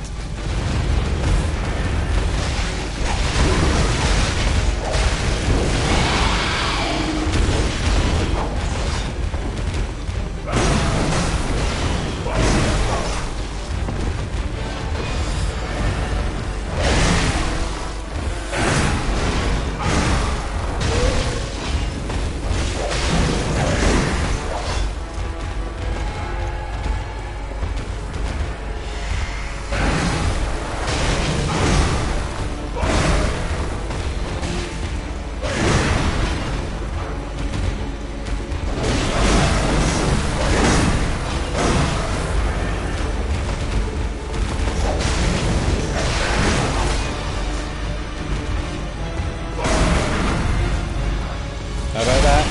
How about that?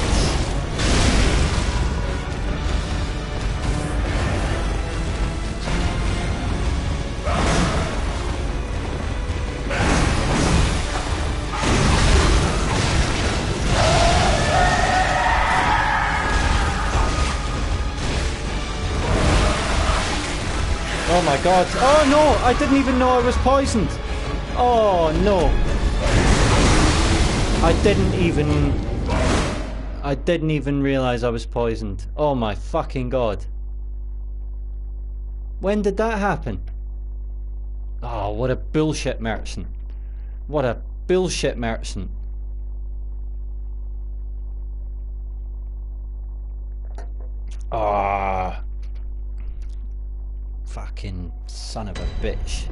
Oh my god. Oh no! I didn't even know I was poisoned! Oh no! I didn't even... I didn't even realise I was poisoned. Oh my fucking god. When did that happen? Oh, what a bullshit merchant. What a bullshit merchant. Ah. Fucking son of a bitch.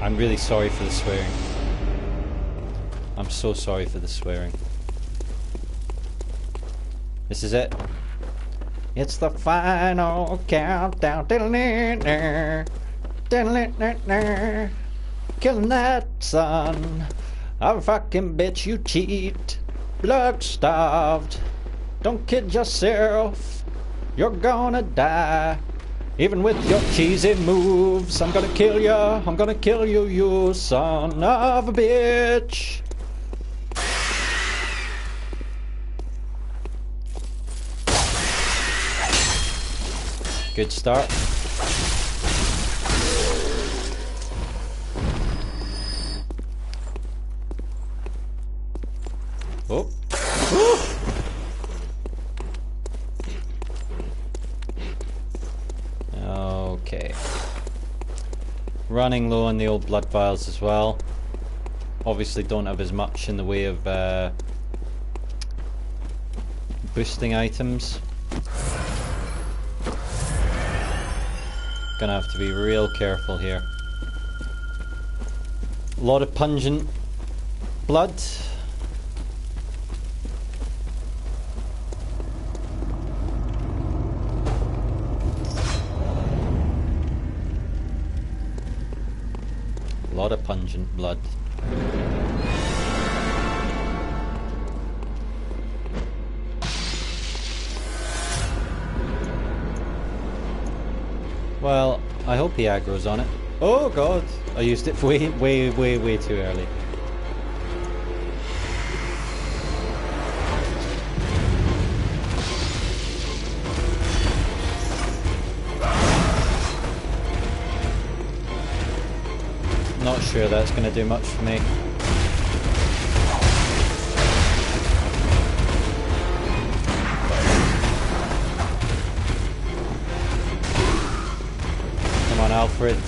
I'm really sorry for the swearing. I'm so sorry for the swearing. This is it. It's the final countdown. Killing that son of a fucking bitch, you cheat. Blood starved. Don't kid yourself. You're gonna die. Even with your cheesy moves, I'm gonna kill you. I'm gonna kill you, you son of a bitch. Good start. Oh. Okay. Running low on the old blood vials as well. Obviously don't have as much in the way of boosting items. Gonna have to be real careful here. A lot of pungent blood. A lot of pungent blood. Well, I hope he aggro's on it. Oh god! I used it way too early. Not sure that's going to do much for me. Come on, Alfred.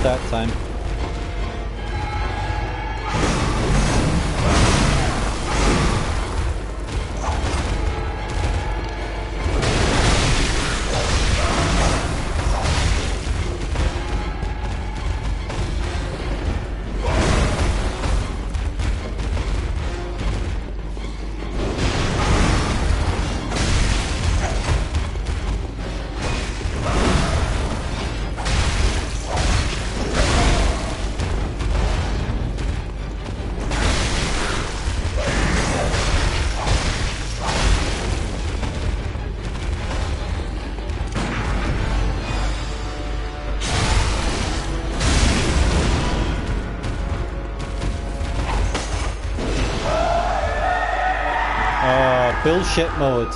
That time. Bullshit mode.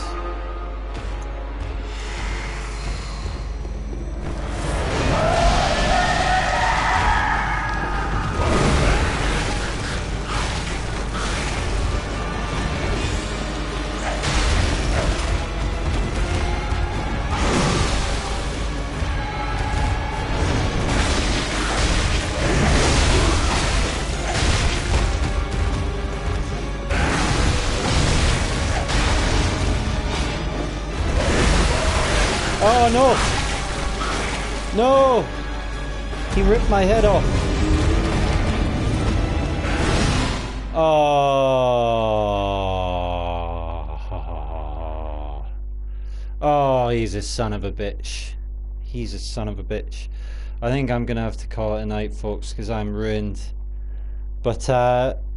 Oh no! No! He ripped my head off. Oh. Oh, he's a son of a bitch. He's a son of a bitch. I think I'm gonna have to call it a night, folks, because I'm ruined. But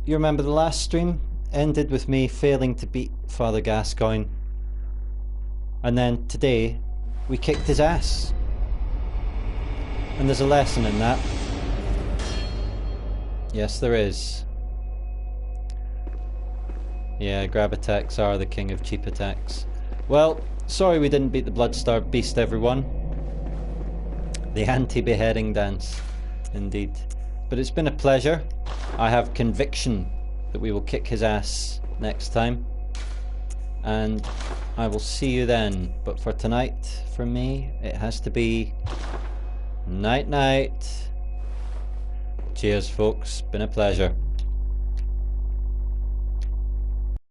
you remember the last stream ended with me failing to beat Father Gascoigne, and then today we kicked his ass. And there's a lesson in that. Yes, there is. Yeah, grab attacks are the king of cheap attacks. Well, sorry we didn't beat the Blood-starved beast, everyone. The anti-beheading dance, indeed. But it's been a pleasure. I have conviction that we will kick his ass next time. And I will see you then. But for tonight, for me, it has to be night night. Cheers, folks. Been a pleasure.